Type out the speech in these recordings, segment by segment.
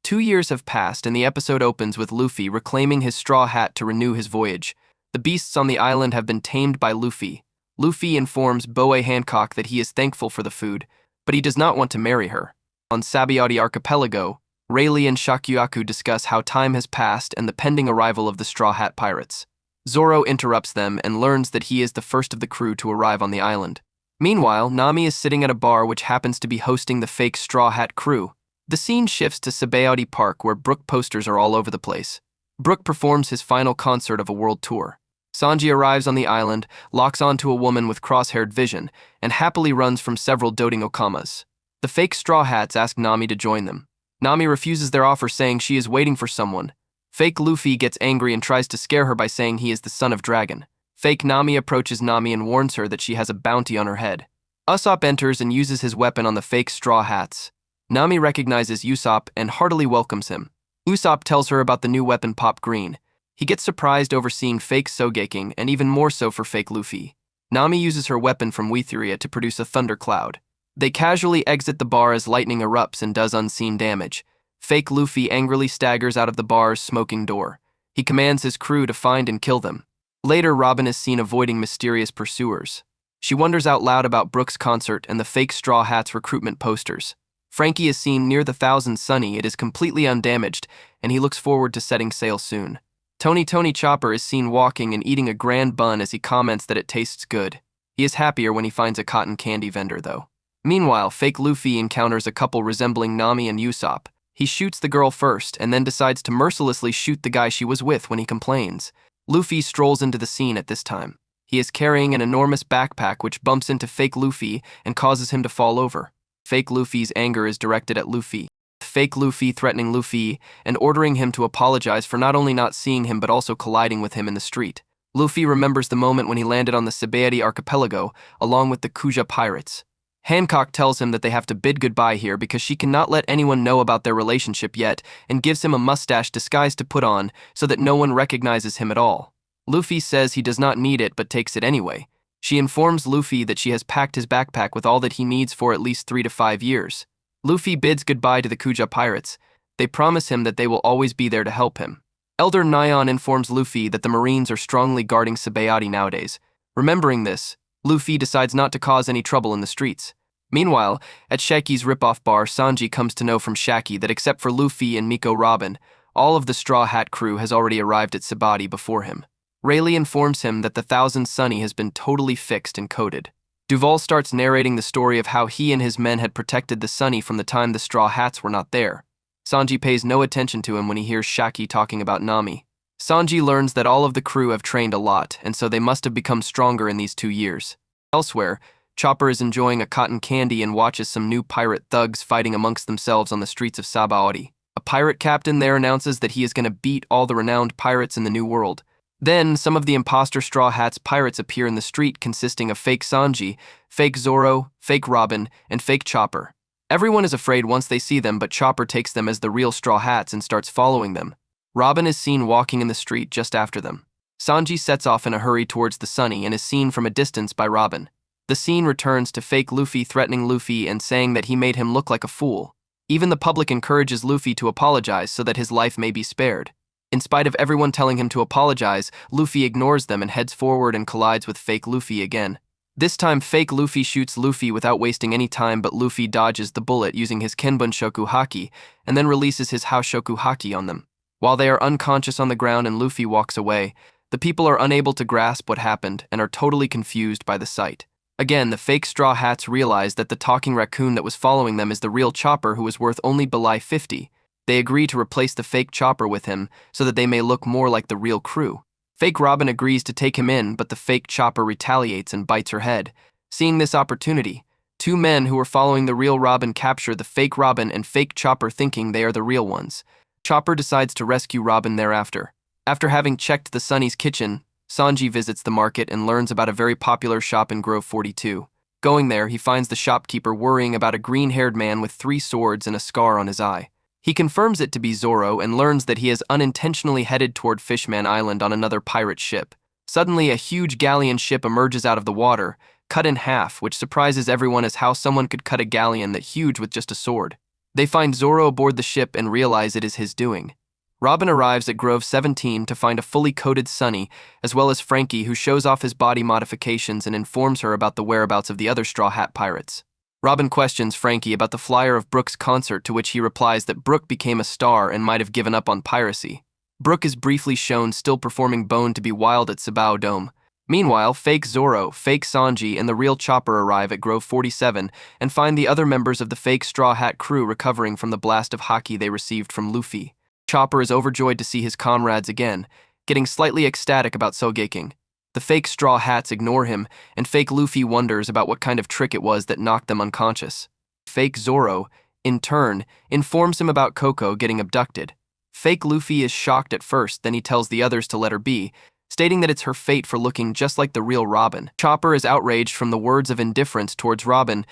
Two years have passed, and the episode opens with Luffy reclaiming his straw hat to renew his voyage. The beasts on the island have been tamed by Luffy. Luffy informs Boa Hancock that he is thankful for the food, but he does not want to marry her. On Sabaody Archipelago, Rayleigh and Shakuyaku discuss how time has passed and the pending arrival of the Straw Hat Pirates. Zoro interrupts them and learns that he is the first of the crew to arrive on the island. Meanwhile, Nami is sitting at a bar which happens to be hosting the fake Straw Hat crew. The scene shifts to Sabaody Park, where Brook posters are all over the place. Brook performs his final concert of a world tour. Sanji arrives on the island, locks onto a woman with cross-haired vision, and happily runs from several doting okamas. The fake Straw Hats ask Nami to join them. Nami refuses their offer, saying she is waiting for someone. Fake Luffy gets angry and tries to scare her by saying he is the son of Dragon. Fake Nami approaches Nami and warns her that she has a bounty on her head. Usopp enters and uses his weapon on the fake Straw Hats. Nami recognizes Usopp and heartily welcomes him. Usopp tells her about the new weapon Pop Green. He gets surprised over seeing fake Sogeking, and even more so for fake Luffy. Nami uses her weapon from Weatheria to produce a thundercloud. They casually exit the bar as lightning erupts and does unseen damage. Fake Luffy angrily staggers out of the bar's smoking door. He commands his crew to find and kill them. Later, Robin is seen avoiding mysterious pursuers. She wonders out loud about Brook's concert and the fake Straw Hats recruitment posters. Frankie is seen near the Thousand Sunny. It is completely undamaged, and he looks forward to setting sail soon. Tony Chopper is seen walking and eating a grand bun as he comments that it tastes good. He is happier when he finds a cotton candy vendor, though. Meanwhile, fake Luffy encounters a couple resembling Nami and Usopp. He shoots the girl first and then decides to mercilessly shoot the guy she was with when he complains. Luffy strolls into the scene at this time. He is carrying an enormous backpack which bumps into fake Luffy and causes him to fall over. Fake Luffy's anger is directed at Luffy. Fake Luffy threatening Luffy and ordering him to apologize for not only not seeing him but also colliding with him in the street. Luffy remembers the moment when he landed on the Sabaody Archipelago along with the Kuja pirates. Hancock tells him that they have to bid goodbye here because she cannot let anyone know about their relationship yet, and gives him a mustache disguise to put on so that no one recognizes him at all. Luffy says he does not need it but takes it anyway. She informs Luffy that she has packed his backpack with all that he needs for at least 3 to 5 years. Luffy bids goodbye to the Kuja pirates. They promise him that they will always be there to help him. Elder Nyan informs Luffy that the Marines are strongly guarding Sabaody nowadays. Remembering this, Luffy decides not to cause any trouble in the streets. Meanwhile, at Shaki's ripoff bar, Sanji comes to know from Shaki that except for Luffy and Miko Robin, all of the Straw Hat crew has already arrived at Sabaody before him. Rayleigh informs him that the Thousand Sunny has been totally fixed and coated. Duval starts narrating the story of how he and his men had protected the Sunny from the time the Straw Hats were not there. Sanji pays no attention to him when he hears Shaki talking about Nami. Sanji learns that all of the crew have trained a lot, and so they must have become stronger in these 2 years. Elsewhere, Chopper is enjoying a cotton candy and watches some new pirate thugs fighting amongst themselves on the streets of Sabaody. A pirate captain there announces that he is going to beat all the renowned pirates in the New World. Then, some of the imposter Straw Hats pirates appear in the street consisting of fake Sanji, fake Zoro, fake Robin, and fake Chopper. Everyone is afraid once they see them, but Chopper takes them as the real Straw Hats and starts following them. Robin is seen walking in the street just after them. Sanji sets off in a hurry towards the Sunny and is seen from a distance by Robin. The scene returns to fake Luffy threatening Luffy and saying that he made him look like a fool. Even the public encourages Luffy to apologize so that his life may be spared. In spite of everyone telling him to apologize, Luffy ignores them and heads forward and collides with fake Luffy again. This time, fake Luffy shoots Luffy without wasting any time, but Luffy dodges the bullet using his Kenbun Shoku Haki and then releases his Hao Shoku Haki on them. While they are unconscious on the ground and Luffy walks away, the people are unable to grasp what happened and are totally confused by the sight. Again, the fake Straw Hats realize that the talking raccoon that was following them is the real Chopper, who is worth only belie 50. They agree to replace the fake Chopper with him so that they may look more like the real crew. Fake Robin agrees to take him in, but the fake Chopper retaliates and bites her head. Seeing this opportunity, 2 men who are following the real Robin capture the fake Robin and fake Chopper, thinking they are the real ones. Chopper decides to rescue Robin thereafter. After having checked the Sunny's kitchen, Sanji visits the market and learns about a very popular shop in Grove 42. Going there, he finds the shopkeeper worrying about a green-haired man with 3 swords and a scar on his eye. He confirms it to be Zoro and learns that he has unintentionally headed toward Fishman Island on another pirate ship. Suddenly, a huge galleon ship emerges out of the water, cut in half, which surprises everyone as how someone could cut a galleon that huge with just a sword. They find Zoro aboard the ship and realize it is his doing. Robin arrives at Grove 17 to find a fully coated Sunny, as well as Frankie, who shows off his body modifications and informs her about the whereabouts of the other Straw Hat pirates. Robin questions Frankie about the flyer of Brooke's concert, to which he replies that Brooke became a star and might have given up on piracy. Brooke is briefly shown still performing Bone to be Wild at Sabaody Dome. Meanwhile, fake Zoro, fake Sanji, and the real Chopper arrive at Grove 47 and find the other members of the fake Straw Hat crew recovering from the blast of haki they received from Luffy. Chopper is overjoyed to see his comrades again, getting slightly ecstatic about Sogeking. The fake Straw Hats ignore him, and fake Luffy wonders about what kind of trick it was that knocked them unconscious. Fake Zoro, in turn, informs him about Coco getting abducted. Fake Luffy is shocked at first, then he tells the others to let her be, stating that it's her fate for looking just like the real Robin. Chopper is outraged from the words of indifference towards Robin,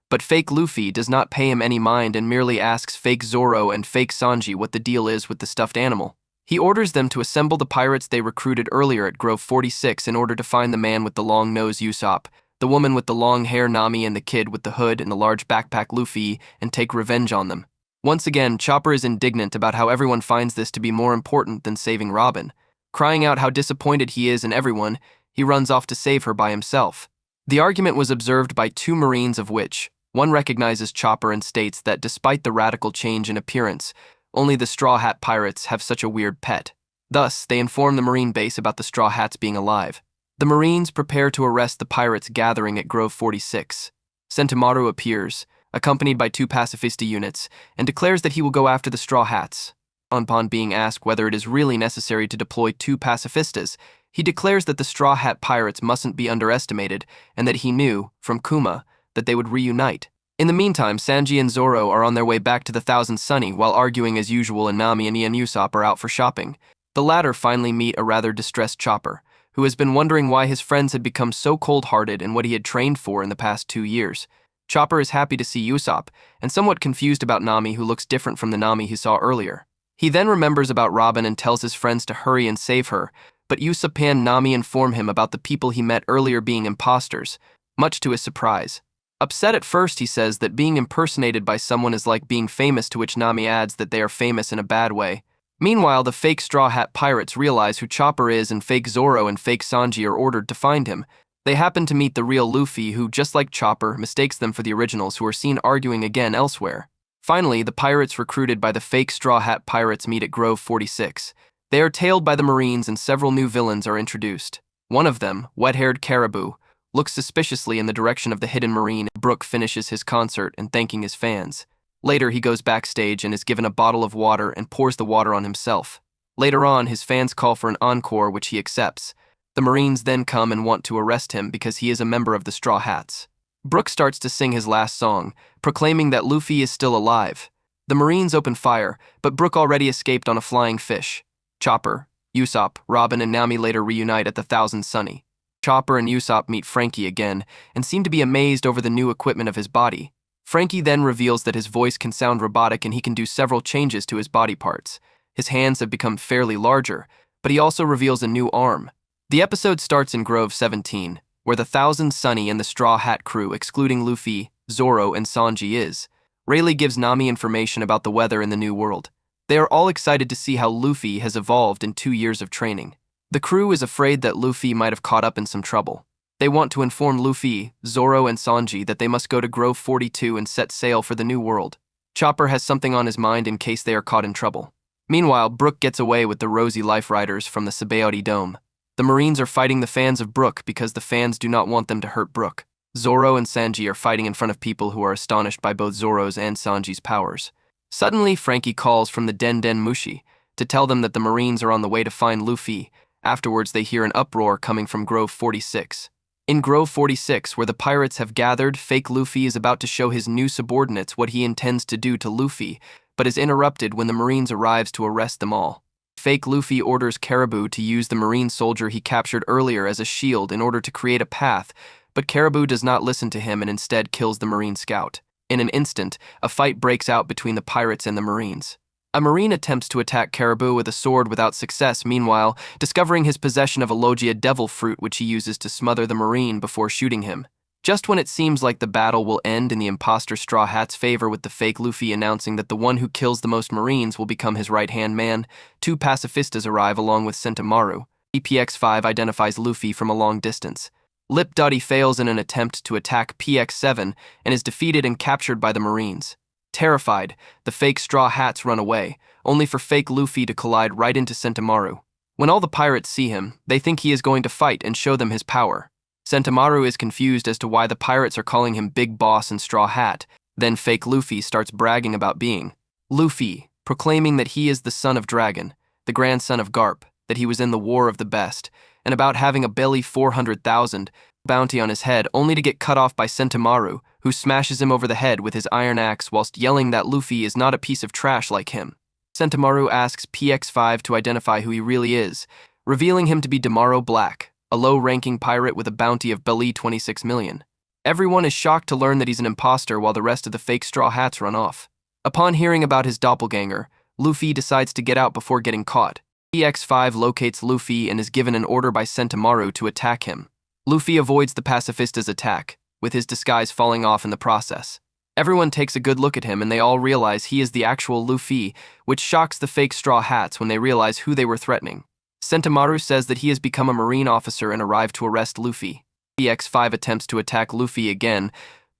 but fake Luffy does not pay him any mind and merely asks fake Zoro and fake Sanji what the deal is with the stuffed animal. He orders them to assemble the pirates they recruited earlier at Grove 46 in order to find the man with the long nose Usopp, the woman with the long hair Nami, and the kid with the hood and the large backpack Luffy, and take revenge on them. Once again, Chopper is indignant about how everyone finds this to be more important than saving Robin. Crying out how disappointed he is in everyone, he runs off to save her by himself. The argument was observed by two Marines, of which one recognizes Chopper and states that despite the radical change in appearance, only the Straw Hat pirates have such a weird pet. Thus, they inform the Marine base about the Straw Hats being alive. The Marines prepare to arrest the pirates gathering at Grove 46. Sentomaru appears, accompanied by two pacifista units, and declares that he will go after the Straw Hats. Upon being asked whether it is really necessary to deploy two pacifistas, he declares that the Straw Hat pirates mustn't be underestimated, and that he knew, from Kuma, that they would reunite. In the meantime, Sanji and Zoro are on their way back to the Thousand Sunny, while arguing as usual, and Nami and Usopp are out for shopping. The latter finally meet a rather distressed Chopper, who has been wondering why his friends had become so cold-hearted and what he had trained for in the past 2 years. Chopper is happy to see Usopp, and somewhat confused about Nami, who looks different from the Nami he saw earlier. He then remembers about Robin and tells his friends to hurry and save her, but Usopp and Nami inform him about the people he met earlier being imposters, much to his surprise. Upset at first, he says that being impersonated by someone is like being famous, to which Nami adds that they are famous in a bad way. Meanwhile, the fake Straw Hat pirates realize who Chopper is, and fake Zoro and fake Sanji are ordered to find him. They happen to meet the real Luffy, who, just like Chopper, mistakes them for the originals, who are seen arguing again elsewhere. Finally, the pirates recruited by the fake Straw Hat pirates meet at Grove 46. They are tailed by the Marines, and several new villains are introduced. One of them, wet-haired Caribou, looks suspiciously in the direction of the hidden Marine. Brooke finishes his concert and thanking his fans. Later, he goes backstage and is given a bottle of water and pours the water on himself. Later on, his fans call for an encore, which he accepts. The Marines then come and want to arrest him because he is a member of the Straw Hats. Brooke starts to sing his last song, proclaiming that Luffy is still alive. The Marines open fire, but Brooke already escaped on a flying fish. Chopper, Usopp, Robin, and Nami later reunite at the Thousand Sunny. Chopper and Usopp meet Frankie again and seem to be amazed over the new equipment of his body. Frankie then reveals that his voice can sound robotic and he can do several changes to his body parts. His hands have become fairly larger, but he also reveals a new arm. The episode starts in Grove 17, where the Thousand Sunny and the Straw Hat crew, excluding Luffy, Zoro, and Sanji, is. Rayleigh gives Nami information about the weather in the new world. They are all excited to see how Luffy has evolved in 2 years of training. The crew is afraid that Luffy might have caught up in some trouble. They want to inform Luffy, Zoro, and Sanji that they must go to Grove 42 and set sail for the new world. Chopper has something on his mind in case they are caught in trouble. Meanwhile, Brooke gets away with the Rosy Life Riders from the Sabaody Dome. The Marines are fighting the fans of Brooke because the fans do not want them to hurt Brooke. Zoro and Sanji are fighting in front of people who are astonished by both Zoro's and Sanji's powers. Suddenly, Frankie calls from the Den Den Mushi to tell them that the Marines are on the way to find Luffy. Afterwards, they hear an uproar coming from Grove 46. In Grove 46, where the pirates have gathered, fake Luffy is about to show his new subordinates what he intends to do to Luffy, but is interrupted when the Marines arrives to arrest them all. Fake Luffy orders Caribou to use the Marine soldier he captured earlier as a shield in order to create a path, but Caribou does not listen to him and instead kills the Marine scout. In an instant, a fight breaks out between the pirates and the Marines. A marine attempts to attack Caribou with a sword without success, meanwhile, discovering his possession of a logia devil fruit which he uses to smother the marine before shooting him. Just when it seems like the battle will end in the imposter Straw Hat's favor with the fake Luffy announcing that the one who kills the most marines will become his right-hand man, two pacifistas arrive along with Sentomaru. PX-5 identifies Luffy from a long distance. Lip Dotty fails in an attempt to attack PX-7 and is defeated and captured by the marines. Terrified, the fake Straw Hats run away, only for fake Luffy to collide right into Sentomaru. When all the pirates see him, they think he is going to fight and show them his power. Sentomaru is confused as to why the pirates are calling him Big Boss and Straw Hat. Then fake Luffy starts bragging about being Luffy, proclaiming that he is the son of Dragon, the grandson of Garp, that he was in the War of the Best, and about having a belly 400,000 bounty on his head, only to get cut off by Sentomaru, who smashes him over the head with his iron axe whilst yelling that Luffy is not a piece of trash like him. Sentomaru asks PX-5 to identify who he really is, revealing him to be Damaro Black, a low-ranking pirate with a bounty of belly 26 million. Everyone is shocked to learn that he's an imposter while the rest of the fake Straw Hats run off. Upon hearing about his doppelganger, Luffy decides to get out before getting caught. PX-5 locates Luffy and is given an order by Sentomaru to attack him. Luffy avoids the pacifista's attack, with his disguise falling off in the process. Everyone takes a good look at him and they all realize he is the actual Luffy, which shocks the fake Straw Hats when they realize who they were threatening. Sentomaru says that he has become a marine officer and arrived to arrest Luffy. PX-5 attempts to attack Luffy again,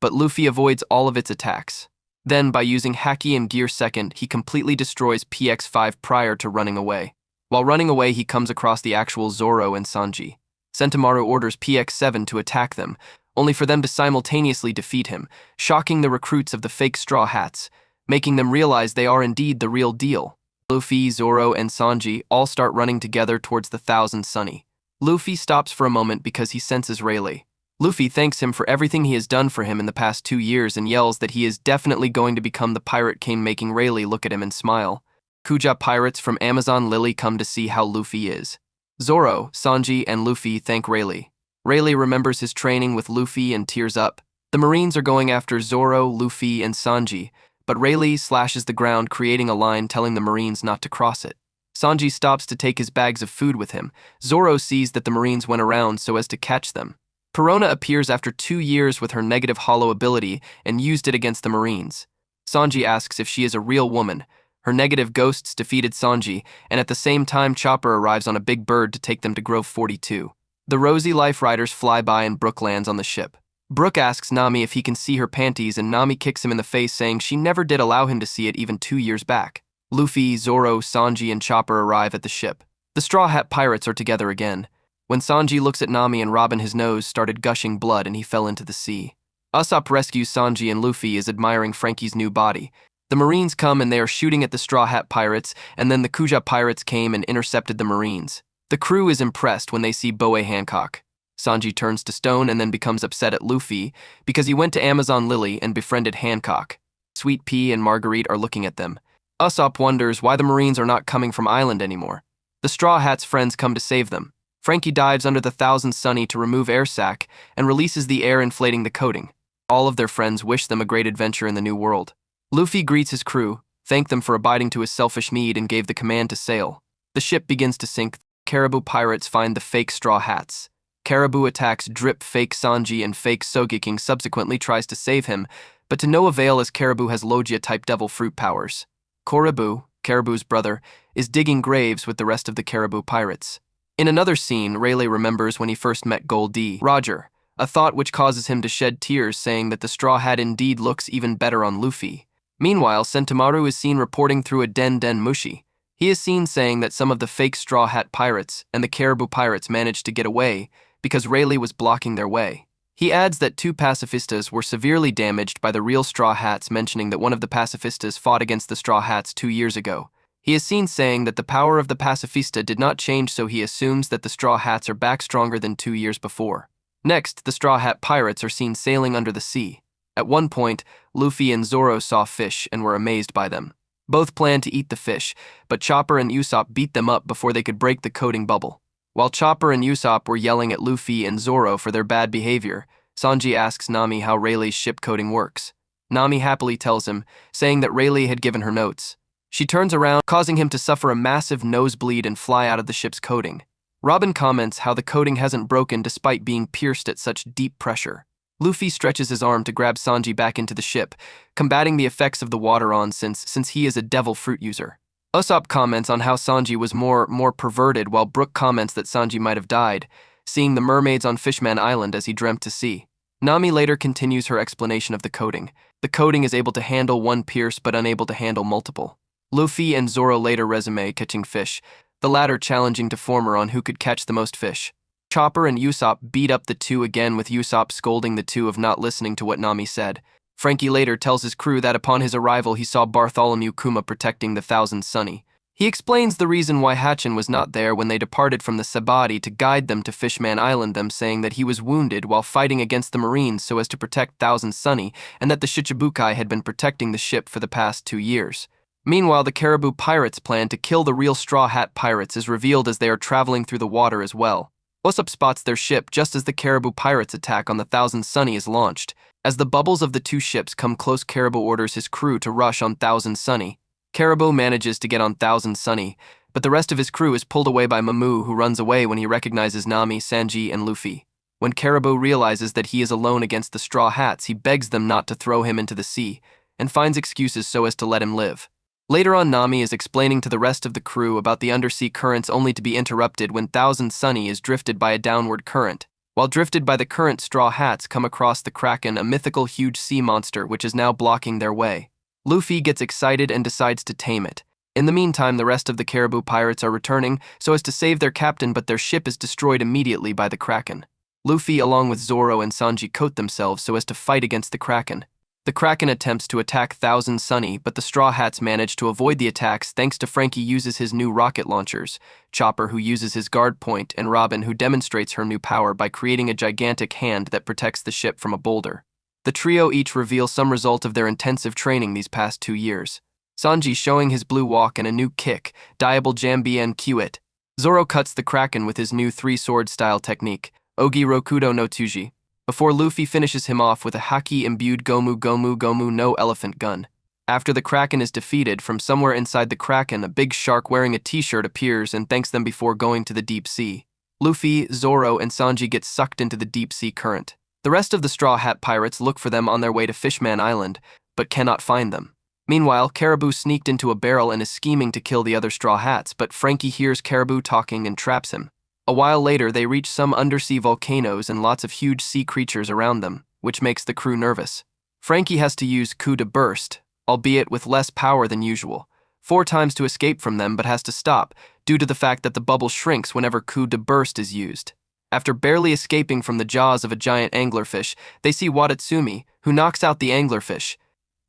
but Luffy avoids all of its attacks. Then, by using Haki and Gear Second, he completely destroys PX-5 prior to running away. While running away, he comes across the actual Zoro and Sanji. Sentomaru orders PX-7 to attack them, only for them to simultaneously defeat him, shocking the recruits of the fake Straw Hats, making them realize they are indeed the real deal. Luffy, Zoro, and Sanji all start running together towards the Thousand Sunny. Luffy stops for a moment because he senses Rayleigh. Luffy thanks him for everything he has done for him in the past 2 years and yells that he is definitely going to become the Pirate King, making Rayleigh look at him and smile. Kuja pirates from Amazon Lily come to see how Luffy is. Zoro, Sanji, and Luffy thank Rayleigh. Rayleigh remembers his training with Luffy and tears up. The Marines are going after Zoro, Luffy, and Sanji, but Rayleigh slashes the ground, creating a line telling the Marines not to cross it. Sanji stops to take his bags of food with him. Zoro sees that the Marines went around so as to catch them. Perona appears after 2 years with her negative hollow ability and used it against the Marines. Sanji asks if she is a real woman. Her negative ghosts defeated Sanji, and at the same time Chopper arrives on a big bird to take them to Grove 42. The Rosy Life Riders fly by and Brook lands on the ship. Brook asks Nami if he can see her panties and Nami kicks him in the face, saying she never did allow him to see it even 2 years back. Luffy, Zoro, Sanji, and Chopper arrive at the ship. The Straw Hat Pirates are together again. When Sanji looks at Nami and Robin, his nose started gushing blood and he fell into the sea. Usopp rescues Sanji and Luffy is admiring Frankie's new body. The Marines come and they are shooting at the Straw Hat Pirates, and then the Kuja Pirates came and intercepted the Marines. The crew is impressed when they see Boe Hancock. Sanji turns to stone and then becomes upset at Luffy because he went to Amazon Lily and befriended Hancock. Sweet Pea and Marguerite are looking at them. Usopp wonders why the Marines are not coming from island anymore. The Straw Hat's friends come to save them. Frankie dives under the Thousand Sunny to remove air sac and releases the air, inflating the coating. All of their friends wish them a great adventure in the new world. Luffy greets his crew, thanked them for abiding to his selfish need, and gave the command to sail. The ship begins to sink. Caribou pirates find the fake Straw Hats. Caribou attacks Drip, fake Sanji, and fake Sogeking subsequently tries to save him, but to no avail as Caribou has Logia-type devil fruit powers. Korribu, Caribou's brother, is digging graves with the rest of the Caribou pirates. In another scene, Rayleigh remembers when he first met Gold D. Roger, a thought which causes him to shed tears, saying that the Straw Hat indeed looks even better on Luffy. Meanwhile, Sentomaru is seen reporting through a Den Mushi. He is seen saying that some of the fake Straw Hat pirates and the Caribou pirates managed to get away because Rayleigh was blocking their way. He adds that 2 pacifistas were severely damaged by the real Straw Hats, mentioning that one of the pacifistas fought against the Straw Hats 2 years ago. He is seen saying that the power of the pacifista did not change, so he assumes that the Straw Hats are back stronger than 2 years before. Next, the Straw Hat pirates are seen sailing under the sea. At one point, Luffy and Zoro saw fish and were amazed by them. Both planned to eat the fish, but Chopper and Usopp beat them up before they could break the coating bubble. While Chopper and Usopp were yelling at Luffy and Zoro for their bad behavior, Sanji asks Nami how Rayleigh's ship coating works. Nami happily tells him, saying that Rayleigh had given her notes. She turns around, causing him to suffer a massive nosebleed and fly out of the ship's coating. Robin comments how the coating hasn't broken despite being pierced at such deep pressure. Luffy stretches his arm to grab Sanji back into the ship, combating the effects of the water on since he is a devil fruit user. Usopp comments on how Sanji was more perverted, while Brook comments that Sanji might have died, seeing the mermaids on Fishman Island as he dreamt to see. Nami later continues her explanation of the coating. The coating is able to handle one pierce but unable to handle multiple. Luffy and Zoro later resume catching fish, the latter challenging to former on who could catch the most fish. Chopper and Usopp beat up the two again, with Usopp scolding the two of not listening to what Nami said. Frankie later tells his crew that upon his arrival he saw Bartholomew Kuma protecting the Thousand Sunny. He explains the reason why Hatchin was not there when they departed from the Sabaody to guide them to Fishman Island, them saying that he was wounded while fighting against the Marines so as to protect Thousand Sunny, and that the Shichibukai had been protecting the ship for the past 2 years. Meanwhile, the Caribou Pirates' plan to kill the real Straw Hat Pirates is revealed as they are traveling through the water as well. Usopp spots their ship just as the Caribou Pirates' attack on the Thousand Sunny is launched. As the bubbles of the two ships come close, Caribou orders his crew to rush on Thousand Sunny. Caribou manages to get on Thousand Sunny, but the rest of his crew is pulled away by Mamu, who runs away when he recognizes Nami, Sanji, and Luffy. When Caribou realizes that he is alone against the Straw Hats, he begs them not to throw him into the sea, and finds excuses so as to let him live. Later on, Nami is explaining to the rest of the crew about the undersea currents, only to be interrupted when Thousand Sunny is drifted by a downward current. While drifted by the current, Straw Hats come across the Kraken, a mythical huge sea monster which is now blocking their way. Luffy gets excited and decides to tame it. In the meantime, the rest of the Caribou Pirates are returning so as to save their captain, but their ship is destroyed immediately by the Kraken. Luffy, along with Zoro and Sanji, coat themselves so as to fight against the Kraken. The Kraken attempts to attack Thousand Sunny, but the Straw Hats manage to avoid the attacks thanks to Frankie uses his new rocket launchers, Chopper who uses his guard point, and Robin who demonstrates her new power by creating a gigantic hand that protects the ship from a boulder. The trio each reveal some result of their intensive training these past 2 years. Sanji showing his blue walk and a new kick, Diable Jambien Kiwit. Zoro cuts the Kraken with his new 3-sword style technique, Ogi Rokudo no Tuji, before Luffy finishes him off with a Haki-imbued Gomu Gomu Gomu no Elephant Gun. After the Kraken is defeated, from somewhere inside the Kraken, a big shark wearing a t-shirt appears and thanks them before going to the deep sea. Luffy, Zoro, and Sanji get sucked into the deep sea current. The rest of the Straw Hat Pirates look for them on their way to Fishman Island, but cannot find them. Meanwhile, Caribou sneaked into a barrel and is scheming to kill the other Straw Hats, but Frankie hears Caribou talking and traps him. A while later, they reach some undersea volcanoes and lots of huge sea creatures around them, which makes the crew nervous. Frankie has to use coup de burst, albeit with less power than usual, 4 times to escape from them, but has to stop, due to the fact that the bubble shrinks whenever coup de burst is used. After barely escaping from the jaws of a giant anglerfish, they see Watatsumi, who knocks out the anglerfish.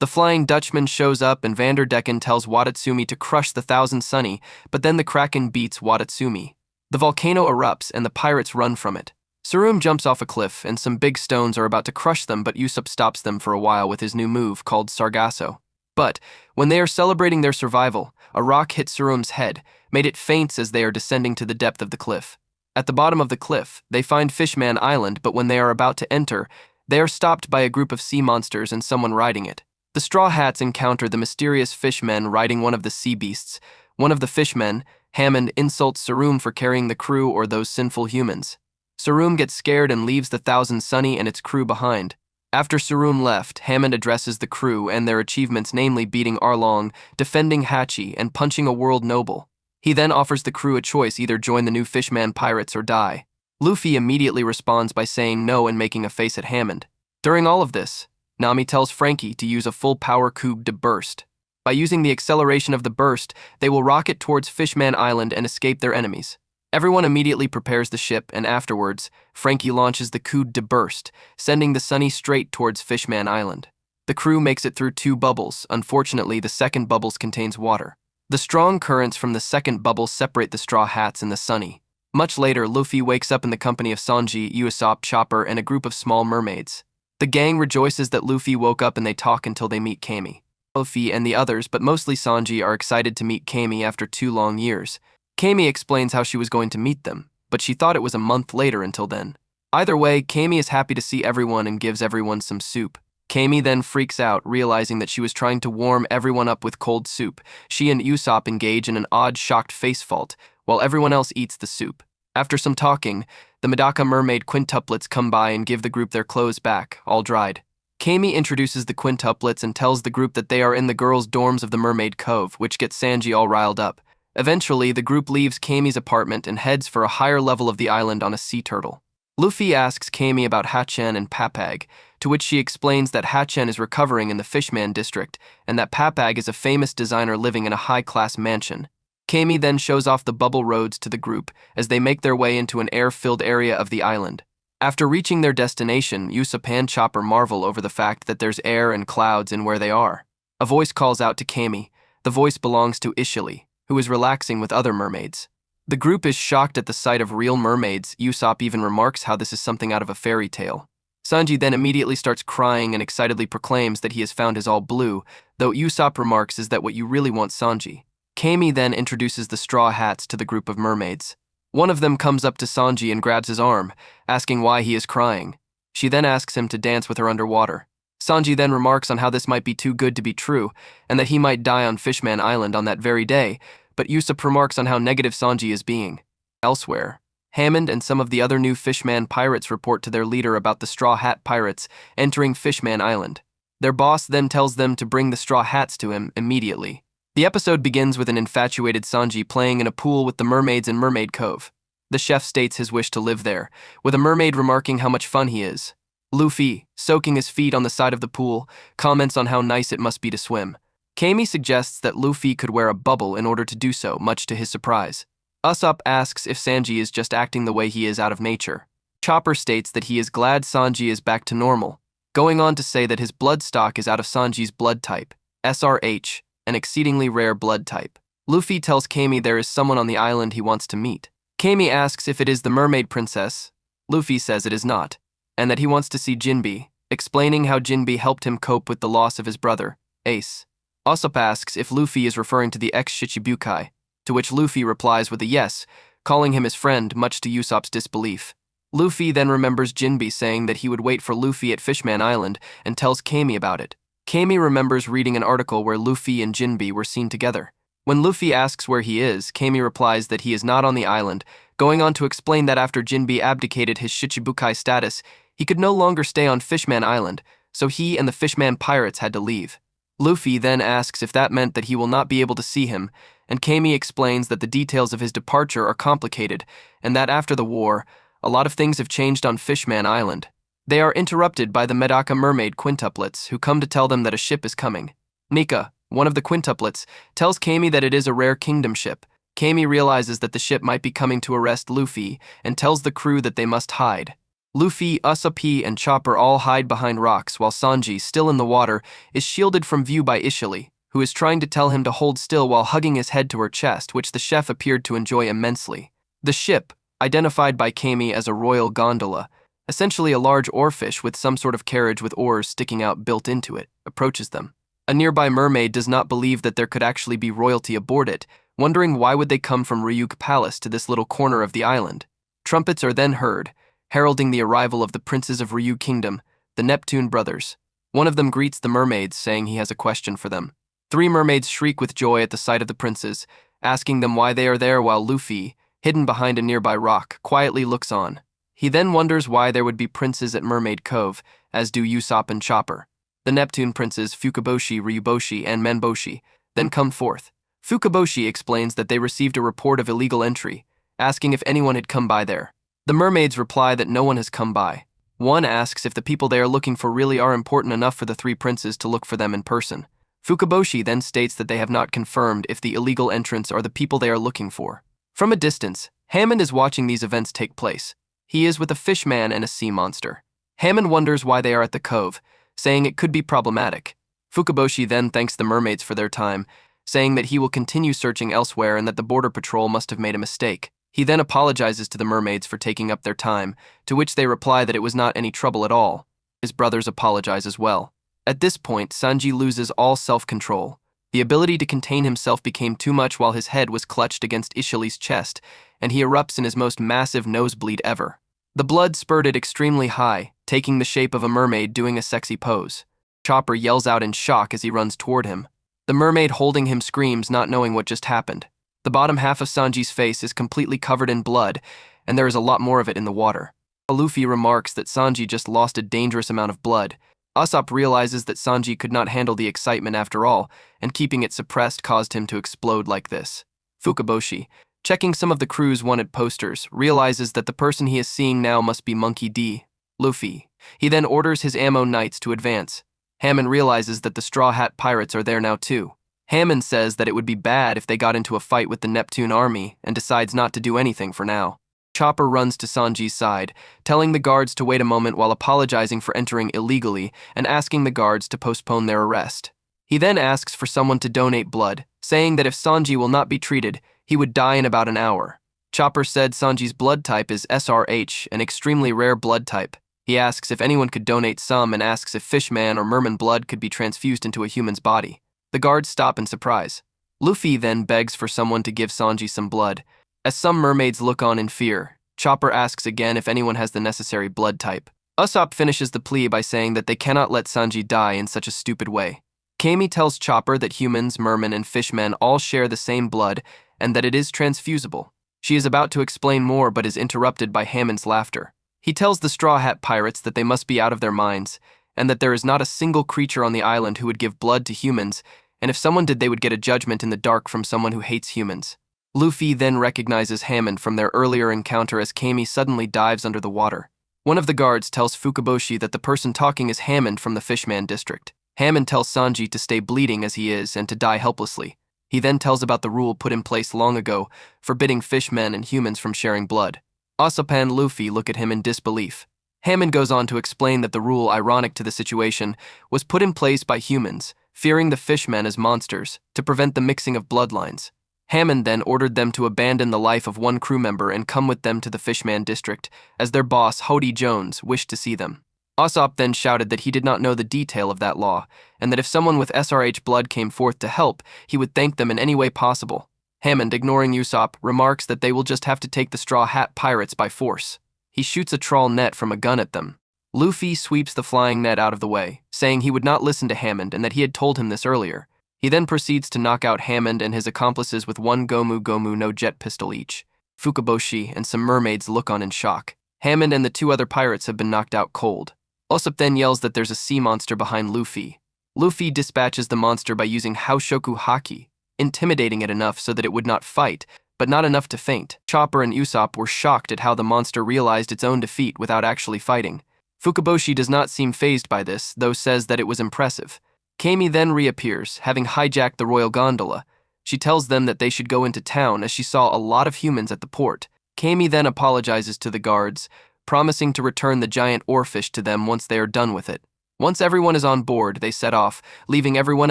The Flying Dutchman shows up and Vanderdecken tells Watatsumi to crush the Thousand Sunny, but then the Kraken beats Watatsumi. The volcano erupts and the pirates run from it. Sarum jumps off a cliff and some big stones are about to crush them, but Usopp stops them for a while with his new move called Sargasso. But when they are celebrating their survival, a rock hits Sarum's head, made it faints as they are descending to the depth of the cliff. At the bottom of the cliff, they find Fishman Island, but when they are about to enter, they are stopped by a group of sea monsters and someone riding it. The Straw Hats encounter the mysterious fishmen riding one of the sea beasts. One of the fishmen, Hammond, insults Sarum for carrying the crew or those sinful humans. Sarum gets scared and leaves the Thousand Sunny and its crew behind. After Sarum left, Hammond addresses the crew and their achievements, namely beating Arlong, defending Hachi, and punching a world noble. He then offers the crew a choice: either join the new Fishman Pirates or die. Luffy immediately responds by saying no and making a face at Hammond. During all of this, Nami tells Frankie to use a full power coup de burst. By using the acceleration of the burst, they will rocket towards Fishman Island and escape their enemies. Everyone immediately prepares the ship, and afterwards, Frankie launches the coup de burst, sending the Sunny straight towards Fishman Island. The crew makes it through 2 bubbles. Unfortunately, the second bubble contains water. The strong currents from the second bubble separate the Straw Hats and the Sunny. Much later, Luffy wakes up in the company of Sanji, Usopp, Chopper, and a group of small mermaids. The gang rejoices that Luffy woke up and they talk until they meet Kami. Luffy and the others, but mostly Sanji, are excited to meet Kami after 2 long years. Kami explains how she was going to meet them, but she thought it was a month later until then. Either way, Kami is happy to see everyone and gives everyone some soup. Kami then freaks out, realizing that she was trying to warm everyone up with cold soup. She and Usopp engage in an odd, shocked face fault, while everyone else eats the soup. After some talking, the Medaka mermaid quintuplets come by and give the group their clothes back, all dried. Kami introduces the quintuplets and tells the group that they are in the girls' dorms of the Mermaid Cove, which gets Sanji all riled up. Eventually, the group leaves Kami's apartment and heads for a higher level of the island on a sea turtle. Luffy asks Kami about Hachen and Papag, to which she explains that Hachen is recovering in the Fishman district and that Papag is a famous designer living in a high-class mansion. Kami then shows off the bubble roads to the group as they make their way into an air-filled area of the island. After reaching their destination, Usopp and Chopper marvel over the fact that there's air and clouds in where they are. A voice calls out to Kami. The voice belongs to Ishili, who is relaxing with other mermaids. The group is shocked at the sight of real mermaids. Usopp even remarks how this is something out of a fairy tale. Sanji then immediately starts crying and excitedly proclaims that he has found his all blue, though Usopp remarks is that what you really want, Sanji. Kami then introduces the Straw Hats to the group of mermaids. One of them comes up to Sanji and grabs his arm, asking why he is crying. She then asks him to dance with her underwater. Sanji then remarks on how this might be too good to be true, and that he might die on Fishman Island on that very day, but Usopp remarks on how negative Sanji is being. Elsewhere, Hammond and some of the other new Fishman pirates report to their leader about the Straw Hat pirates entering Fishman Island. Their boss then tells them to bring the Straw Hats to him immediately. The episode begins with an infatuated Sanji playing in a pool with the mermaids in Mermaid Cove. The chef states his wish to live there, with a mermaid remarking how much fun he is. Luffy, soaking his feet on the side of the pool, comments on how nice it must be to swim. Kami suggests that Luffy could wear a bubble in order to do so, much to his surprise. Usopp asks if Sanji is just acting the way he is out of nature. Chopper states that he is glad Sanji is back to normal, going on to say that his blood stock is out of Sanji's blood type, SRH, an exceedingly rare blood type. Luffy tells Kami there is someone on the island he wants to meet. Kami asks if it is the mermaid princess. Luffy says it is not, and that he wants to see Jinbe, explaining how Jinbe helped him cope with the loss of his brother, Ace. Usopp asks if Luffy is referring to the ex-Shichibukai, to which Luffy replies with a yes, calling him his friend, much to Usopp's disbelief. Luffy then remembers Jinbe saying that he would wait for Luffy at Fishman Island and tells Kami about it. Kami remembers reading an article where Luffy and Jinbe were seen together. When Luffy asks where he is, Kami replies that he is not on the island, going on to explain that after Jinbe abdicated his Shichibukai status, he could no longer stay on Fishman Island, so he and the Fishman pirates had to leave. Luffy then asks if that meant that he will not be able to see him, and Kami explains that the details of his departure are complicated, and that after the war, a lot of things have changed on Fishman Island. They are interrupted by the Medaka mermaid quintuplets, who come to tell them that a ship is coming. Nika, one of the quintuplets, tells Kami that it is a rare kingdom ship. Kami realizes that the ship might be coming to arrest Luffy, and tells the crew that they must hide. Luffy, Usopp, and Chopper all hide behind rocks, while Sanji, still in the water, is shielded from view by Ishili, who is trying to tell him to hold still while hugging his head to her chest, which the chef appeared to enjoy immensely. The ship, identified by Kami as a royal gondola, essentially a large oarfish with some sort of carriage with oars sticking out built into it, approaches them. A nearby mermaid does not believe that there could actually be royalty aboard it, wondering why would they come from Ryuk Palace to this little corner of the island. Trumpets are then heard, heralding the arrival of the princes of Ryuk Kingdom, the Neptune brothers. One of them greets the mermaids, saying he has a question for them. 3 mermaids shriek with joy at the sight of the princes, asking them why they are there, while Luffy, hidden behind a nearby rock, quietly looks on. He then wonders why there would be princes at Mermaid Cove, as do Usopp and Chopper. The Neptune princes Fukaboshi, Ryuboshi, and Menboshi then come forth. Fukaboshi explains that they received a report of illegal entry, asking if anyone had come by there. The mermaids reply that no one has come by. One asks if the people they are looking for really are important enough for the 3 princes to look for them in person. Fukaboshi then states that they have not confirmed if the illegal entrants are the people they are looking for. From a distance, Hammond is watching these events take place. He is with a fishman and a sea monster. Hammond wonders why they are at the cove, saying it could be problematic. Fukaboshi then thanks the mermaids for their time, saying that he will continue searching elsewhere and that the border patrol must have made a mistake. He then apologizes to the mermaids for taking up their time, to which they reply that it was not any trouble at all. His brothers apologize as well. At this point, Sanji loses all self-control. The ability to contain himself became too much while his head was clutched against Ishili's chest, and he erupts in his most massive nosebleed ever. The blood spurted extremely high, taking the shape of a mermaid doing a sexy pose. Chopper yells out in shock as he runs toward him. The mermaid holding him screams, not knowing what just happened. The bottom half of Sanji's face is completely covered in blood, and there is a lot more of it in the water. Luffy remarks that Sanji just lost a dangerous amount of blood. Usopp realizes that Sanji could not handle the excitement after all, and keeping it suppressed caused him to explode like this. Fukaboshi, checking some of the crew's wanted posters, realizes that the person he is seeing now must be Monkey D. Luffy. He then orders his ammo knights to advance. Hammond realizes that the Straw Hat Pirates are there now too. Hammond says that it would be bad if they got into a fight with the Neptune army and decides not to do anything for now. Chopper runs to Sanji's side, telling the guards to wait a moment while apologizing for entering illegally and asking the guards to postpone their arrest. He then asks for someone to donate blood, saying that if Sanji will not be treated, he would die in about an hour. Chopper said Sanji's blood type is SRH, an extremely rare blood type. He asks if anyone could donate some and asks if Fishman or Merman blood could be transfused into a human's body. The guards stop in surprise. Luffy then begs for someone to give Sanji some blood. As some mermaids look on in fear, Chopper asks again if anyone has the necessary blood type. Usopp finishes the plea by saying that they cannot let Sanji die in such a stupid way. Kami tells Chopper that humans, mermen, and fishmen all share the same blood and that it is transfusible. She is about to explain more but is interrupted by Hammond's laughter. He tells the Straw Hat Pirates that they must be out of their minds and that there is not a single creature on the island who would give blood to humans, and if someone did, they would get a judgment in the dark from someone who hates humans. Luffy then recognizes Hammond from their earlier encounter as Kami suddenly dives under the water. One of the guards tells Fukaboshi that the person talking is Hammond from the Fishman district. Hammond tells Sanji to stay bleeding as he is and to die helplessly. He then tells about the rule put in place long ago, forbidding fishmen and humans from sharing blood. Usopp and Luffy look at him in disbelief. Hammond goes on to explain that the rule, ironic to the situation, was put in place by humans, fearing the fishmen as monsters, to prevent the mixing of bloodlines. Hammond then ordered them to abandon the life of one crew member and come with them to the Fishman district, as their boss, Hody Jones, wished to see them. Usopp then shouted that he did not know the detail of that law, and that if someone with SRH blood came forth to help, he would thank them in any way possible. Hammond, ignoring Usopp, remarks that they will just have to take the Straw Hat Pirates by force. He shoots a trawl net from a gun at them. Luffy sweeps the flying net out of the way, saying he would not listen to Hammond and that he had told him this earlier. He then proceeds to knock out Hammond and his accomplices with one Gomu Gomu no jet pistol each. Fukaboshi and some mermaids look on in shock. Hammond and the two other pirates have been knocked out cold. Usopp then yells that there's a sea monster behind Luffy. Luffy dispatches the monster by using Haoshoku Haki, intimidating it enough so that it would not fight, but not enough to faint. Chopper and Usopp were shocked at how the monster realized its own defeat without actually fighting. Fukaboshi does not seem fazed by this, though says that it was impressive. Kami then reappears, having hijacked the royal gondola. She tells them that they should go into town as she saw a lot of humans at the port. Kami then apologizes to the guards, promising to return the giant oarfish to them once they are done with it. Once everyone is on board, they set off, leaving everyone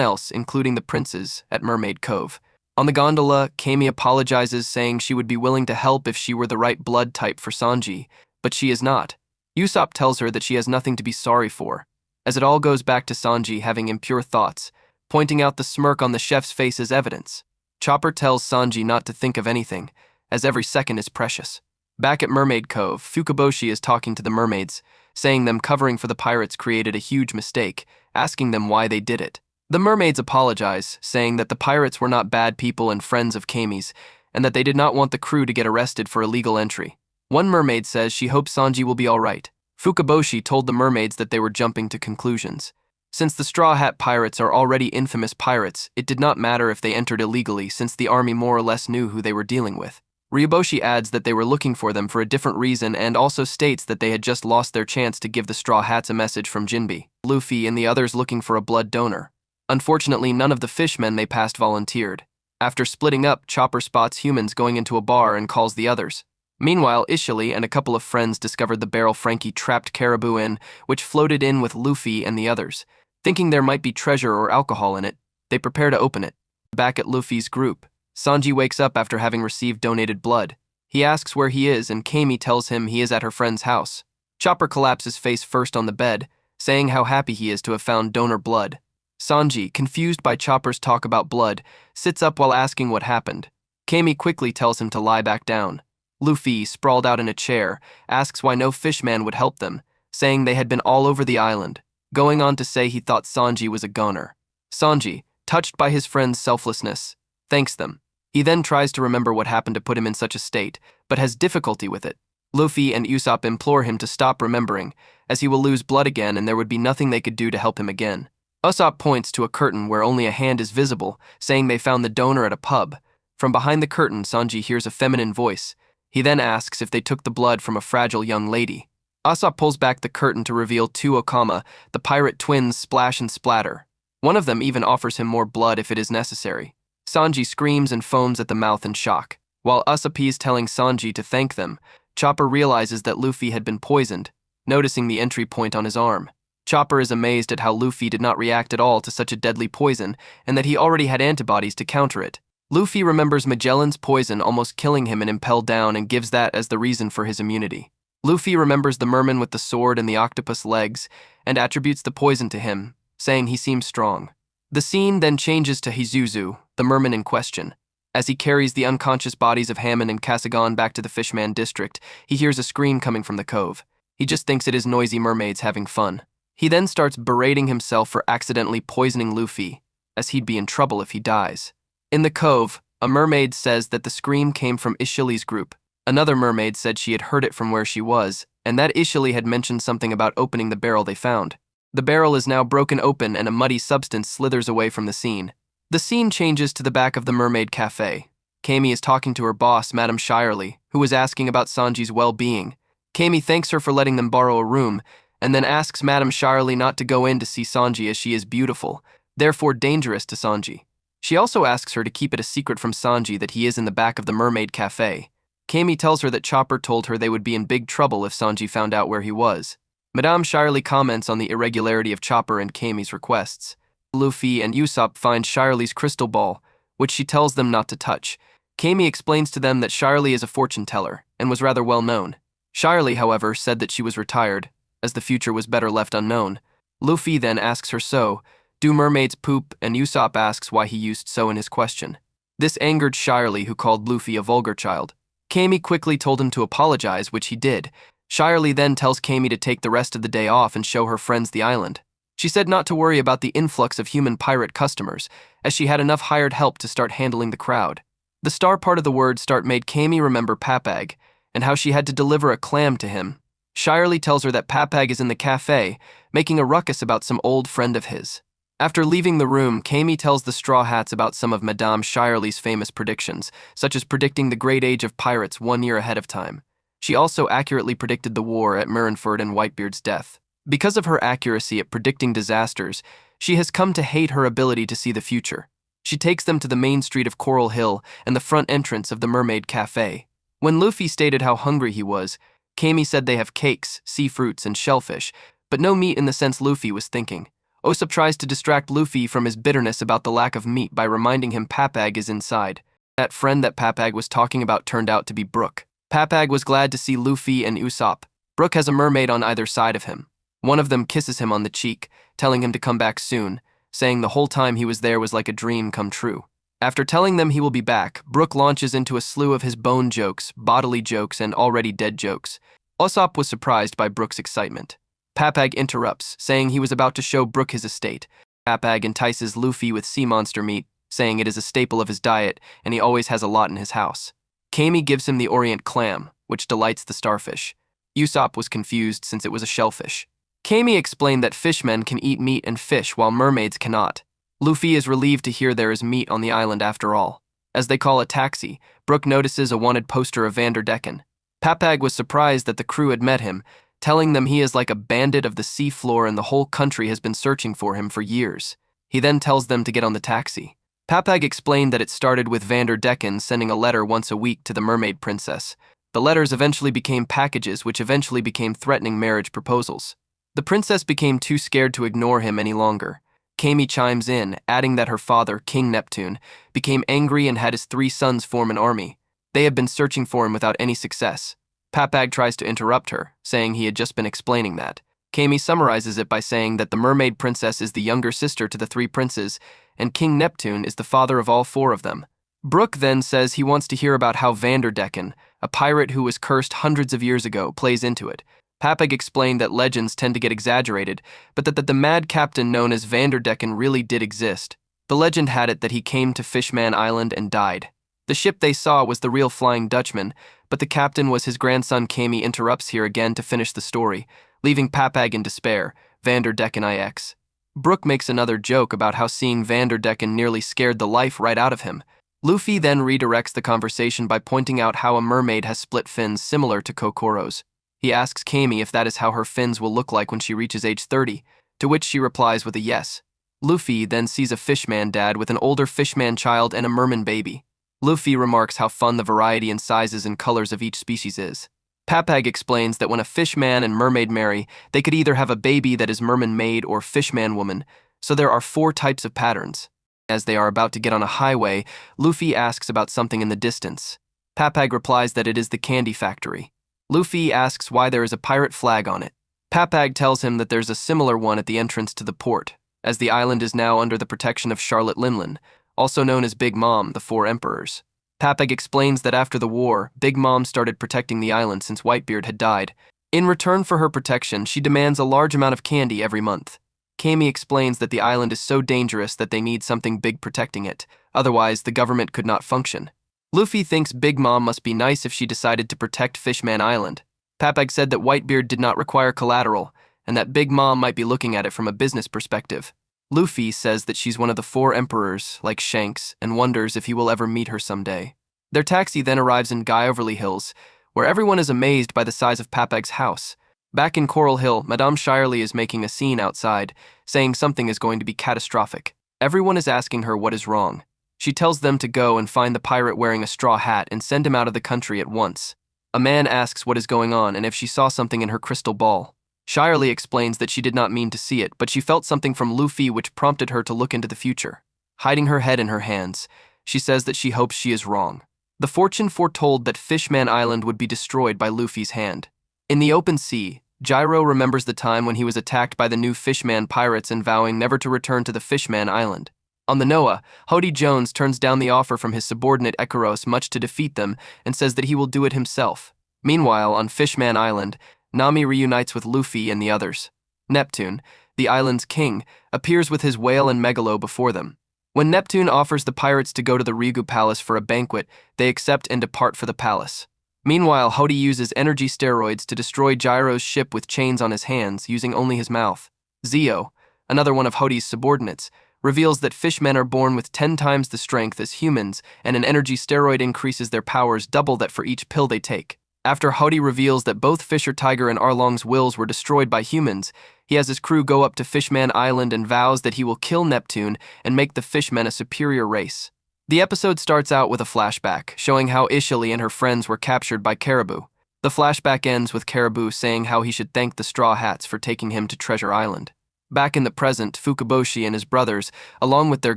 else, including the princes, at Mermaid Cove. On the gondola, Kami apologizes, saying she would be willing to help if she were the right blood type for Sanji, but she is not. Usopp tells her that she has nothing to be sorry for, as it all goes back to Sanji having impure thoughts, pointing out the smirk on the chef's face as evidence. Chopper tells Sanji not to think of anything, as every second is precious. Back at Mermaid Cove, Fukaboshi is talking to the mermaids, saying them covering for the pirates created a huge mistake, asking them why they did it. The mermaids apologize, saying that the pirates were not bad people and friends of Kami's, and that they did not want the crew to get arrested for illegal entry. One mermaid says she hopes Sanji will be all right. Fukaboshi told the mermaids that they were jumping to conclusions. Since the Straw Hat Pirates are already infamous pirates, it did not matter if they entered illegally since the army more or less knew who they were dealing with. Ryoboshi adds that they were looking for them for a different reason and also states that they had just lost their chance to give the Straw Hats a message from Jinbe, Luffy, and the others looking for a blood donor. Unfortunately, none of the fishmen they passed volunteered. After splitting up, Chopper spots humans going into a bar and calls the others. Meanwhile, Ishili and a couple of friends discovered the barrel Frankie trapped Caribou in, which floated in with Luffy and the others. Thinking there might be treasure or alcohol in it, they prepare to open it. Back at Luffy's group, Sanji wakes up after having received donated blood. He asks where he is, and Kami tells him he is at her friend's house. Chopper collapses face first on the bed, saying how happy he is to have found donor blood. Sanji, confused by Chopper's talk about blood, sits up while asking what happened. Kami quickly tells him to lie back down. Luffy, sprawled out in a chair, asks why no fishman would help them, saying they had been all over the island. going on to say he thought Sanji was a goner. Sanji, touched by his friend's selflessness, thanks them. He then tries to remember what happened to put him in such a state, but has difficulty with it. Luffy and Usopp implore him to stop remembering, as he will lose blood again and there would be nothing they could do to help him again. Usopp points to a curtain where only a hand is visible, saying they found the donor at a pub. From behind the curtain, Sanji hears a feminine voice. He then asks if they took the blood from a fragile young lady. Usopp pulls back the curtain to reveal two Okama, the pirate twins Splash and Splatter. One of them even offers him more blood if it is necessary. Sanji screams and foams at the mouth in shock. While Usopp is telling Sanji to thank them, Chopper realizes that Luffy had been poisoned, noticing the entry point on his arm. Chopper is amazed at how Luffy did not react at all to such a deadly poison and that he already had antibodies to counter it. Luffy remembers Magellan's poison almost killing him and impelled down and gives that as the reason for his immunity. Luffy remembers the merman with the sword and the octopus legs and attributes the poison to him, saying he seems strong. The scene then changes to Hizuzu, the merman in question. As he carries the unconscious bodies of Hammond and Casagon back to the Fishman district, he hears a scream coming from the cove. He just thinks it is noisy mermaids having fun. He then starts berating himself for accidentally poisoning Luffy, as he'd be in trouble if he dies. In the cove, a mermaid says that the scream came from Ishili's group. Another mermaid said she had heard it from where she was, and that Ishili had mentioned something about opening the barrel they found. The barrel is now broken open and a muddy substance slithers away from the scene. The scene changes to the back of the Mermaid Cafe. Kami is talking to her boss, Madame Shirley, who is asking about Sanji's well-being. Kami thanks her for letting them borrow a room, and then asks Madame Shirley not to go in to see Sanji as she is beautiful, therefore dangerous to Sanji. She also asks her to keep it a secret from Sanji that he is in the back of the Mermaid Cafe. Kami tells her that Chopper told her they would be in big trouble if Sanji found out where he was. Madame Shirley comments on the irregularity of Chopper and Kami's requests. Luffy and Usopp find Shirley's crystal ball, which she tells them not to touch. Kami explains to them that Shirley is a fortune teller and was rather well known. Shirley, however, said that she was retired, as the future was better left unknown. Luffy then asks her so, do mermaids poop, and Usopp asks why he used so in his question. This angered Shirley, who called Luffy a vulgar child. Kami quickly told him to apologize, which he did. Shirley then tells Kami to take the rest of the day off and show her friends the island. She said not to worry about the influx of human pirate customers, as she had enough hired help to start handling the crowd. The star part of the word start made Kami remember Papag, and how she had to deliver a clam to him. Shirley tells her that Papag is in the cafe, making a ruckus about some old friend of his. After leaving the room, Kami tells the Straw Hats about some of Madame Shirley's famous predictions, such as predicting the great age of pirates 1 year ahead of time. She also accurately predicted the war at Marineford and Whitebeard's death. Because of her accuracy at predicting disasters, she has come to hate her ability to see the future. She takes them to the main street of Coral Hill and the front entrance of the Mermaid Cafe. When Luffy stated how hungry he was, Kami said they have cakes, sea fruits, and shellfish, but no meat in the sense Luffy was thinking. Usopp tries to distract Luffy from his bitterness about the lack of meat by reminding him Papag is inside. That friend that Papag was talking about turned out to be Brook. Papag was glad to see Luffy and Usopp. Brook has a mermaid on either side of him. One of them kisses him on the cheek, telling him to come back soon, saying the whole time he was there was like a dream come true. After telling them he will be back, Brook launches into a slew of his bone jokes, bodily jokes, and already dead jokes. Usopp was surprised by Brook's excitement. Papag interrupts, saying he was about to show Brook his estate. Papag entices Luffy with sea monster meat, saying it is a staple of his diet and he always has a lot in his house. Kami gives him the Orient clam, which delights the starfish. Usopp was confused since it was a shellfish. Kami explained that fishmen can eat meat and fish while mermaids cannot. Luffy is relieved to hear there is meat on the island after all. As they call a taxi, Brook notices a wanted poster of Vanderdecken. Papag was surprised that the crew had met him, telling them he is like a bandit of the sea floor and the whole country has been searching for him for years. He then tells them to get on the taxi. Papag explained that it started with Vanderdecken sending a letter once a week to the mermaid princess. The letters eventually became packages which eventually became threatening marriage proposals. The princess became too scared to ignore him any longer. Kami chimes in, adding that her father, King Neptune, became angry and had his 3 sons form an army. They had been searching for him without any success. Papag tries to interrupt her, saying he had just been explaining that. Kami summarizes it by saying that the mermaid princess is the younger sister to the 3 princes, and King Neptune is the father of all 4 of them. Brook then says he wants to hear about how Vanderdecken, a pirate who was cursed hundreds of years ago, plays into it. Papag explained that legends tend to get exaggerated, but that the mad captain known as Vanderdecken really did exist. The legend had it that he came to Fishman Island and died. The ship they saw was the real Flying Dutchman, but the captain was his grandson. Kami interrupts here again to finish the story, leaving Papag in despair. Vanderdecken IX. Brooke makes another joke about how seeing Vanderdecken nearly scared the life right out of him. Luffy then redirects the conversation by pointing out how a mermaid has split fins similar to Kokoro's. He asks Kami if that is how her fins will look like when she reaches age 30, to which she replies with a yes. Luffy then sees a fishman dad with an older fishman child and a merman baby. Luffy remarks how fun the variety in sizes and colors of each species is. Papag explains that when a fishman and mermaid marry, they could either have a baby that is merman maid or fishman woman, so there are 4 types of patterns. As they are about to get on a highway, Luffy asks about something in the distance. Papag replies that it is the candy factory. Luffy asks why there is a pirate flag on it. Papag tells him that there's a similar one at the entrance to the port, as the island is now under the protection of Charlotte Linlin, also known as Big Mom, the 4 Emperors. Papag explains that after the war, Big Mom started protecting the island since Whitebeard had died. In return for her protection, she demands a large amount of candy every month. Kami explains that the island is so dangerous that they need something big protecting it, otherwise the government could not function. Luffy thinks Big Mom must be nice if she decided to protect Fishman Island. Papag said that Whitebeard did not require collateral, and that Big Mom might be looking at it from a business perspective. Luffy says that she's one of the 4 emperors, like Shanks, and wonders if he will ever meet her someday. Their taxi then arrives in Gyoverly Hills, where everyone is amazed by the size of Papag's house. Back in Coral Hill, Madame Shirley is making a scene outside, saying something is going to be catastrophic. Everyone is asking her what is wrong. She tells them to go and find the pirate wearing a straw hat and send him out of the country at once. A man asks what is going on and if she saw something in her crystal ball. Shirley explains that she did not mean to see it, but she felt something from Luffy which prompted her to look into the future. Hiding her head in her hands, she says that she hopes she is wrong. The fortune foretold that Fishman Island would be destroyed by Luffy's hand. In the open sea, Gyro remembers the time when he was attacked by the new Fishman pirates and vowing never to return to the Fishman Island. On the Noah, Hody Jones turns down the offer from his subordinate Ikaros much to defeat them and says that he will do it himself. Meanwhile, on Fishman Island, Nami reunites with Luffy and the others. Neptune, the island's king, appears with his whale and Megalo before them. When Neptune offers the pirates to go to the Rigu Palace for a banquet, they accept and depart for the palace. Meanwhile, Hody uses energy steroids to destroy Gyro's ship with chains on his hands, using only his mouth. Zio, another one of Hody's subordinates, reveals that fishmen are born with 10 times the strength as humans, and an energy steroid increases their powers double that for each pill they take. After Hody reveals that both Fisher Tiger and Arlong's wills were destroyed by humans, he has his crew go up to Fishman Island and vows that he will kill Neptune and make the fishmen a superior race. The episode starts out with a flashback, showing how Ishili and her friends were captured by Caribou. The flashback ends with Caribou saying how he should thank the Straw Hats for taking him to Treasure Island. Back in the present, Fukaboshi and his brothers, along with their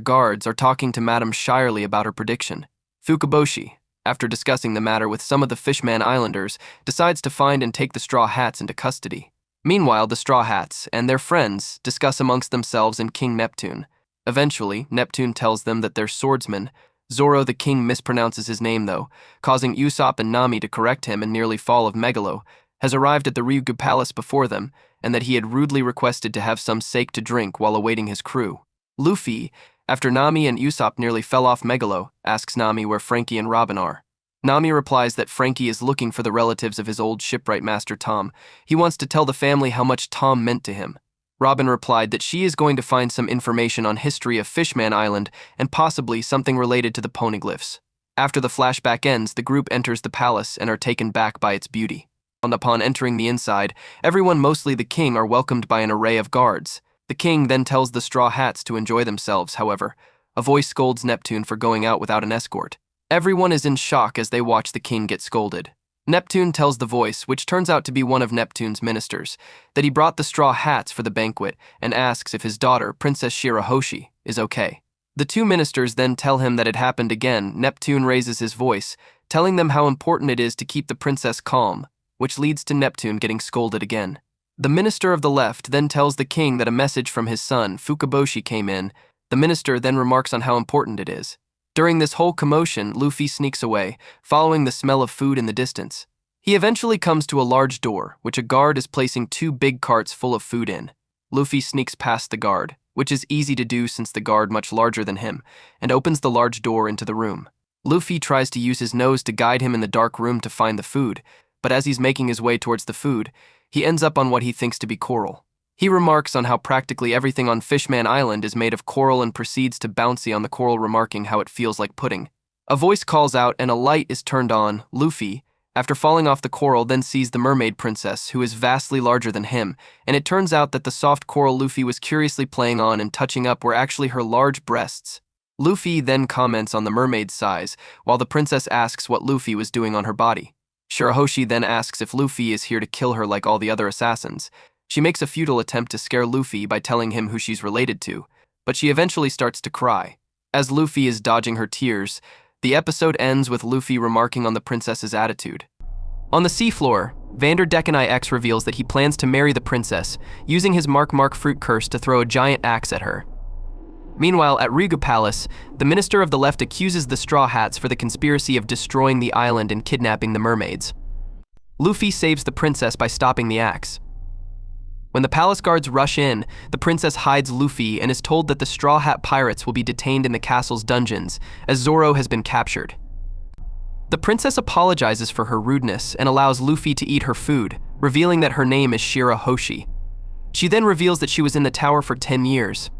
guards, are talking to Madame Shirley about her prediction. Fukaboshi, after discussing the matter with some of the Fishman Islanders, decides to find and take the Straw Hats into custody. Meanwhile, the Straw Hats and their friends discuss amongst themselves and King Neptune. Eventually, Neptune tells them that their swordsman, Zoro the king mispronounces his name though, causing Usopp and Nami to correct him and nearly fall of Megalo, has arrived at the Ryugu Palace before them, and that he had rudely requested to have some sake to drink while awaiting his crew. Luffy, after Nami and Usopp nearly fell off Megalo, asks Nami where Frankie and Robin are. Nami replies that Frankie is looking for the relatives of his old shipwright master Tom. He wants to tell the family how much Tom meant to him. Robin replied that she is going to find some information on history of Fishman Island and possibly something related to the poneglyphs. After the flashback ends, the group enters the palace and are taken back by its beauty. Upon entering the inside, everyone, mostly the king, are welcomed by an array of guards. The king then tells the Straw Hats to enjoy themselves, however. A voice scolds Neptune for going out without an escort. Everyone is in shock as they watch the king get scolded. Neptune tells the voice, which turns out to be one of Neptune's ministers, that he brought the Straw Hats for the banquet and asks if his daughter, Princess Shirahoshi, is okay. The 2 ministers then tell him that it happened again. Neptune raises his voice, telling them how important it is to keep the princess calm, which leads to Neptune getting scolded again. The minister of the left then tells the king that a message from his son, Fukaboshi, came in. The minister then remarks on how important it is. During this whole commotion, Luffy sneaks away, following the smell of food in the distance. He eventually comes to a large door, which a guard is placing 2 big carts full of food in. Luffy sneaks past the guard, which is easy to do since the guard much larger than him, and opens the large door into the room. Luffy tries to use his nose to guide him in the dark room to find the food, but as he's making his way towards the food, he ends up on what he thinks to be coral. He remarks on how practically everything on Fishman Island is made of coral and proceeds to bouncy on the coral, remarking how it feels like pudding. A voice calls out and a light is turned on. Luffy, after falling off the coral, then sees the mermaid princess, who is vastly larger than him, and it turns out that the soft coral Luffy was curiously playing on and touching up were actually her large breasts. Luffy then comments on the mermaid's size, while the princess asks what Luffy was doing on her body. Shirahoshi then asks if Luffy is here to kill her like all the other assassins. She makes a futile attempt to scare Luffy by telling him who she's related to, but she eventually starts to cry. As Luffy is dodging her tears, the episode ends with Luffy remarking on the princess's attitude. On the seafloor, Vanderdecken IX reveals that he plans to marry the princess, using his Mark Fruit curse to throw a giant axe at her. Meanwhile, at Rigu Palace, the Minister of the Left accuses the Straw Hats for the conspiracy of destroying the island and kidnapping the mermaids. Luffy saves the princess by stopping the axe. When the palace guards rush in, the princess hides Luffy and is told that the Straw Hat pirates will be detained in the castle's dungeons, as Zoro has been captured. The princess apologizes for her rudeness and allows Luffy to eat her food, revealing that her name is Shirahoshi. She then reveals that she was in the tower for 10 years.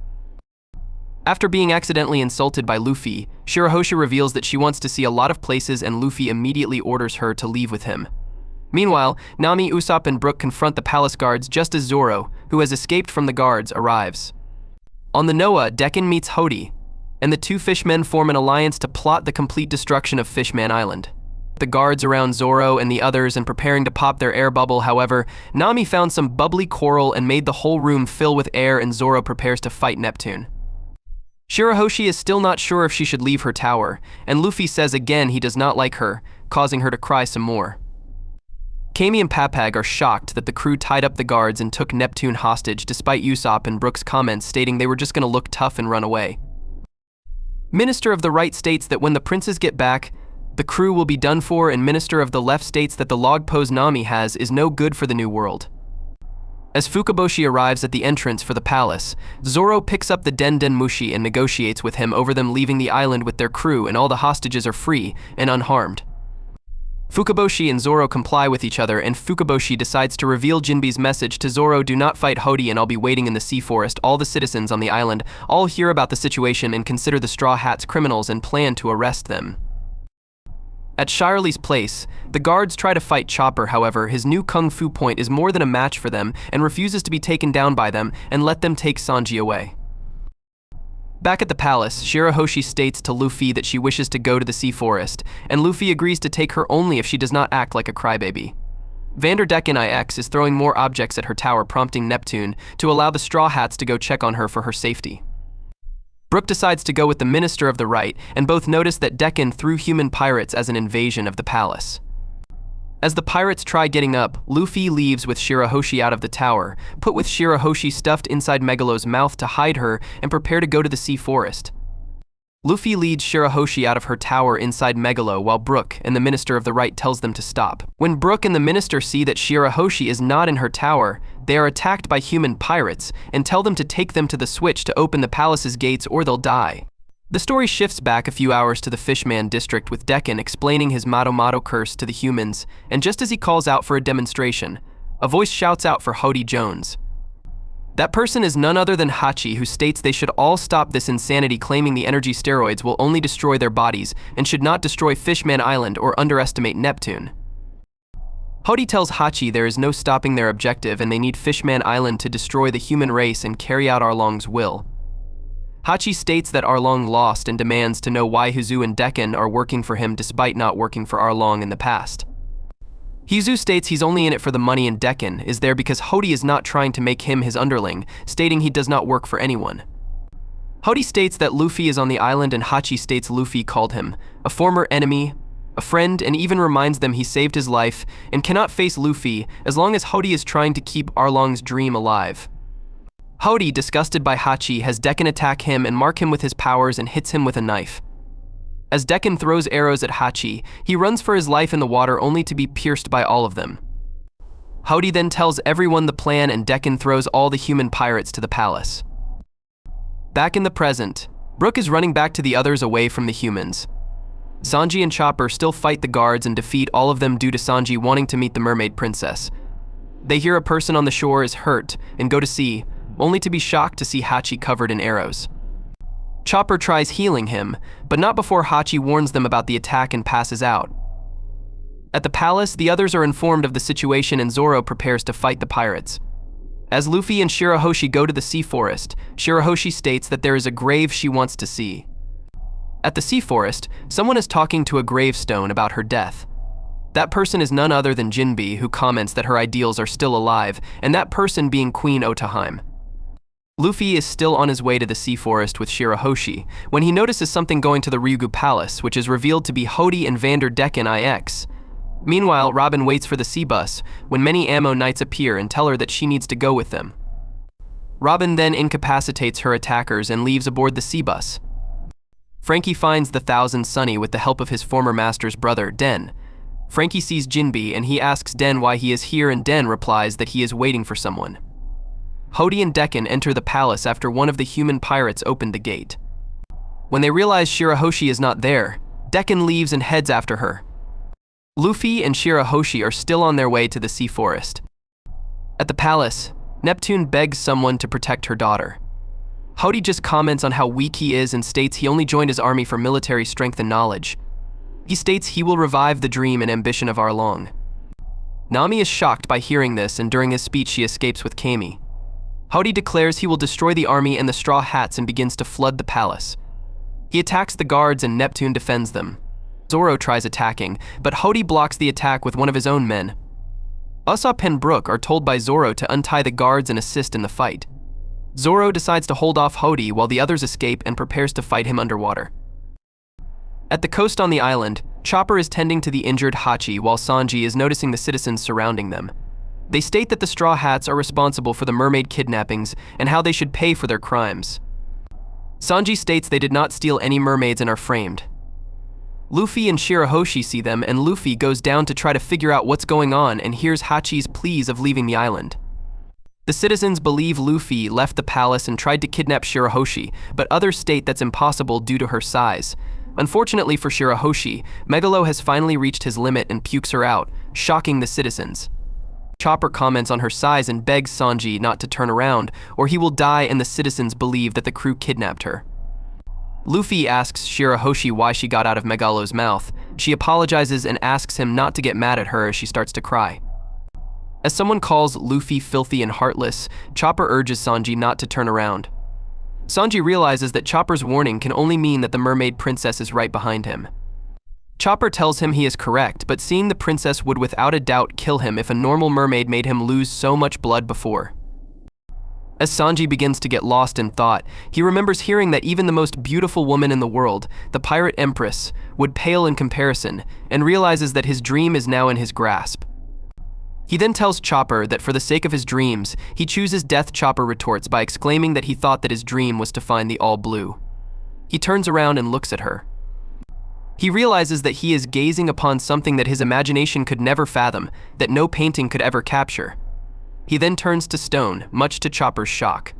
After being accidentally insulted by Luffy, Shirahoshi reveals that she wants to see a lot of places and Luffy immediately orders her to leave with him. Meanwhile, Nami, Usopp, and Brook confront the palace guards just as Zoro, who has escaped from the guards, arrives. On the Noah, Decken meets Hody, and the 2 fishmen form an alliance to plot the complete destruction of Fishman Island. The guards around Zoro and the others and preparing to pop their air bubble. However, Nami found some bubbly coral and made the whole room fill with air, and Zoro prepares to fight Neptune. Shirahoshi is still not sure if she should leave her tower, and Luffy says again he does not like her, causing her to cry some more. Kami and Papag are shocked that the crew tied up the guards and took Neptune hostage, despite Usopp and Brook's comments stating they were just going to look tough and run away. Minister of the Right states that when the princes get back, the crew will be done for, and Minister of the Left states that the log pose Nami has is no good for the New World. As Fukaboshi arrives at the entrance for the palace, Zoro picks up the Den Mushi and negotiates with him over them leaving the island with their crew, and all the hostages are free and unharmed. Fukaboshi and Zoro comply with each other, and Fukaboshi decides to reveal Jinbe's message to Zoro: do not fight Hody and I'll be waiting in the sea forest. All the citizens on the island all hear about the situation and consider the Straw Hats criminals and plan to arrest them. At Shirley's place, the guards try to fight Chopper. However, his new Kung Fu point is more than a match for them and refuses to be taken down by them and let them take Sanji away. Back at the palace, Shirahoshi states to Luffy that she wishes to go to the sea forest, and Luffy agrees to take her only if she does not act like a crybaby. Vanderdecken IX is throwing more objects at her tower, prompting Neptune to allow the Straw Hats to go check on her for her safety. Brook decides to go with the Minister of the Right, and both notice that Decken threw human pirates as an invasion of the palace. As the pirates try getting up, Luffy leaves with Shirahoshi out of the tower, put with Shirahoshi stuffed inside Megalo's mouth to hide her, and prepare to go to the sea forest. Luffy leads Shirahoshi out of her tower inside Megalo, while Brook and the Minister of the Right tells them to stop. When Brook and the Minister see that Shirahoshi is not in her tower, they are attacked by human pirates and tell them to take them to the switch to open the palace's gates or they'll die. The story shifts back a few hours to the Fishman district, with Decken explaining his Mato curse to the humans, and just as he calls out for a demonstration, a voice shouts out for Hody Jones. That person is none other than Hachi, who states they should all stop this insanity, claiming the energy steroids will only destroy their bodies and should not destroy Fishman Island or underestimate Neptune. Hody tells Hachi there is no stopping their objective and they need Fishman Island to destroy the human race and carry out Arlong's will. Hachi states that Arlong lost and demands to know why Hizu and Decken are working for him despite not working for Arlong in the past. Hizu states he's only in it for the money and Decken is there because Hody is not trying to make him his underling, stating he does not work for anyone. Hody states that Luffy is on the island and Hachi states Luffy called him a former enemy, a friend, and even reminds them he saved his life and cannot face Luffy as long as Hody is trying to keep Arlong's dream alive. Hody, disgusted by Hachi, has Decken attack him and mark him with his powers and hits him with a knife. As Decken throws arrows at Hachi, he runs for his life in the water only to be pierced by all of them. Hody then tells everyone the plan and Decken throws all the human pirates to the palace. Back in the present, Brook is running back to the others away from the humans. Sanji and Chopper still fight the guards and defeat all of them due to Sanji wanting to meet the mermaid princess. They hear a person on the shore is hurt and go to see, only to be shocked to see Hachi covered in arrows. Chopper tries healing him, but not before Hachi warns them about the attack and passes out. At the palace, the others are informed of the situation and Zoro prepares to fight the pirates. As Luffy and Shirahoshi go to the sea forest, Shirahoshi states that there is a grave she wants to see. At the sea forest, someone is talking to a gravestone about her death. That person is none other than Jinbe, who comments that her ideals are still alive, and that person being Queen Otaheim. Luffy is still on his way to the sea forest with Shirahoshi when he notices something going to the Ryugu Palace, which is revealed to be Hody and Vanderdecken IX. Meanwhile, Robin waits for the sea bus when many Ammo Knights appear and tell her that she needs to go with them. Robin then incapacitates her attackers and leaves aboard the sea bus. Frankie finds the Thousand Sunny with the help of his former master's brother, Den. Frankie sees Jinbe and he asks Den why he is here and Den replies that he is waiting for someone. Hody and Decken enter the palace after one of the human pirates opened the gate. When they realize Shirahoshi is not there, Decken leaves and heads after her. Luffy and Shirahoshi are still on their way to the sea forest. At the palace, Neptune begs someone to protect her daughter. Hody just comments on how weak he is and states he only joined his army for military strength and knowledge. He states he will revive the dream and ambition of Arlong. Nami is shocked by hearing this and during his speech she escapes with Kami. Hody declares he will destroy the army and the Straw Hats and begins to flood the palace. He attacks the guards and Neptune defends them. Zoro tries attacking, but Hody blocks the attack with one of his own men. Usopp and Brook are told by Zoro to untie the guards and assist in the fight. Zoro decides to hold off Hody while the others escape and prepares to fight him underwater. At the coast on the island, Chopper is tending to the injured Hachi while Sanji is noticing the citizens surrounding them. They state that the Straw Hats are responsible for the mermaid kidnappings and how they should pay for their crimes. Sanji states they did not steal any mermaids and are framed. Luffy and Shirahoshi see them and Luffy goes down to try to figure out what's going on and hears Hachi's pleas of leaving the island. The citizens believe Luffy left the palace and tried to kidnap Shirahoshi, but others state that's impossible due to her size. Unfortunately for Shirahoshi, Megalo has finally reached his limit and pukes her out, shocking the citizens. Chopper comments on her size and begs Sanji not to turn around, or he will die and the citizens believe that the crew kidnapped her. Luffy asks Shirahoshi why she got out of Megalo's mouth. She apologizes and asks him not to get mad at her as she starts to cry. As someone calls Luffy filthy and heartless, Chopper urges Sanji not to turn around. Sanji realizes that Chopper's warning can only mean that the mermaid princess is right behind him. Chopper tells him he is correct, but seeing the princess would without a doubt kill him if a normal mermaid made him lose so much blood before. As Sanji begins to get lost in thought, he remembers hearing that even the most beautiful woman in the world, the pirate empress, would pale in comparison, and realizes that his dream is now in his grasp. He then tells Chopper that for the sake of his dreams, he chooses death. Chopper retorts by exclaiming that he thought that his dream was to find the All Blue. He turns around and looks at her. He realizes that he is gazing upon something that his imagination could never fathom, that no painting could ever capture. He then turns to stone, much to Chopper's shock.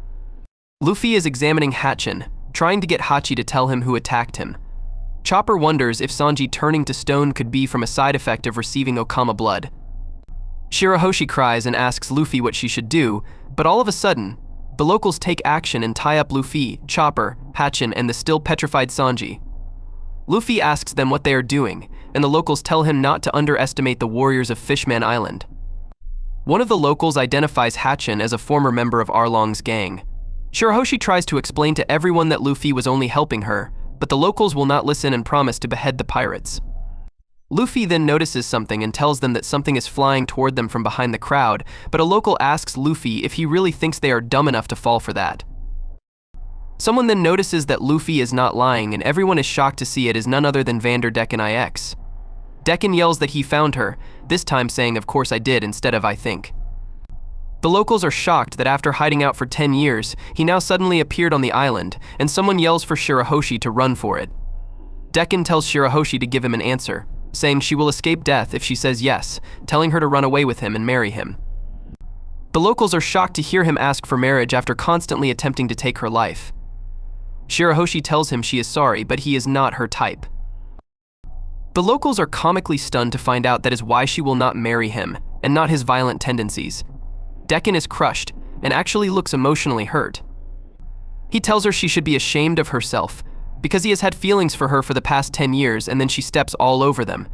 Luffy is examining Hatchin, trying to get Hachi to tell him who attacked him. Chopper wonders if Sanji turning to stone could be from a side effect of receiving Okama blood. Shirahoshi cries and asks Luffy what she should do, but all of a sudden, the locals take action and tie up Luffy, Chopper, Hatchin, and the still petrified Sanji. Luffy asks them what they are doing, and the locals tell him not to underestimate the warriors of Fishman Island. One of the locals identifies Hatchin as a former member of Arlong's gang. Shirahoshi tries to explain to everyone that Luffy was only helping her, but the locals will not listen and promise to behead the pirates. Luffy then notices something and tells them that something is flying toward them from behind the crowd, but a local asks Luffy if he really thinks they are dumb enough to fall for that. Someone then notices that Luffy is not lying and everyone is shocked to see it is none other than Vanderdecken IX. Decken yells that he found her, this time saying of course I did instead of I think. The locals are shocked that after hiding out for 10 years, he now suddenly appeared on the island, and someone yells for Shirahoshi to run for it. Decken tells Shirahoshi to give him an answer, saying she will escape death if she says yes, telling her to run away with him and marry him. The locals are shocked to hear him ask for marriage after constantly attempting to take her life. Shirahoshi tells him she is sorry, but he is not her type. The locals are comically stunned to find out that is why she will not marry him, and not his violent tendencies. Decken is crushed, and actually looks emotionally hurt. He tells her she should be ashamed of herself, because he has had feelings for her for the past 10 years and then she steps all over them.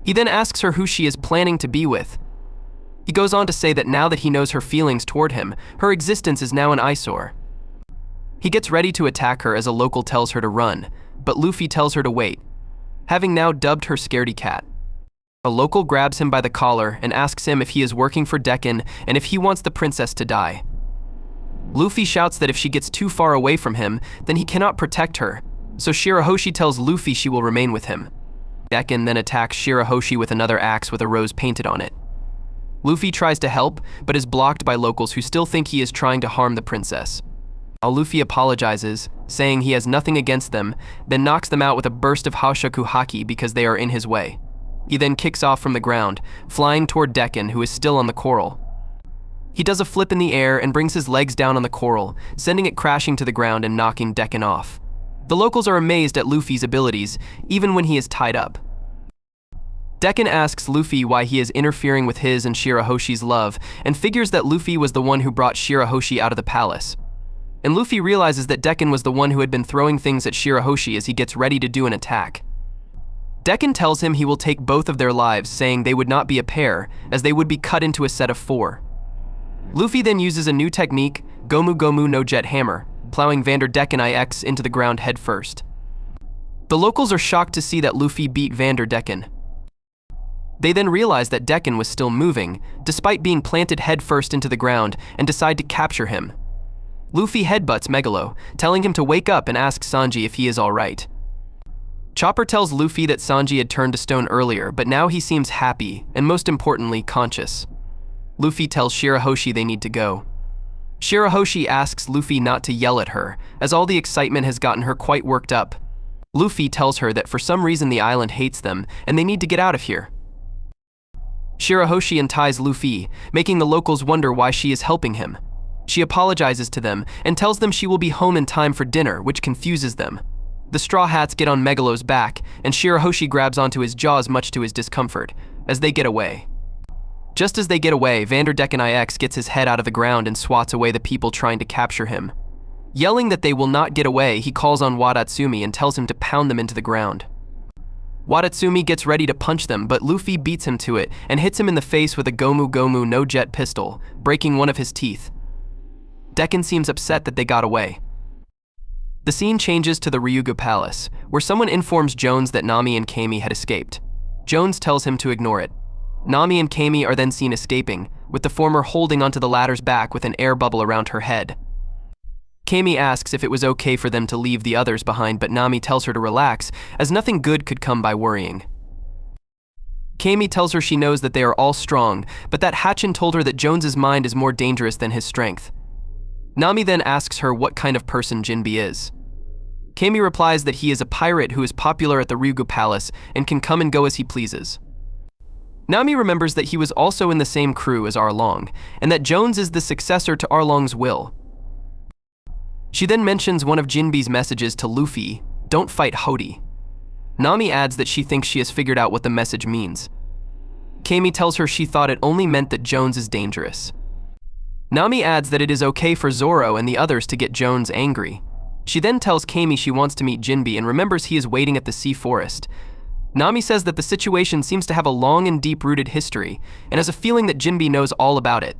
He then asks her who she is planning to be with. He goes on to say that now that he knows her feelings toward him, her existence is now an eyesore. He gets ready to attack her as a local tells her to run, but Luffy tells her to wait, having now dubbed her Scaredy Cat. A local grabs him by the collar and asks him if he is working for Decken and if he wants the princess to die. Luffy shouts that if she gets too far away from him, then he cannot protect her, so Shirahoshi tells Luffy she will remain with him. Decken then attacks Shirahoshi with another axe with a rose painted on it. Luffy tries to help, but is blocked by locals who still think he is trying to harm the princess. Luffy apologizes, saying he has nothing against them, then knocks them out with a burst of Haoshaku Haki because they are in his way. He then kicks off from the ground, flying toward Decken, who is still on the coral. He does a flip in the air and brings his legs down on the coral, sending it crashing to the ground and knocking Decken off. The locals are amazed at Luffy's abilities, even when he is tied up. Decken asks Luffy why he is interfering with his and Shirahoshi's love, and figures that Luffy was the one who brought Shirahoshi out of the palace. And Luffy realizes that Decken was the one who had been throwing things at Shirahoshi as he gets ready to do an attack. Decken tells him he will take both of their lives, saying they would not be a pair, as they would be cut into a set of 4. Luffy then uses a new technique, Gomu Gomu no Jet Hammer, plowing Vanderdecken IX into the ground head first. The locals are shocked to see that Luffy beat Vanderdecken. They then realize that Decken was still moving, despite being planted head first into the ground, and decide to capture him. Luffy headbutts Megalo, telling him to wake up and ask Sanji if he is alright. Chopper tells Luffy that Sanji had turned to stone earlier, but now he seems happy, and most importantly, conscious. Luffy tells Shirahoshi they need to go. Shirahoshi asks Luffy not to yell at her, as all the excitement has gotten her quite worked up. Luffy tells her that for some reason the island hates them, and they need to get out of here. Shirahoshi unties Luffy, making the locals wonder why she is helping him. She apologizes to them, and tells them she will be home in time for dinner, which confuses them. The Straw Hats get on Megalo's back, and Shirahoshi grabs onto his jaws much to his discomfort, as they get away. Just as they get away, Vanderdecken IX gets his head out of the ground and swats away the people trying to capture him. Yelling that they will not get away, he calls on Wadatsumi and tells him to pound them into the ground. Wadatsumi gets ready to punch them, but Luffy beats him to it and hits him in the face with a Gomu Gomu no Jet pistol, breaking one of his teeth. Decken seems upset that they got away. The scene changes to the Ryugu Palace, where someone informs Jones that Nami and Kami had escaped. Jones tells him to ignore it. Nami and Kami are then seen escaping, with the former holding onto the latter's back with an air bubble around her head. Kami asks if it was okay for them to leave the others behind, but Nami tells her to relax, as nothing good could come by worrying. Kami tells her she knows that they are all strong, but that Hatchin told her that Jones's mind is more dangerous than his strength. Nami then asks her what kind of person Jinbe is. Kami replies that he is a pirate who is popular at the Ryugu Palace and can come and go as he pleases. Nami remembers that he was also in the same crew as Arlong, and that Jones is the successor to Arlong's will. She then mentions one of Jinbe's messages to Luffy, "Don't fight Hody." Nami adds that she thinks she has figured out what the message means. Kami tells her she thought it only meant that Jones is dangerous. Nami adds that it is okay for Zoro and the others to get Jones angry. She then tells Kami she wants to meet Jinbe and remembers he is waiting at the sea forest. Nami says that the situation seems to have a long and deep-rooted history, and has a feeling that Jinbe knows all about it.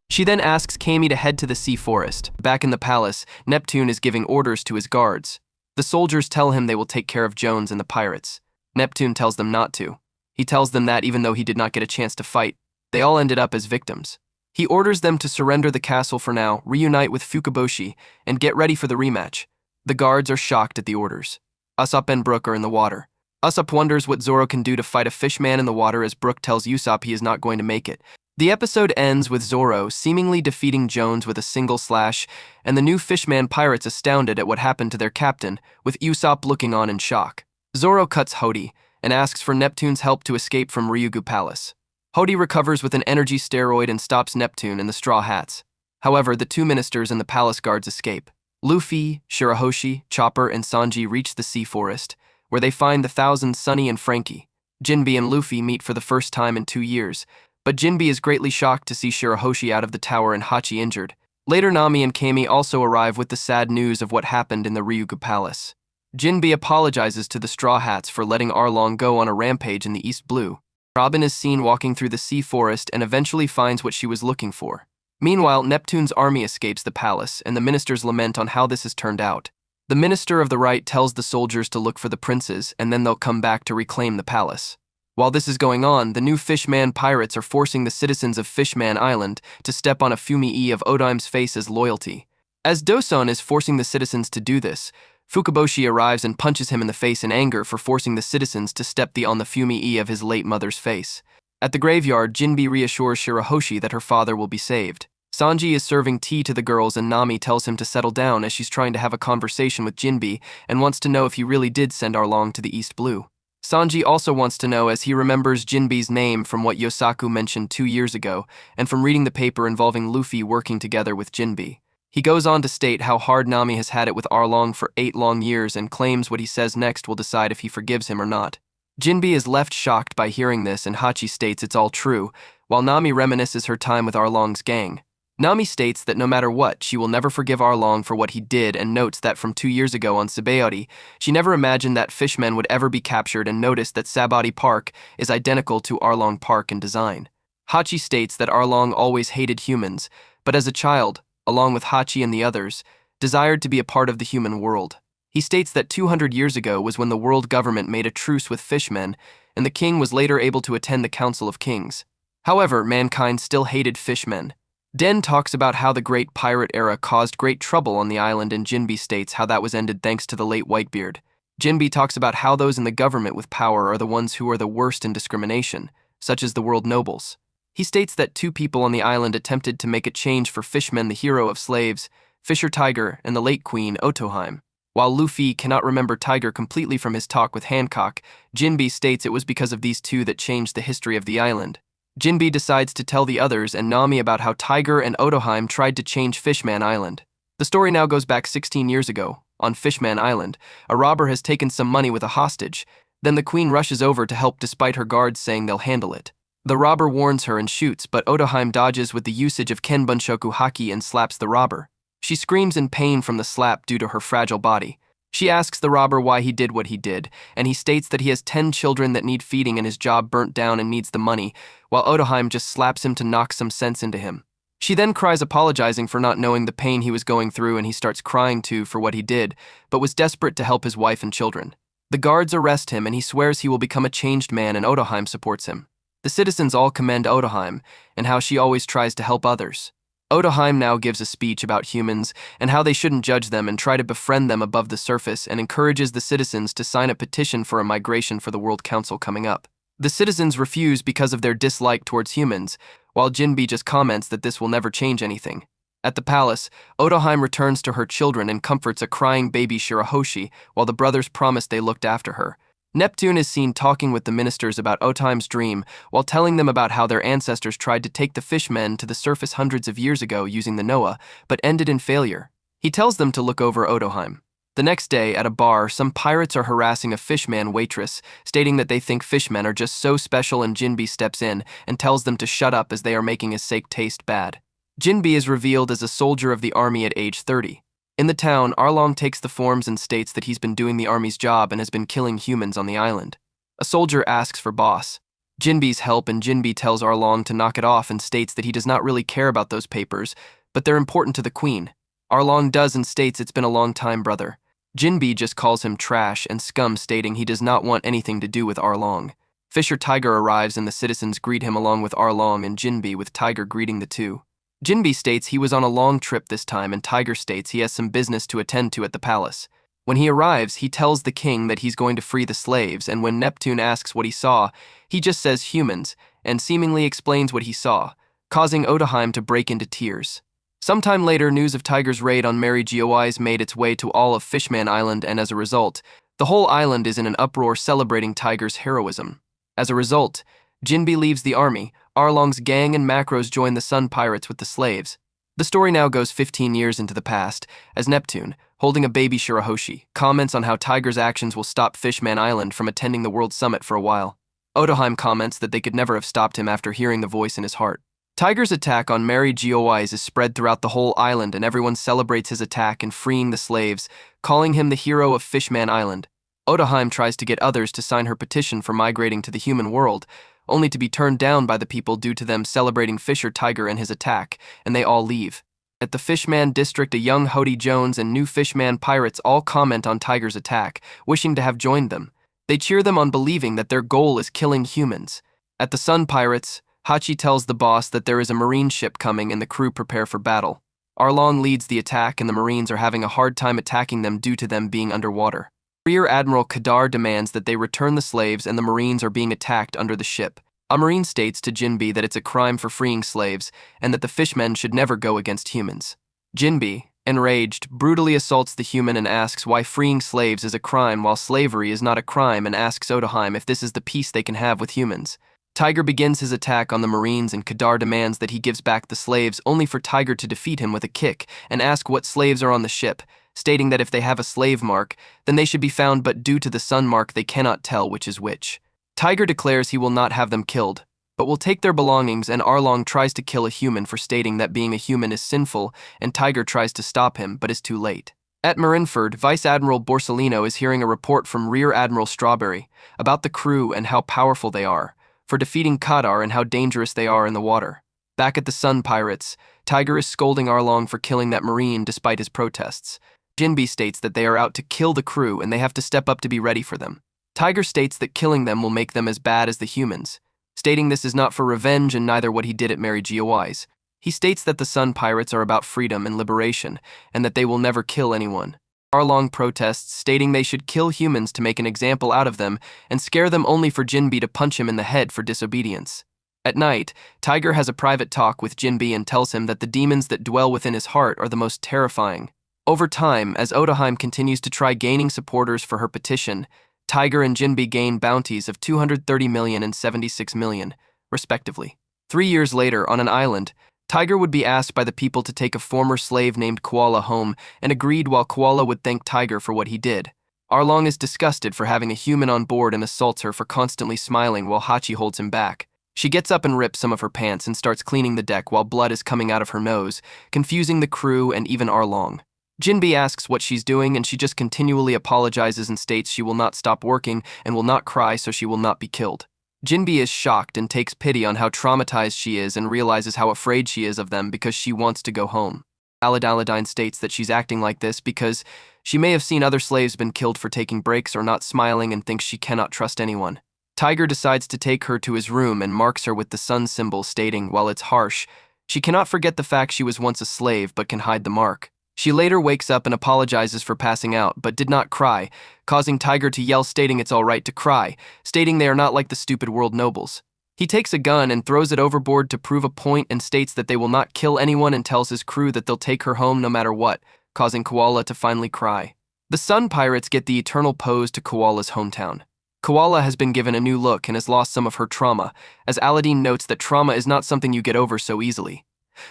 She then asks Kami to head to the sea forest. Back in the palace, Neptune is giving orders to his guards. The soldiers tell him they will take care of Jones and the pirates. Neptune tells them not to. He tells them that even though he did not get a chance to fight, they all ended up as victims. He orders them to surrender the castle for now, reunite with Fukaboshi, and get ready for the rematch. The guards are shocked at the orders. Usopp and Brook are in the water. Usopp wonders what Zoro can do to fight a fishman in the water as Brook tells Usopp he is not going to make it. The episode ends with Zoro seemingly defeating Jones with a single slash, and the new fishman pirates astounded at what happened to their captain, with Usopp looking on in shock. Zoro cuts Hody and asks for Neptune's help to escape from Ryugu Palace. Hody recovers with an energy steroid and stops Neptune and the Straw Hats. However, the two ministers and the palace guards escape. Luffy, Shirahoshi, Chopper, and Sanji reach the sea forest, where they find the Thousand Sunny and Frankie. Jinbe and Luffy meet for the first time in 2 years, but Jinbe is greatly shocked to see Shirahoshi out of the tower and Hachi injured. Later, Nami and Kami also arrive with the sad news of what happened in the Ryugu Palace. Jinbe apologizes to the Straw Hats for letting Arlong go on a rampage in the East Blue. Robin is seen walking through the sea forest and eventually finds what she was looking for. Meanwhile, Neptune's army escapes the palace, and the ministers lament on how this has turned out. The minister of the right tells the soldiers to look for the princes, and then they'll come back to reclaim the palace. While this is going on, the new Fishman pirates are forcing the citizens of Fishman Island to step on a Fumi-e of Odime's face as loyalty. As Doson is forcing the citizens to do this, Fukaboshi arrives and punches him in the face in anger for forcing the citizens to step on the Fumi-e of his late mother's face. At the graveyard, Jinbe reassures Shirahoshi that her father will be saved. Sanji is serving tea to the girls and Nami tells him to settle down as she's trying to have a conversation with Jinbe and wants to know if he really did send Arlong to the East Blue. Sanji also wants to know as he remembers Jinbe's name from what Yosaku mentioned 2 years ago and from reading the paper involving Luffy working together with Jinbe. He goes on to state how hard Nami has had it with Arlong for 8 long years and claims what he says next will decide if he forgives him or not. Jinbe is left shocked by hearing this and Hachi states it's all true, while Nami reminisces her time with Arlong's gang. Nami states that no matter what, she will never forgive Arlong for what he did and notes that from 2 years ago on Sabaody, she never imagined that Fishmen would ever be captured and noticed that Sabaody Park is identical to Arlong Park in design. Hachi states that Arlong always hated humans, but as a child, along with Hachi and the others, desired to be a part of the human world. He states that 200 years ago was when the world government made a truce with fishmen, and the king was later able to attend the Council of Kings. However, mankind still hated fishmen. Den talks about how the Great Pirate Era caused great trouble on the island and Jinbe states how that was ended thanks to the late Whitebeard. Jinbe talks about how those in the government with power are the ones who are the worst in discrimination, such as the world nobles. He states that 2 people on the island attempted to make a change for Fishman, the hero of slaves, Fisher Tiger, and the late Queen, Otoheim. While Luffy cannot remember Tiger completely from his talk with Hancock, Jinbe states it was because of these 2 that changed the history of the island. Jinbe decides to tell the others and Nami about how Tiger and Otoheim tried to change Fishman Island. The story now goes back 16 years ago. On Fishman Island, a robber has taken some money with a hostage. Then the queen rushes over to help despite her guards saying they'll handle it. The robber warns her and shoots, but Otoheim dodges with the usage of Kenbunshoku Haki and slaps the robber. She screams in pain from the slap due to her fragile body. She asks the robber why he did what he did, and he states that he has 10 children that need feeding and his job burnt down and needs the money, while Otoheim just slaps him to knock some sense into him. She then cries apologizing for not knowing the pain he was going through and he starts crying too for what he did, but was desperate to help his wife and children. The guards arrest him and he swears he will become a changed man and Otoheim supports him. The citizens all commend Otoheim and how she always tries to help others. Otoheim now gives a speech about humans and how they shouldn't judge them and try to befriend them above the surface and encourages the citizens to sign a petition for a migration for the World Council coming up. The citizens refuse because of their dislike towards humans, while Jinbe just comments that this will never change anything. At the palace, Otoheim returns to her children and comforts a crying baby Shirahoshi while the brothers promise they looked after her. Neptune is seen talking with the ministers about Otoheim's dream while telling them about how their ancestors tried to take the fishmen to the surface hundreds of years ago using the Noah, but ended in failure. He tells them to look over Otoheim. The next day, at a bar, some pirates are harassing a fishman waitress, stating that they think fishmen are just so special and Jinbe steps in and tells them to shut up as they are making his steak taste bad. Jinbe is revealed as a soldier of the army at age 30. In the town, Arlong takes the forms and states that he's been doing the army's job and has been killing humans on the island. A soldier asks for boss. Jinbe's help and Jinbe tells Arlong to knock it off and states that he does not really care about those papers, but they're important to the queen. Arlong does and states it's been a long time, brother. Jinbe just calls him trash and scum, stating he does not want anything to do with Arlong. Fisher Tiger arrives and the citizens greet him along with Arlong and Jinbe, with Tiger greeting the 2. Jinbe states he was on a long trip this time and Tiger states he has some business to attend to at the palace. When he arrives, he tells the king that he's going to free the slaves, and when Neptune asks what he saw, he just says humans and seemingly explains what he saw, causing Otoheim to break into tears. Sometime later, news of Tiger's raid on Mary Geoise made its way to all of Fishman Island, and as a result, The whole island is in an uproar celebrating Tiger's heroism. As a result, Jinbi leaves the army, Arlong's gang and Macros join the Sun Pirates with the slaves. The story now goes 15 years into the past, as Neptune, holding a baby Shirahoshi, comments on how Tiger's actions will stop Fishman Island from attending the World Summit for a while. Otoheim comments that they could never have stopped him after hearing the voice in his heart. Tiger's attack on Mary Geoise is spread throughout the whole island, and everyone celebrates his attack in freeing the slaves, calling him the hero of Fishman Island. Otoheim tries to get others to sign her petition for migrating to the human world, only to be turned down by the people due to them celebrating Fisher Tiger and his attack, and they all leave. At the Fishman district, a young Hody Jones and new Fishman pirates all comment on Tiger's attack, wishing to have joined them. They cheer them on, believing that their goal is killing humans. At the Sun Pirates, Hachi tells the boss that there is a marine ship coming and the crew prepare for battle. Arlong leads the attack and the Marines are having a hard time attacking them due to them being underwater. Rear Admiral Kadar demands that they return the slaves and the Marines are being attacked under the ship. A Marine states to Jinbi that it's a crime for freeing slaves and that the fishmen should never go against humans. Jinbi, enraged, brutally assaults the human and asks why freeing slaves is a crime while slavery is not a crime, and asks Otoheim if this is the peace they can have with humans. Tiger begins his attack on the Marines and Kadar demands that he gives back the slaves, only for Tiger to defeat him with a kick and ask what slaves are on the ship, stating that if they have a slave mark, then they should be found, but due to the sun mark they cannot tell which is which. Tiger declares he will not have them killed, but will take their belongings, and Arlong tries to kill a human for stating that being a human is sinful, and Tiger tries to stop him but is too late. At Marineford, Vice Admiral Borsellino is hearing a report from Rear Admiral Strawberry about the crew and how powerful they are, for defeating Kadar and how dangerous they are in the water. Back at the Sun Pirates, Tiger is scolding Arlong for killing that Marine despite his protests. Jinbi states that they are out to kill the crew and they have to step up to be ready for them. Tiger states that killing them will make them as bad as the humans, stating this is not for revenge and neither what he did at Mary Geoise. He states that the Sun Pirates are about freedom and liberation and that they will never kill anyone. Arlong protests, stating they should kill humans to make an example out of them and scare them, only for Jinbi to punch him in the head for disobedience. At night, Tiger has a private talk with Jinbi and tells him that the demons that dwell within his heart are the most terrifying. Over time, as Otoheim continues to try gaining supporters for her petition, Tiger and Jinbi gain bounties of 230 million and 76 million, respectively. 3 years later, on an island, Tiger would be asked by the people to take a former slave named Koala home and agreed, while Koala would thank Tiger for what he did. Arlong is disgusted for having a human on board and assaults her for constantly smiling while Hachi holds him back. She gets up and rips some of her pants and starts cleaning the deck while blood is coming out of her nose, confusing the crew and even Arlong. Jinbi asks what she's doing and she just continually apologizes and states she will not stop working and will not cry so she will not be killed. Jinbi is shocked and takes pity on how traumatized she is and realizes how afraid she is of them because she wants to go home. Aladine states that she's acting like this because she may have seen other slaves been killed for taking breaks or not smiling and thinks she cannot trust anyone. Tiger decides to take her to his room and marks her with the sun symbol, stating, while it's harsh, she cannot forget the fact she was once a slave but can hide the mark. She later wakes up and apologizes for passing out, but did not cry, causing Tiger to yell, stating it's all right to cry, stating they are not like the stupid world nobles. He takes a gun and throws it overboard to prove a point and states that they will not kill anyone and tells his crew that they'll take her home no matter what, causing Koala to finally cry. The Sun Pirates get the eternal pose to Koala's hometown. Koala has been given a new look and has lost some of her trauma, as Aladdin notes that trauma is not something you get over so easily.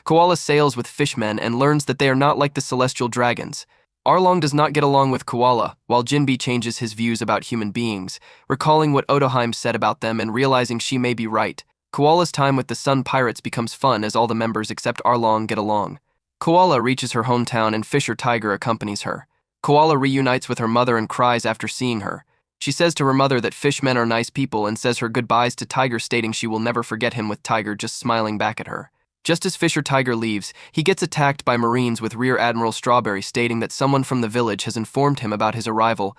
Koala sails with fishmen and learns that they are not like the celestial dragons. Arlong does not get along with Koala, while Jinbi changes his views about human beings, recalling what Otoheim said about them and realizing she may be right. Koala's time with the Sun Pirates becomes fun as all the members except Arlong get along. Koala reaches her hometown and Fisher Tiger accompanies her. Koala reunites with her mother and cries after seeing her. She says to her mother that fishmen are nice people and says her goodbyes to Tiger, stating she will never forget him, with Tiger just smiling back at her. Just as Fisher Tiger leaves, he gets attacked by Marines, with Rear Admiral Strawberry stating that someone from the village has informed him about his arrival,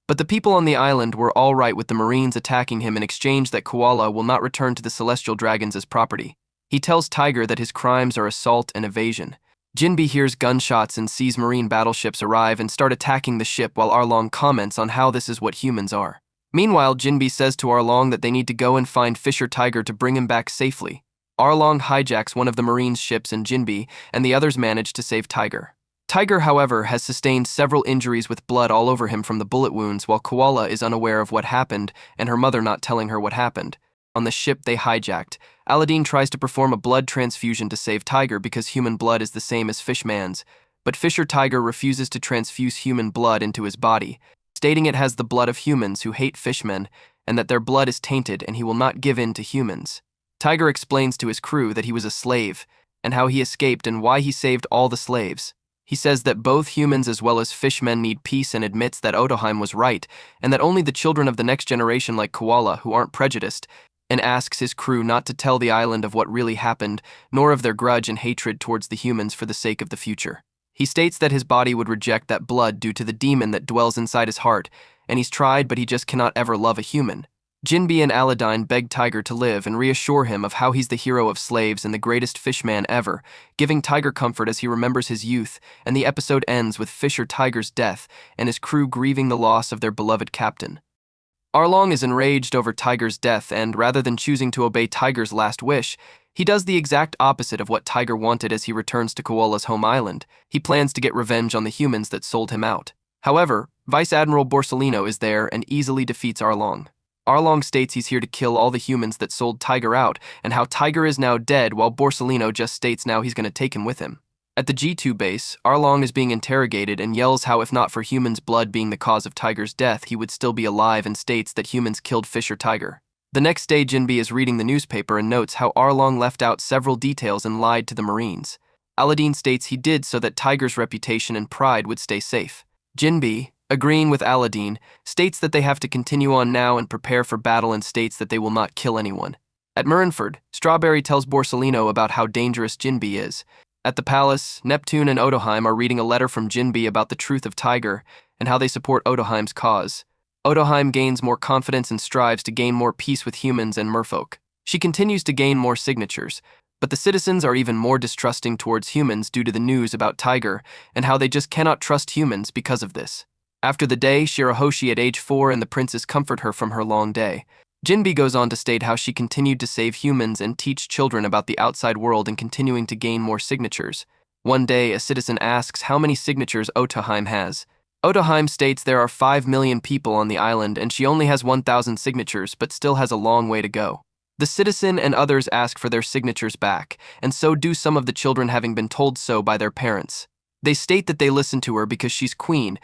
but the people on the island were all right with the Marines attacking him in exchange that Koala will not return to the Celestial Dragons as property. He tells Tiger that his crimes are assault and evasion. Jinbi hears gunshots and sees Marine battleships arrive and start attacking the ship, while Arlong comments on how this is what humans are. Meanwhile, Jinbi says to Arlong that they need to go and find Fisher Tiger to bring him back safely. Arlong hijacks one of the Marines' ships and Jinbi and the others manage to save Tiger. Tiger, however, has sustained several injuries with blood all over him from the bullet wounds, while Koala is unaware of what happened and her mother not telling her what happened. On the ship they hijacked, Aladdin tries to perform a blood transfusion to save Tiger because human blood is the same as Fishman's, but Fisher Tiger refuses to transfuse human blood into his body, stating it has the blood of humans who hate fishmen and that their blood is tainted and he will not give in to humans. Tiger explains to his crew that he was a slave and how he escaped and why he saved all the slaves. He says that both humans as well as fishmen need peace and admits that Otoheim was right and that only the children of the next generation like Koala who aren't prejudiced, and asks his crew not to tell the island of what really happened, nor of their grudge and hatred towards the humans for the sake of the future. He states that his body would reject that blood due to the demon that dwells inside his heart, and he's tried but he just cannot ever love a human. Jinbi and Aladdin beg Tiger to live and reassure him of how he's the hero of slaves and the greatest fishman ever, giving Tiger comfort as he remembers his youth, and the episode ends with Fisher Tiger's death and his crew grieving the loss of their beloved captain. Arlong is enraged over Tiger's death and, rather than choosing to obey Tiger's last wish, he does the exact opposite of what Tiger wanted as he returns to Koala's home island. He plans to get revenge on the humans that sold him out. However, Vice Admiral Borsellino is there and easily defeats Arlong. Arlong states he's here to kill all the humans that sold Tiger out and how Tiger is now dead, while Borsellino just states now he's going to take him with him. At the G2 base, Arlong is being interrogated and yells how if not for humans' blood being the cause of Tiger's death, he would still be alive, and states that humans killed Fisher Tiger. The next day, Jinbi is reading the newspaper and notes how Arlong left out several details and lied to the Marines. Aladdin states he did so that Tiger's reputation and pride would stay safe. Jinbi, agreeing with Aladdin, states that they have to continue on now and prepare for battle, and states that they will not kill anyone. At Marineford, Strawberry tells Borsellino about how dangerous Jinbi is. At the palace, Neptune and Otoheim are reading a letter from Jinbi about the truth of Tiger and how they support Otoheim's cause. Otoheim gains more confidence and strives to gain more peace with humans and merfolk. She continues to gain more signatures, but the citizens are even more distrusting towards humans due to the news about Tiger and how they just cannot trust humans because of this. After the day, Shirahoshi at age 4 and the princess comfort her from her long day. Jinbi goes on to state how she continued to save humans and teach children about the outside world and continuing to gain more signatures. One day, a citizen asks how many signatures Otoheim has. Otoheim states there are 5 million people on the island and she only has 1,000 signatures but still has a long way to go. The citizen and others ask for their signatures back, and so do some of the children, having been told so by their parents. They state that they listen to her because she's queen,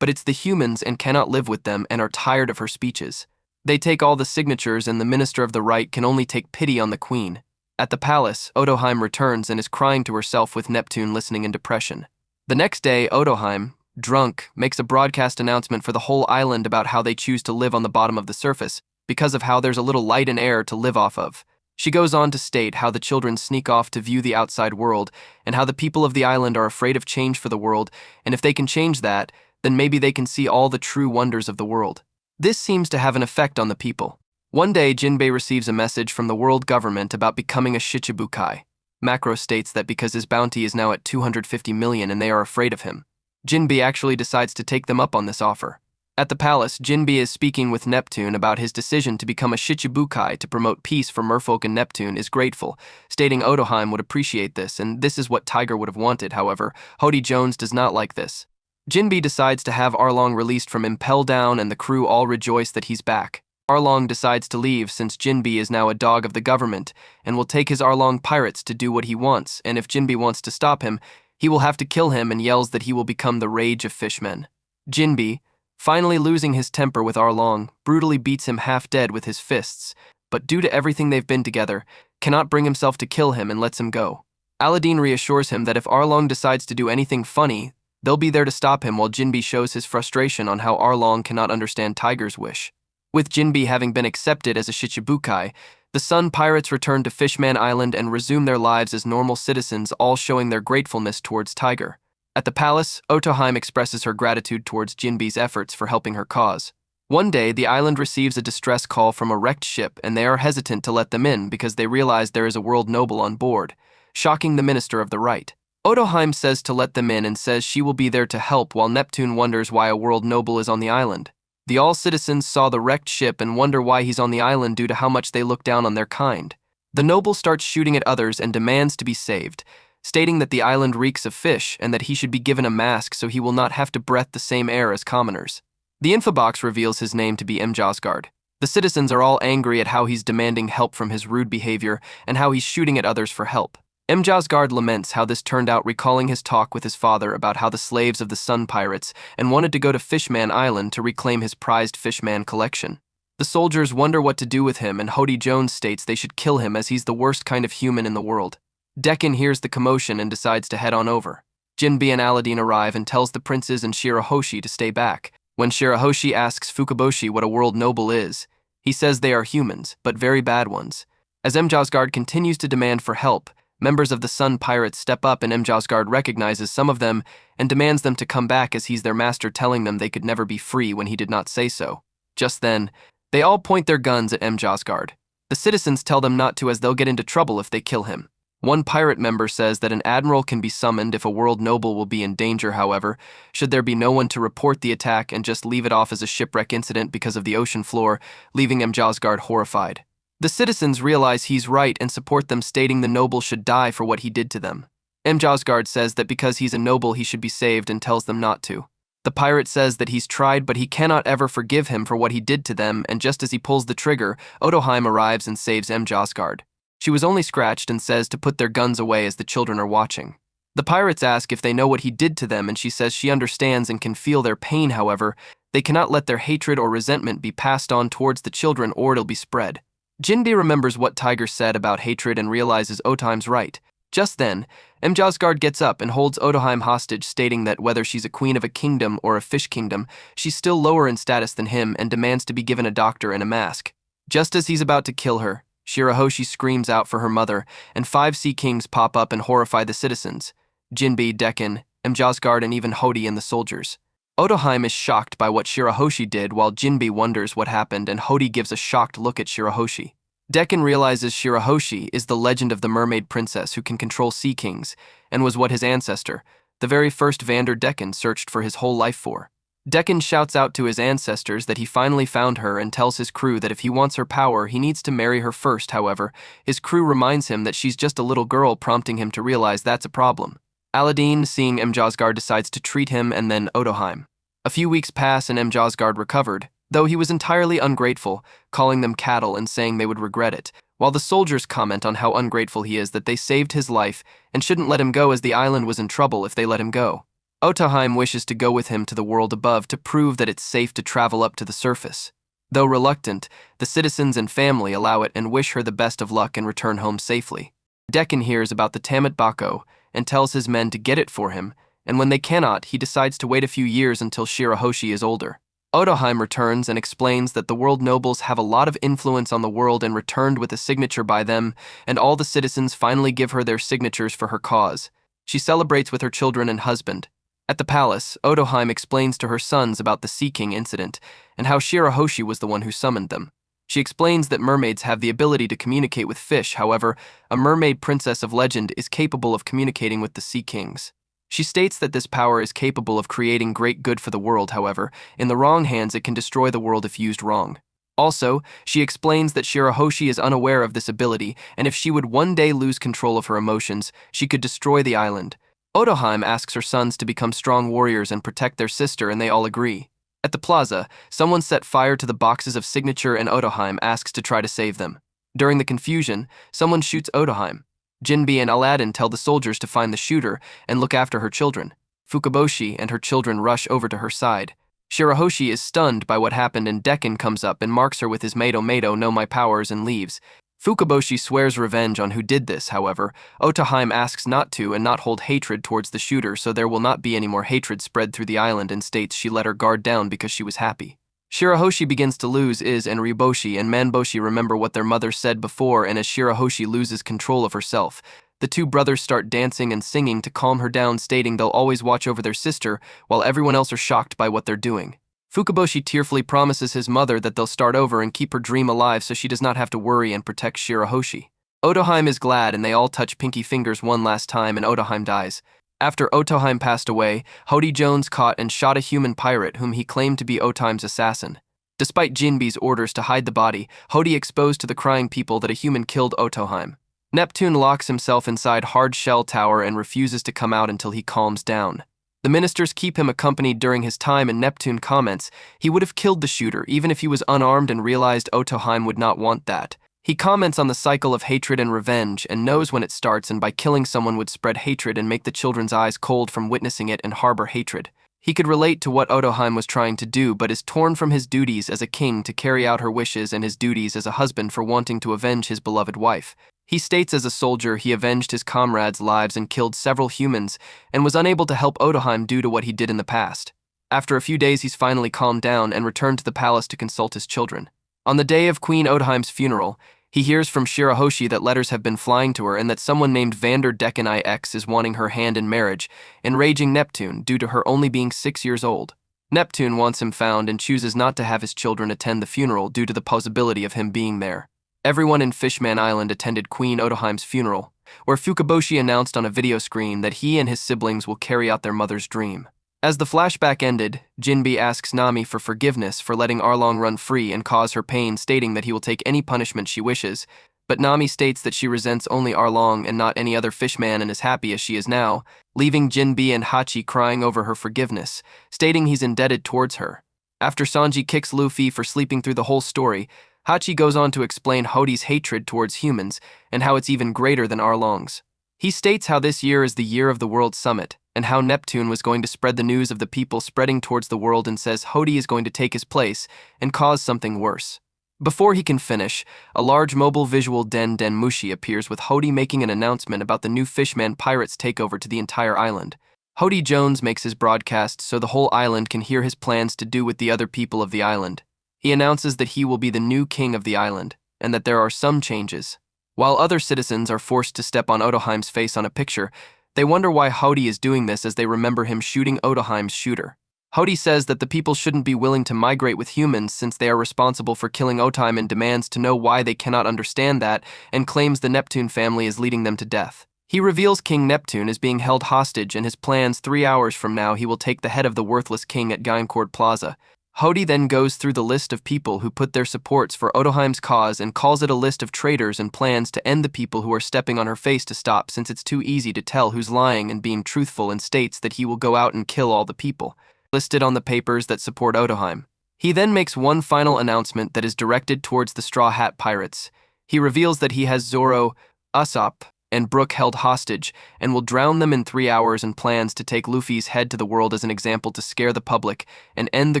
but it's the humans and cannot live with them and are tired of her speeches. They take all the signatures and the Minister of the Right can only take pity on the queen. At the palace, Otoheim returns and is crying to herself with Neptune listening in depression. The next day, Otoheim, drunk, makes a broadcast announcement for the whole island about how they choose to live on the bottom of the surface because of how there's a little light and air to live off of. She goes on to state how the children sneak off to view the outside world and how the people of the island are afraid of change for the world, and if they can change that, then maybe they can see all the true wonders of the world. This seems to have an effect on the people. One day, Jinbei receives a message from the world government about becoming a Shichibukai. Macro states that because his bounty is now at 250 million and they are afraid of him. Jinbei actually decides to take them up on this offer. At the palace, Jinbei is speaking with Neptune about his decision to become a Shichibukai to promote peace for merfolk, and Neptune is grateful, stating Otoheim would appreciate this, and this is what Tiger would have wanted. However, Hody Jones does not like this. Jinbi decides to have Arlong released from Impel Down and the crew all rejoice that he's back. Arlong decides to leave since Jinbi is now a dog of the government and will take his Arlong pirates to do what he wants, and if Jinbi wants to stop him, he will have to kill him, and yells that he will become the rage of fishmen. Jinbi, finally losing his temper with Arlong, brutally beats him half dead with his fists, but due to everything they've been together, cannot bring himself to kill him and lets him go. Aladdin reassures him that if Arlong decides to do anything funny, they'll be there to stop him, while Jinbi shows his frustration on how Arlong cannot understand Tiger's wish. With Jinbi having been accepted as a Shichibukai, the Sun Pirates return to Fishman Island and resume their lives as normal citizens, all showing their gratefulness towards Tiger. At the palace, Otoheim expresses her gratitude towards Jinbi's efforts for helping her cause. One day, the island receives a distress call from a wrecked ship, and they are hesitant to let them in because they realize there is a world noble on board, shocking the Minister of the Right. Otoheim says to let them in and says she will be there to help, while Neptune wonders why a world noble is on the island. The all-citizens saw the wrecked ship and wonder why he's on the island due to how much they look down on their kind. The noble starts shooting at others and demands to be saved, stating that the island reeks of fish and that he should be given a mask so he will not have to breathe the same air as commoners. The infobox reveals his name to be Mjosgard. The citizens are all angry at how he's demanding help from his rude behavior and how he's shooting at others for help. Mjosgard laments how this turned out, recalling his talk with his father about how the slaves of the Sun Pirates and wanted to go to Fishman Island to reclaim his prized Fishman collection. The soldiers wonder what to do with him, and Hody Jones states they should kill him as he's the worst kind of human in the world. Dekken hears the commotion and decides to head on over. Jinbe and Aladdin arrive and tells the princes and Shirahoshi to stay back. When Shirahoshi asks Fukaboshi what a world noble is, he says they are humans, but very bad ones. As Mjosgard continues to demand for help, members of the Sun Pirates step up, and Mjosgard recognizes some of them and demands them to come back as he's their master, telling them they could never be free when he did not say so. Just then, they all point their guns at Mjosgard. The citizens tell them not to, as they'll get into trouble if they kill him. One pirate member says that an admiral can be summoned if a world noble will be in danger, however, should there be no one to report the attack, and just leave it off as a shipwreck incident because of the ocean floor, leaving Mjosgard horrified. The citizens realize he's right and support them, stating the noble should die for what he did to them. Mjosgard says that because he's a noble he should be saved and tells them not to. The pirate says that he's tried, but he cannot ever forgive him for what he did to them, and just as he pulls the trigger, Otoheim arrives and saves Mjosgard. She was only scratched and says to put their guns away as the children are watching. The pirates ask if they know what he did to them, and she says she understands and can feel their pain. However, they cannot let their hatred or resentment be passed on towards the children, or it'll be spread. Jinbe remembers what Tiger said about hatred and realizes Otoheim's right. Just then, Mjosgard gets up and holds Otoheim hostage, stating that whether she's a queen of a kingdom or a fish kingdom, she's still lower in status than him, and demands to be given a doctor and a mask. Just as he's about to kill her, Shirahoshi screams out for her mother, and 5 sea kings pop up and horrify the citizens: Jinbe, Dekken, Mjosgard, and even Hody and the soldiers. Otoheim is shocked by what Shirahoshi did, while Jinbe wonders what happened, and Hody gives a shocked look at Shirahoshi. Dekken realizes Shirahoshi is the legend of the mermaid princess who can control sea kings, and was what his ancestor, the very first Vander Dekken, searched for his whole life for. Dekken shouts out to his ancestors that he finally found her and tells his crew that if he wants her power, he needs to marry her first. However, his crew reminds him that she's just a little girl, prompting him to realize that's a problem. Aladdin, seeing Mjosgard, decides to treat him, and then Otoheim. A few weeks pass and Mjosgard recovered, though he was entirely ungrateful, calling them cattle and saying they would regret it, while the soldiers comment on how ungrateful he is that they saved his life and shouldn't let him go, as the island was in trouble if they let him go. Otoheim wishes to go with him to the world above to prove that it's safe to travel up to the surface. Though reluctant, the citizens and family allow it and wish her the best of luck and return home safely. Dekken hears about the Tamat Bako and tells his men to get it for him, and when they cannot, he decides to wait a few years until Shirahoshi is older. Otoheim returns and explains that the world nobles have a lot of influence on the world and returned with a signature by them, and all the citizens finally give her their signatures for her cause. She celebrates with her children and husband. At the palace, Otoheim explains to her sons about the Sea King incident and how Shirahoshi was the one who summoned them. She explains that mermaids have the ability to communicate with fish. However, a mermaid princess of legend is capable of communicating with the Sea Kings. She states that this power is capable of creating great good for the world. However, in the wrong hands it can destroy the world if used wrong. Also, she explains that Shirahoshi is unaware of this ability, and if she would one day lose control of her emotions, she could destroy the island. Otoheim asks her sons to become strong warriors and protect their sister, and they all agree. At the plaza, someone set fire to the boxes of signature, and Otoheim asks to try to save them. During the confusion, someone shoots Otoheim. Jinbe and Aladdin tell the soldiers to find the shooter and look after her children. Fukaboshi and her children rush over to her side. Shirahoshi is stunned by what happened, and Dekken comes up and marks her with his Mato know my powers and leaves. Fukaboshi swears revenge on who did this. However, Otoheim asks not to and not hold hatred towards the shooter, so there will not be any more hatred spread through the island, and states she let her guard down because she was happy. Shirahoshi begins to lose and Ryuboshi and Manboshi remember what their mother said before, and as Shirahoshi loses control of herself, the two brothers start dancing and singing to calm her down, stating they'll always watch over their sister while everyone else are shocked by what they're doing. Fukaboshi tearfully promises his mother that they'll start over and keep her dream alive so she does not have to worry and protect Shirahoshi. Otoheim is glad, and they all touch pinky fingers one last time, and Otoheim dies. After Otoheim passed away, Hody Jones caught and shot a human pirate whom he claimed to be Otoheim's assassin. Despite Jinbe's orders to hide the body, Hody exposed to the crying people that a human killed Otoheim. Neptune locks himself inside hard shell tower and refuses to come out until he calms down. The ministers keep him accompanied during his time, and Neptune comments he would have killed the shooter even if he was unarmed and realized Otoheim would not want that. He comments on the cycle of hatred and revenge and knows when it starts, and by killing someone would spread hatred and make the children's eyes cold from witnessing it and harbor hatred. He could relate to what Otoheim was trying to do, but is torn from his duties as a king to carry out her wishes and his duties as a husband for wanting to avenge his beloved wife. He states as a soldier he avenged his comrades' lives and killed several humans and was unable to help Otoheim due to what he did in the past. After a few days, he's finally calmed down and returned to the palace to consult his children. On the day of Queen Otoheim's funeral, he hears from Shirahoshi that letters have been flying to her and that someone named Vander Decken IX is wanting her hand in marriage, enraging Neptune due to her only being 6 years old. Neptune wants him found and chooses not to have his children attend the funeral due to the possibility of him being there. Everyone in Fishman Island attended Queen Otoheim's funeral, where Fukaboshi announced on a video screen that he and his siblings will carry out their mother's dream. As the flashback ended, Jinbi asks Nami for forgiveness for letting Arlong run free and cause her pain, stating that he will take any punishment she wishes, but Nami states that she resents only Arlong and not any other fishman and is happy as she is now, leaving Jinbi and Hachi crying over her forgiveness, stating he's indebted towards her. After Sanji kicks Luffy for sleeping through the whole story, Hachi goes on to explain Hodi's hatred towards humans and how it's even greater than Arlong's. He states how this year is the year of the World Summit and how Neptune was going to spread the news of the people spreading towards the world, and says Hodi is going to take his place and cause something worse. Before he can finish, a large mobile visual Den Mushi appears with Hodi making an announcement about the new Fishman pirates' takeover to the entire island. Hodi Jones makes his broadcast so the whole island can hear his plans to do with the other people of the island. He announces that he will be the new king of the island, and that there are some changes. While other citizens are forced to step on Otoheim's face on a picture, they wonder why Hodi is doing this as they remember him shooting Otoheim's shooter. Hodi says that the people shouldn't be willing to migrate with humans since they are responsible for killing Otoheim, and demands to know why they cannot understand that, and claims the Neptune family is leading them to death. He reveals King Neptune is being held hostage, and his plans 3 hours from now he will take the head of the worthless king at Gaincord Plaza. Hodi then goes through the list of people who put their supports for Otoheim's cause and calls it a list of traitors, and plans to end the people who are stepping on her face to stop, since it's too easy to tell who's lying and being truthful, and states that he will go out and kill all the people listed on the papers that support Otoheim. He then makes one final announcement that is directed towards the Straw Hat Pirates. He reveals that he has Zoro, Usopp, and Brook held hostage and will drown them in 3 hours, and plans to take Luffy's head to the world as an example to scare the public and end the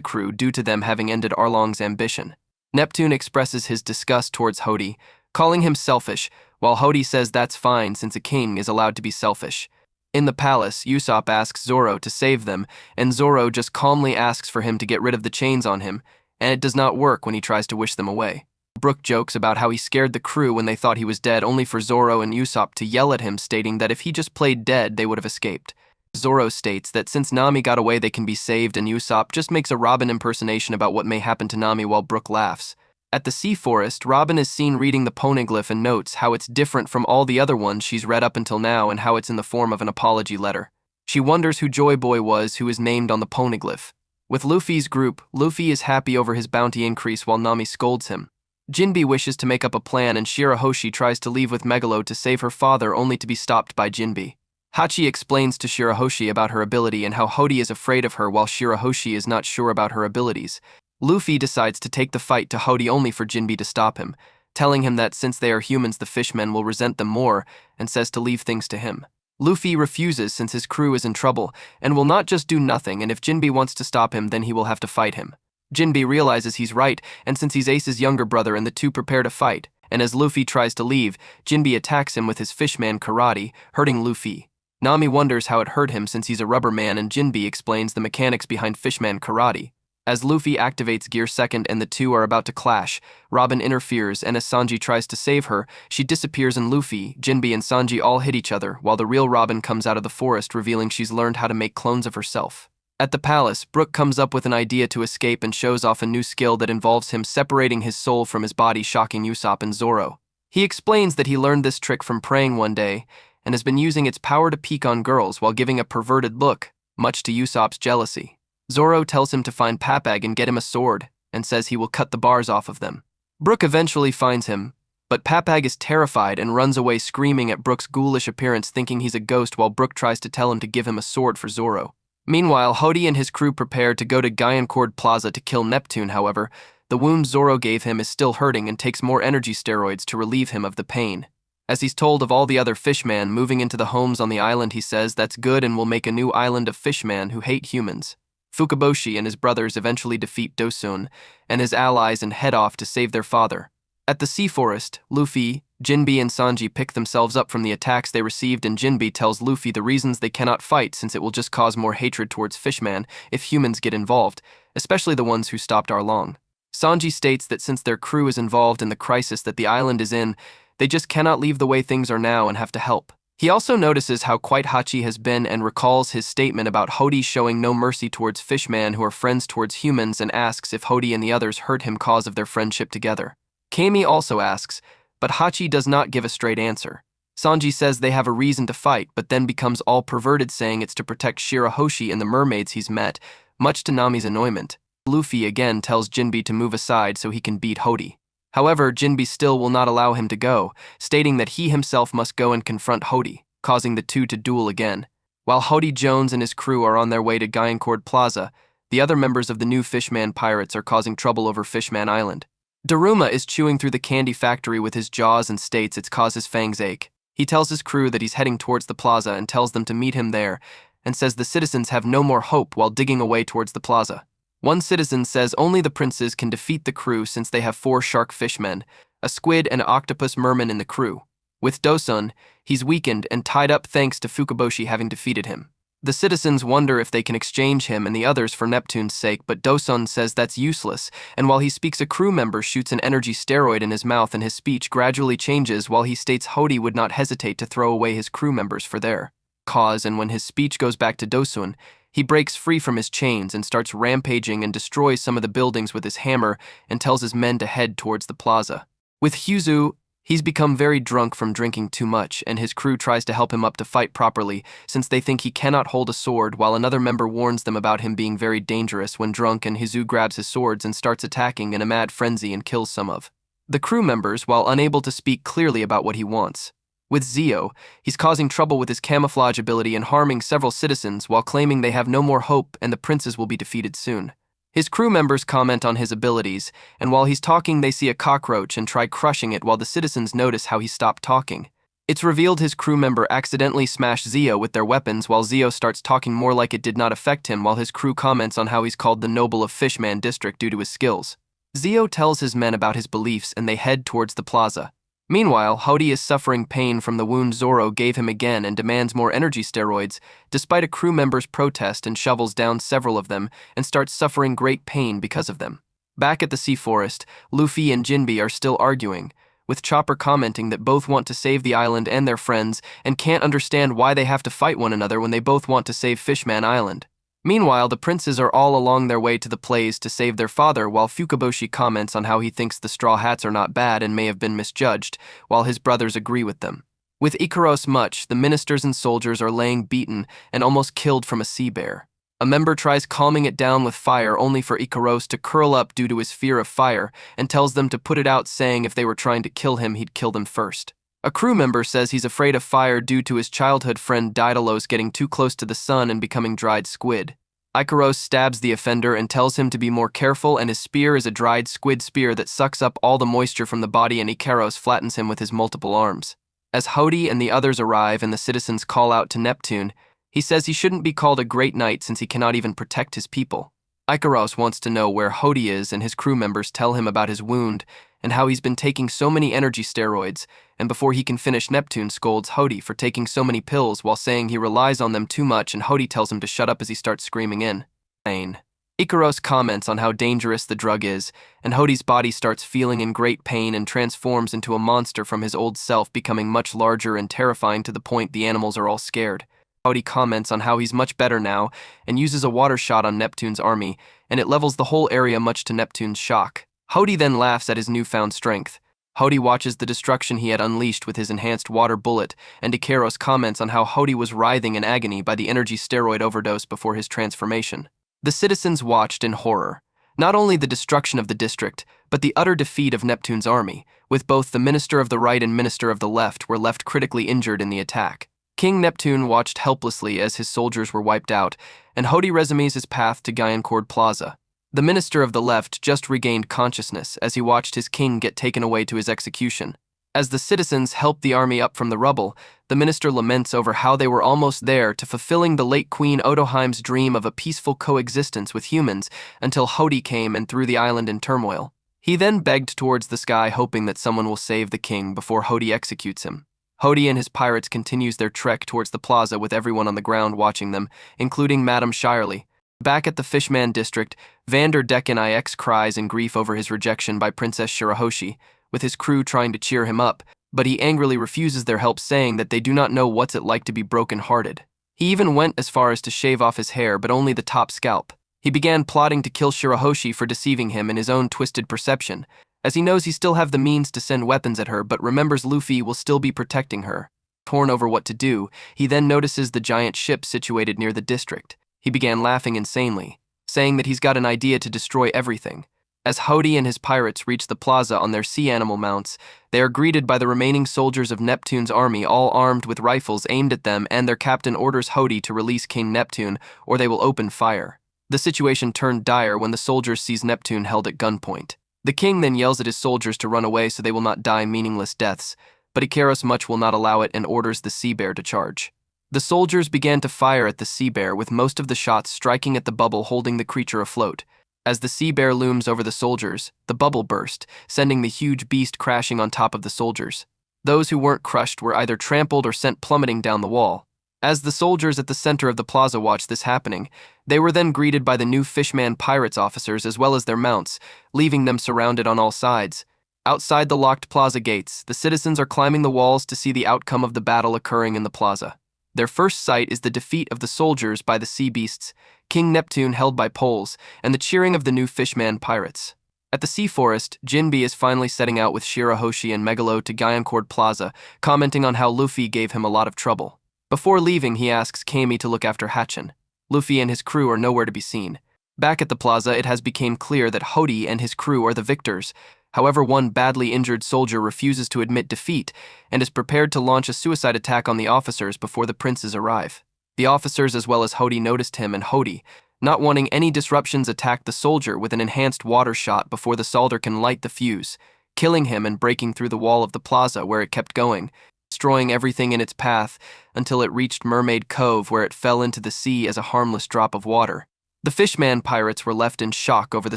crew due to them having ended Arlong's ambition. Neptune expresses his disgust towards Hodi, calling him selfish, while Hodi says that's fine since a king is allowed to be selfish. In the palace, Usopp asks Zoro to save them, and Zoro just calmly asks for him to get rid of the chains on him, and it does not work when he tries to wish them away. Brook jokes about how he scared the crew when they thought he was dead, only for Zoro and Usopp to yell at him, stating that if he just played dead, they would have escaped. Zoro states that since Nami got away, they can be saved, and Usopp just makes a Robin impersonation about what may happen to Nami, while Brook laughs. At the Sea Forest, Robin is seen reading the poneglyph and notes how it's different from all the other ones she's read up until now, and how it's in the form of an apology letter. She wonders who Joy Boy was, who is named on the poneglyph. With Luffy's group, Luffy is happy over his bounty increase while Nami scolds him. Jinbi wishes to make up a plan, and Shirahoshi tries to leave with Megalo to save her father, only to be stopped by Jinbi. Hachi explains to Shirahoshi about her ability and how Hodi is afraid of her, while Shirahoshi is not sure about her abilities. Luffy decides to take the fight to Hodi only for Jinbi to stop him, telling him that since they are humans the fishmen will resent them more, and says to leave things to him. Luffy refuses since his crew is in trouble and will not just do nothing, and if Jinbi wants to stop him then he will have to fight him. Jinbi realizes he's right, and since he's Ace's younger brother, and the two prepare to fight, and as Luffy tries to leave, Jinbi attacks him with his fishman karate, hurting Luffy. Nami wonders how it hurt him since he's a rubber man, and Jinbi explains the mechanics behind fishman karate. As Luffy activates Gear Second and the two are about to clash, Robin interferes, and as Sanji tries to save her, she disappears, and Luffy, Jinbi, and Sanji all hit each other, while the real Robin comes out of the forest, revealing she's learned how to make clones of herself. At the palace, Brook comes up with an idea to escape and shows off a new skill that involves him separating his soul from his body, shocking Usopp and Zoro. He explains that he learned this trick from praying one day, and has been using its power to peek on girls while giving a perverted look, much to Usopp's jealousy. Zoro tells him to find Papag and get him a sword, and says he will cut the bars off of them. Brook eventually finds him, But Papag is terrified and runs away screaming at Brook's ghoulish appearance, thinking he's a ghost, while Brook tries to tell him to give him a sword for Zoro. Meanwhile, Hody and his crew prepare to go to Guyancord Plaza to kill Neptune. However, the wound Zoro gave him is still hurting and takes more energy steroids to relieve him of the pain. As he's told of all the other Fishman moving into the homes on the island, he says that's good and will make a new island of Fishman who hate humans. Fukaboshi and his brothers eventually defeat Dosun and his allies and head off to save their father. At the Sea Forest, Luffy, Jinbe and Sanji pick themselves up from the attacks they received, and Jinbe tells Luffy the reasons they cannot fight, since it will just cause more hatred towards Fishman if humans get involved, especially the ones who stopped Arlong. Sanji states that since their crew is involved in the crisis that the island is in, they just cannot leave the way things are now and have to help. He also notices how quiet Hachi has been and recalls his statement about Hody showing no mercy towards Fishman who are friends towards humans, and asks if Hody and the others hurt him cause of their friendship together. Kami also asks, but Hachi does not give a straight answer. Sanji says they have a reason to fight, but then becomes all perverted, saying it's to protect Shirahoshi and the mermaids he's met, much to Nami's annoyment. Luffy again tells Jinbe to move aside so he can beat Hody. However, Jinbe still will not allow him to go, stating that he himself must go and confront Hody, causing the two to duel again. While Hody Jones and his crew are on their way to Guyancord Plaza, the other members of the new Fishman pirates are causing trouble over Fishman Island. Daruma is chewing through the candy factory with his jaws and states it's caused his fangs ache. He tells his crew that he's heading towards the plaza and tells them to meet him there, and says the citizens have no more hope while digging away towards the plaza. One citizen says only the princes can defeat the crew since they have 4 shark fishmen, a squid and an octopus merman in the crew. With Dosun, he's weakened and tied up thanks to Fukaboshi having defeated him. The citizens wonder if they can exchange him and the others for Neptune's sake, but Dosun says that's useless, and while he speaks, a crew member shoots an energy steroid in his mouth and his speech gradually changes, while he states Hody would not hesitate to throw away his crew members for their cause, and when his speech goes back to Dosun, he breaks free from his chains and starts rampaging and destroys some of the buildings with his hammer and tells his men to head towards the plaza. With Hyuzu, he's become very drunk from drinking too much, and his crew tries to help him up to fight properly since they think he cannot hold a sword, while another member warns them about him being very dangerous when drunk, and Hyuzu grabs his swords and starts attacking in a mad frenzy and kills some of the crew members while unable to speak clearly about what he wants. With Zio, he's causing trouble with his camouflage ability and harming several citizens while claiming they have no more hope and the princes will be defeated soon. His crew members comment on his abilities, and while he's talking they see a cockroach and try crushing it, while the citizens notice how he stopped talking. It's revealed his crew member accidentally smashed Zio with their weapons, while Zio starts talking more like it did not affect him, while his crew comments on how he's called the Noble of Fishman District due to his skills. Zio tells his men about his beliefs and they head towards the plaza. Meanwhile, Hody is suffering pain from the wound Zoro gave him again and demands more energy steroids, despite a crew member's protest, and shovels down several of them and starts suffering great pain because of them. Back at the Sea Forest, Luffy and Jinbe are still arguing, with Chopper commenting that both want to save the island and their friends and can't understand why they have to fight one another when they both want to save Fishman Island. Meanwhile, the princes are all along their way to the plays to save their father, while Fukaboshi comments on how he thinks the Straw Hats are not bad and may have been misjudged, while his brothers agree with them. With Ikaros Much, the ministers and soldiers are laying beaten and almost killed from a sea bear. A member tries calming it down with fire, only for Ikaros to curl up due to his fear of fire, and tells them to put it out, saying if they were trying to kill him, he'd kill them first. A crew member says he's afraid of fire due to his childhood friend Daedalus getting too close to the sun and becoming dried squid. Ikaros stabs the offender and tells him to be more careful, and his spear is a dried squid spear that sucks up all the moisture from the body, and Ikaros flattens him with his multiple arms. As Hody and the others arrive and the citizens call out to Neptune, he says he shouldn't be called a great knight since he cannot even protect his people. Ikaros wants to know where Hody is, and his crew members tell him about his wound and how he's been taking so many energy steroids, and before he can finish, Neptune scolds Hody for taking so many pills while saying he relies on them too much, and Hody tells him to shut up as he starts screaming in pain. Ikaros comments on how dangerous the drug is, and Hody's body starts feeling in great pain and transforms into a monster from his old self, becoming much larger and terrifying to the point the animals are all scared. Hody comments on how he's much better now and uses a water shot on Neptune's army, and it levels the whole area much to Neptune's shock. Hody then laughs at his newfound strength. Hody watches the destruction he had unleashed with his enhanced water bullet, and Ikaros comments on how Hody was writhing in agony by the energy steroid overdose before his transformation. The citizens watched in horror. Not only the destruction of the district, but the utter defeat of Neptune's army, with both the Minister of the Right and Minister of the Left were left critically injured in the attack. King Neptune watched helplessly as his soldiers were wiped out, and Hody resumes his path to Guyancourt Plaza. The Minister of the Left just regained consciousness as he watched his king get taken away to his execution. As the citizens help the army up from the rubble, the minister laments over how they were almost there to fulfilling the late Queen Otoheim's dream of a peaceful coexistence with humans until Hody came and threw the island in turmoil. He then begged towards the sky, hoping that someone will save the king before Hody executes him. Hody and his pirates continues their trek towards the plaza with everyone on the ground watching them, including Madame Shirley. Back at the Fishman district, Vander Decken IX cries in grief over his rejection by Princess Shirahoshi, with his crew trying to cheer him up, but he angrily refuses their help, saying that they do not know what's it like to be broken-hearted. He even went as far as to shave off his hair, but only the top scalp. He began plotting to kill Shirahoshi for deceiving him in his own twisted perception, as he knows he still have the means to send weapons at her but remembers Luffy will still be protecting her. Torn over what to do, he then notices the giant ship situated near the district. He began laughing insanely, saying that he's got an idea to destroy everything. As Hody and his pirates reach the plaza on their sea animal mounts, they are greeted by the remaining soldiers of Neptune's army, all armed with rifles aimed at them, and their captain orders Hody to release King Neptune or they will open fire. The situation turned dire when the soldiers seize Neptune held at gunpoint. The king then yells at his soldiers to run away so they will not die meaningless deaths, but Ikaros much will not allow it and orders the sea bear to charge. The soldiers began to fire at the sea bear, with most of the shots striking at the bubble holding the creature afloat. As the sea bear looms over the soldiers, the bubble burst, sending the huge beast crashing on top of the soldiers. Those who weren't crushed were either trampled or sent plummeting down the wall. As the soldiers at the center of the plaza watched this happening, they were then greeted by the new Fishman pirates officers as well as their mounts, leaving them surrounded on all sides. Outside the locked plaza gates, the citizens are climbing the walls to see the outcome of the battle occurring in the plaza. Their first sight is the defeat of the soldiers by the sea beasts, King Neptune held by poles, and the cheering of the new Fishman pirates. At the sea forest, Jinbe is finally setting out with Shirahoshi and Megalo to Guyancourt Plaza, commenting on how Luffy gave him a lot of trouble. Before leaving, he asks Kami to look after Hatchin. Luffy and his crew are nowhere to be seen. Back at the plaza, it has become clear that Hody and his crew are the victors. However, one badly injured soldier refuses to admit defeat and is prepared to launch a suicide attack on the officers before the princes arrive. The officers as well as Hody noticed him, and Hody, not wanting any disruptions, attacked the soldier with an enhanced water shot before the soldier can light the fuse, killing him and breaking through the wall of the plaza where it kept going, destroying everything in its path until it reached Mermaid Cove, where it fell into the sea as a harmless drop of water. The Fishman pirates were left in shock over the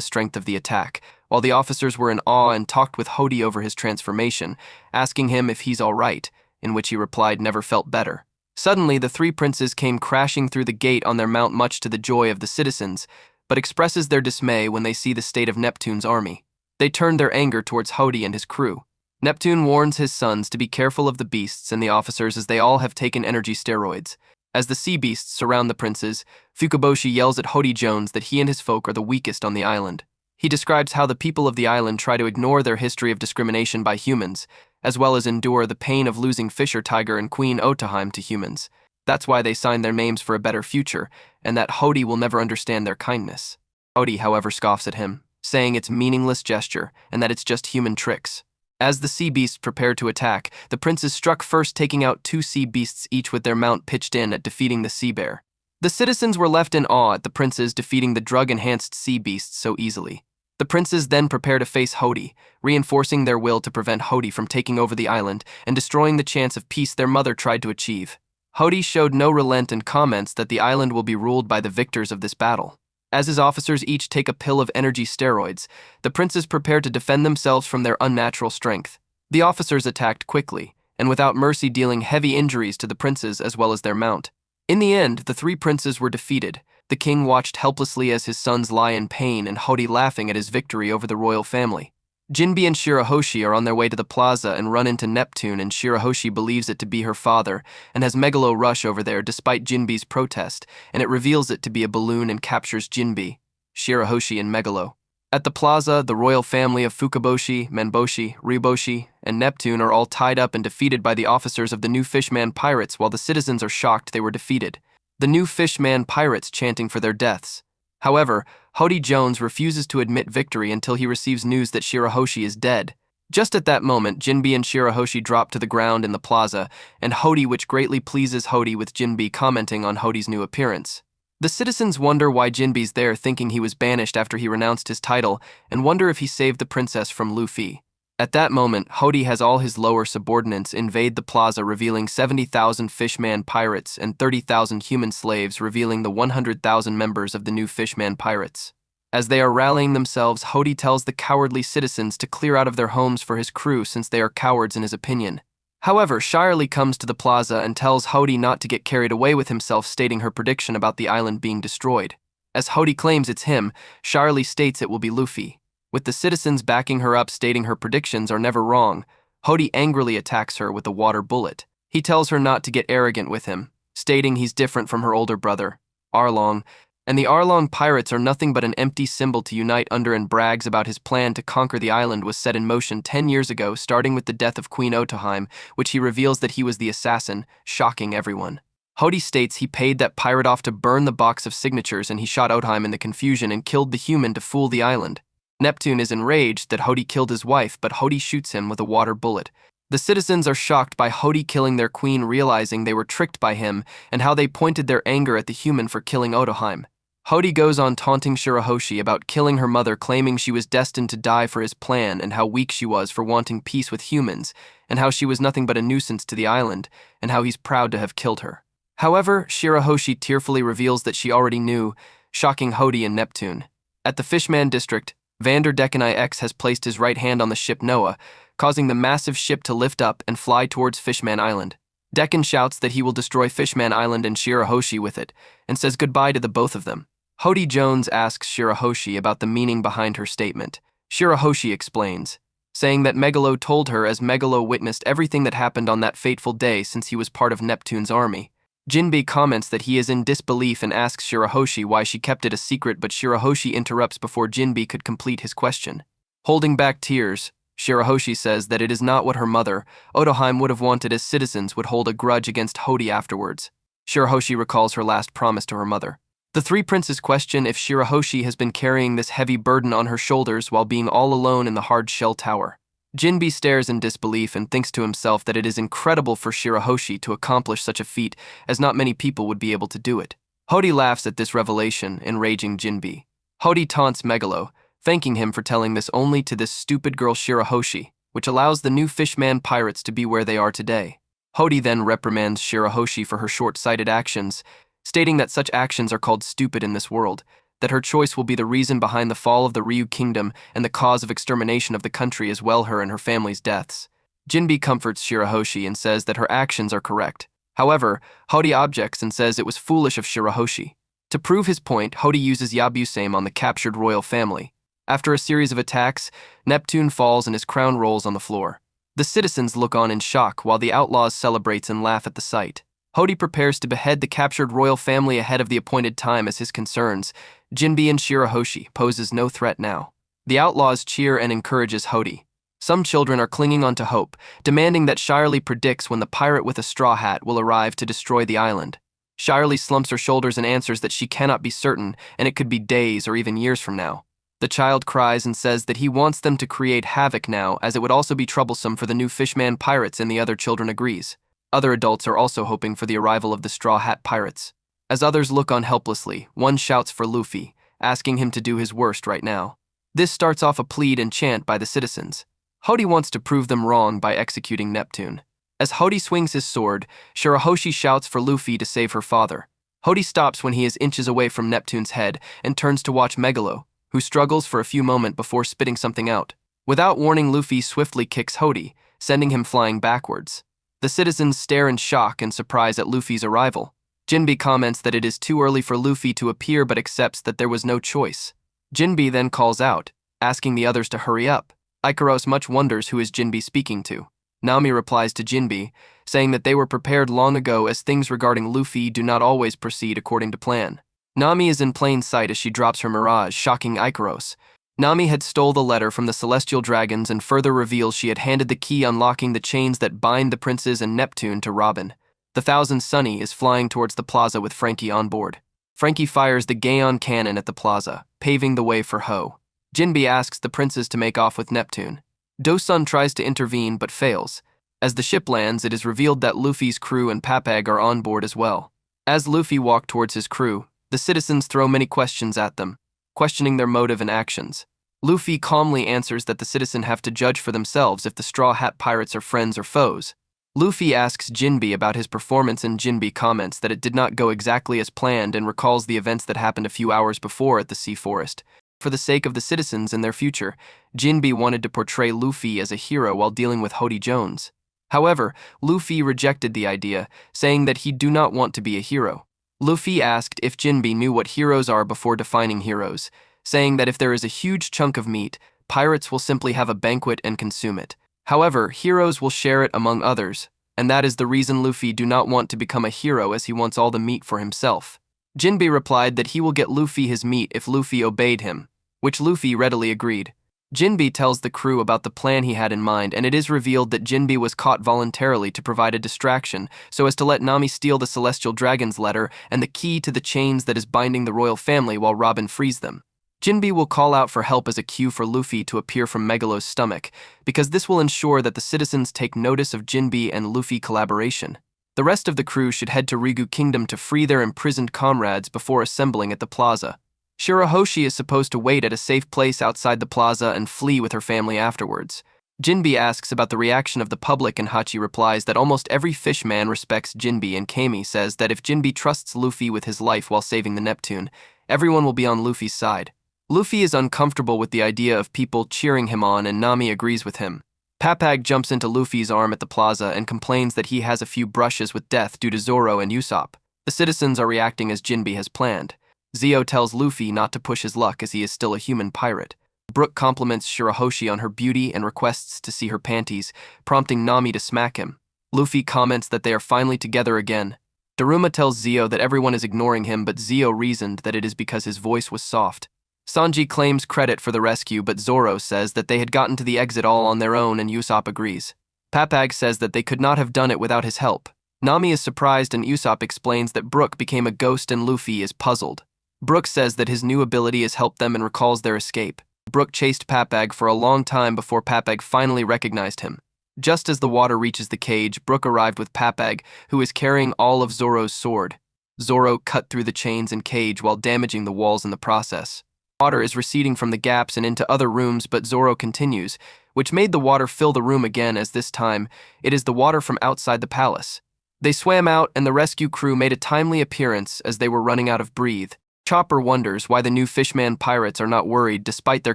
strength of the attack, while the officers were in awe and talked with Hody over his transformation, asking him if he's all right, in which he replied never felt better. Suddenly, the three princes came crashing through the gate on their mount, much to the joy of the citizens, but expresses their dismay when they see the state of Neptune's army. They turn their anger towards Hody and his crew. Neptune warns his sons to be careful of the beasts and the officers, as they all have taken energy steroids. As the sea beasts surround the princes, Fukaboshi yells at Hody Jones that he and his folk are the weakest on the island. He describes how the people of the island try to ignore their history of discrimination by humans, as well as endure the pain of losing Fisher Tiger and Queen Otoheim to humans. That's why they signed their names for a better future, and that Hody will never understand their kindness. Hody, however, scoffs at him, saying it's meaningless gesture and that it's just human tricks. As the sea beasts prepare to attack, the princes struck first, taking out two sea beasts each with their mount pitched in at defeating the sea bear. The citizens were left in awe at the princes defeating the drug-enhanced sea beasts so easily. The princes then prepare to face Hody, reinforcing their will to prevent Hody from taking over the island and destroying the chance of peace their mother tried to achieve. Hody showed no relent and comments that the island will be ruled by the victors of this battle. As his officers each take a pill of energy steroids, the princes prepare to defend themselves from their unnatural strength. The officers attacked quickly, and without mercy, dealing heavy injuries to the princes as well as their mount. In the end, the three princes were defeated. The king watched helplessly as his sons lie in pain, and Hody laughing at his victory over the royal family. Jinbe and Shirahoshi are on their way to the plaza and run into Neptune, and Shirahoshi believes it to be her father and has Megalo rush over there despite Jinbe's protest, and it reveals it to be a balloon and captures Jinbe, Shirahoshi, and Megalo. At the plaza, the royal family of Fukaboshi, Manboshi, Riboshi, and Neptune are all tied up and defeated by the officers of the new Fishman pirates, while the citizens are shocked they were defeated. The new Fishman pirates chanting for their deaths. However, Hody Jones refuses to admit victory until he receives news that Shirahoshi is dead. Just at that moment, Jinbe and Shirahoshi drop to the ground in the plaza, and Hody, which greatly pleases Hody, with Jinbe commenting on Hody's new appearance. The citizens wonder why Jinbe's there, thinking he was banished after he renounced his title, and wonder if he saved the princess from Luffy. At that moment, Hody has all his lower subordinates invade the plaza, revealing 70,000 Fishman pirates and 30,000 human slaves, revealing the 100,000 members of the new Fishman pirates. As they are rallying themselves, Hody tells the cowardly citizens to clear out of their homes for his crew, since they are cowards in his opinion. However, Shirley comes to the plaza and tells Hody not to get carried away with himself, stating her prediction about the island being destroyed. As Hody claims it's him, Shirley states it will be Luffy. With the citizens backing her up, stating her predictions are never wrong, Hody angrily attacks her with a water bullet. He tells her not to get arrogant with him, stating he's different from her older brother, Arlong, and the Arlong pirates are nothing but an empty symbol to unite under, and brags about his plan to conquer the island was set in motion 10 years ago, starting with the death of Queen Otoheim, which he reveals that he was the assassin, shocking everyone. Hody states he paid that pirate off to burn the box of signatures, and he shot Otoheim in the confusion and killed the human to fool the island. Neptune is enraged that Hody killed his wife, but Hody shoots him with a water bullet. The citizens are shocked by Hody killing their queen, realizing they were tricked by him, and how they pointed their anger at the human for killing Otoheim. Hody goes on taunting Shirahoshi about killing her mother, claiming she was destined to die for his plan, and how weak she was for wanting peace with humans, and how she was nothing but a nuisance to the island, and how he's proud to have killed her. However, Shirahoshi tearfully reveals that she already knew, shocking Hody and Neptune. At the Fishman district, Vanderdecken IX has placed his right hand on the ship Noah, causing the massive ship to lift up and fly towards Fishman Island. Decken shouts that he will destroy Fishman Island and Shirahoshi with it, and says goodbye to the both of them. Hody Jones asks Shirahoshi about the meaning behind her statement. Shirahoshi explains, saying that Megalo told her, as Megalo witnessed everything that happened on that fateful day since he was part of Neptune's army. Jinbe comments that he is in disbelief and asks Shirahoshi why she kept it a secret, but Shirahoshi interrupts before Jinbe could complete his question. Holding back tears, Shirahoshi says that it is not what her mother, Otoheim, would have wanted, as citizens would hold a grudge against Hody afterwards. Shirahoshi recalls her last promise to her mother. The three princes question if Shirahoshi has been carrying this heavy burden on her shoulders while being all alone in the hard shell tower. Jinbe stares in disbelief and thinks to himself that it is incredible for Shirahoshi to accomplish such a feat, as not many people would be able to do it. Hody laughs at this revelation, enraging Jinbe. Hody taunts Megalo, thanking him for telling this only to this stupid girl Shirahoshi, which allows the new Fishman pirates to be where they are today. Hody then reprimands Shirahoshi for her short-sighted actions, stating that such actions are called stupid in this world, that her choice will be the reason behind the fall of the Ryu kingdom and the cause of extermination of the country, as well her and her family's deaths. Jinbe comforts Shirahoshi and says that her actions are correct. However, Hody objects and says it was foolish of Shirahoshi. To prove his point, Hody uses Yabusame on the captured royal family. After a series of attacks, Neptune falls and his crown rolls on the floor. The citizens look on in shock while the outlaws celebrate and laugh at the sight. Hody prepares to behead the captured royal family ahead of the appointed time, as his concerns, Jinbe and Shirahoshi, poses no threat now. The outlaws cheer and encourages Hody. Some children are clinging on to hope, demanding that Shirley predicts when the pirate with a straw hat will arrive to destroy the island. Shirley slumps her shoulders and answers that she cannot be certain, and it could be days or even years from now. The child cries and says that he wants them to create havoc now, as it would also be troublesome for the new Fishman pirates, and the other children agrees. Other adults are also hoping for the arrival of the Straw Hat Pirates. As others look on helplessly, one shouts for Luffy, asking him to do his worst right now. This starts off a plead and chant by the citizens. Hody wants to prove them wrong by executing Neptune. As Hody swings his sword, Shirahoshi shouts for Luffy to save her father. Hody stops when he is inches away from Neptune's head and turns to watch Megalo, who struggles for a few moments before spitting something out. Without warning, Luffy swiftly kicks Hody, sending him flying backwards. The citizens stare in shock and surprise at Luffy's arrival. Jinbe comments that it is too early for Luffy to appear, but accepts that there was no choice. Jinbe then calls out, asking the others to hurry up. Ikaros much wonders who is Jinbe speaking to. Nami replies to Jinbe, saying that they were prepared long ago, as things regarding Luffy do not always proceed according to plan. Nami is in plain sight as she drops her mirage, shocking Ikaros. Nami had stole the letter from the celestial dragons and further reveals she had handed the key unlocking the chains that bind the princes and Neptune to Robin. The Thousand Sunny is flying towards the plaza with Frankie on board. Frankie fires the Gaon cannon at the plaza, paving the way for Ho. Jinbe asks the princes to make off with Neptune. Do-sun tries to intervene but fails. As the ship lands, it is revealed that Luffy's crew and Papag are on board as well. As Luffy walks towards his crew, the citizens throw many questions at them, questioning their motive and actions. Luffy calmly answers that the citizens have to judge for themselves if the Straw Hat Pirates are friends or foes. Luffy asks Jinbe about his performance and Jinbe comments that it did not go exactly as planned and recalls the events that happened a few hours before at the Sea Forest. For the sake of the citizens and their future, Jinbe wanted to portray Luffy as a hero while dealing with Hody Jones. However, Luffy rejected the idea, saying that he do not want to be a hero. Luffy asked if Jinbe knew what heroes are before defining heroes, saying that if there is a huge chunk of meat, pirates will simply have a banquet and consume it. However, heroes will share it among others, and that is the reason Luffy do not want to become a hero as he wants all the meat for himself. Jinbe replied that he will get Luffy his meat if Luffy obeyed him, which Luffy readily agreed. Jinbe tells the crew about the plan he had in mind, and it is revealed that Jinbe was caught voluntarily to provide a distraction so as to let Nami steal the Celestial Dragon's letter and the key to the chains that is binding the royal family while Robin frees them. Jinbe will call out for help as a cue for Luffy to appear from Megalo's stomach, because this will ensure that the citizens take notice of Jinbe and Luffy collaboration. The rest of the crew should head to Rigu Kingdom to free their imprisoned comrades before assembling at the plaza. Shirahoshi is supposed to wait at a safe place outside the plaza and flee with her family afterwards. Jinbe asks about the reaction of the public and Hachi replies that almost every fishman respects Jinbe, and Kami says that if Jinbe trusts Luffy with his life while saving the Neptune, everyone will be on Luffy's side. Luffy is uncomfortable with the idea of people cheering him on, and Nami agrees with him. Papag jumps into Luffy's arm at the plaza and complains that he has a few brushes with death due to Zoro and Usopp. The citizens are reacting as Jinbe has planned. Zio tells Luffy not to push his luck as he is still a human pirate. Brook compliments Shirahoshi on her beauty and requests to see her panties, prompting Nami to smack him. Luffy comments that they are finally together again. Daruma tells Zio that everyone is ignoring him, but Zio reasoned that it is because his voice was soft. Sanji claims credit for the rescue, but Zoro says that they had gotten to the exit all on their own, and Usopp agrees. Papag says that they could not have done it without his help. Nami is surprised, and Usopp explains that Brook became a ghost and Luffy is puzzled. Brook says that his new ability has helped them and recalls their escape. Brook chased Papag for a long time before Papag finally recognized him. Just as the water reaches the cage, Brook arrived with Papag, who is carrying all of Zoro's sword. Zoro cut through the chains and cage while damaging the walls in the process. Water is receding from the gaps and into other rooms, but Zoro continues, which made the water fill the room again, as this time it is the water from outside the palace. They swam out, and the rescue crew made a timely appearance as they were running out of breath. Chopper wonders why the new Fishman pirates are not worried despite their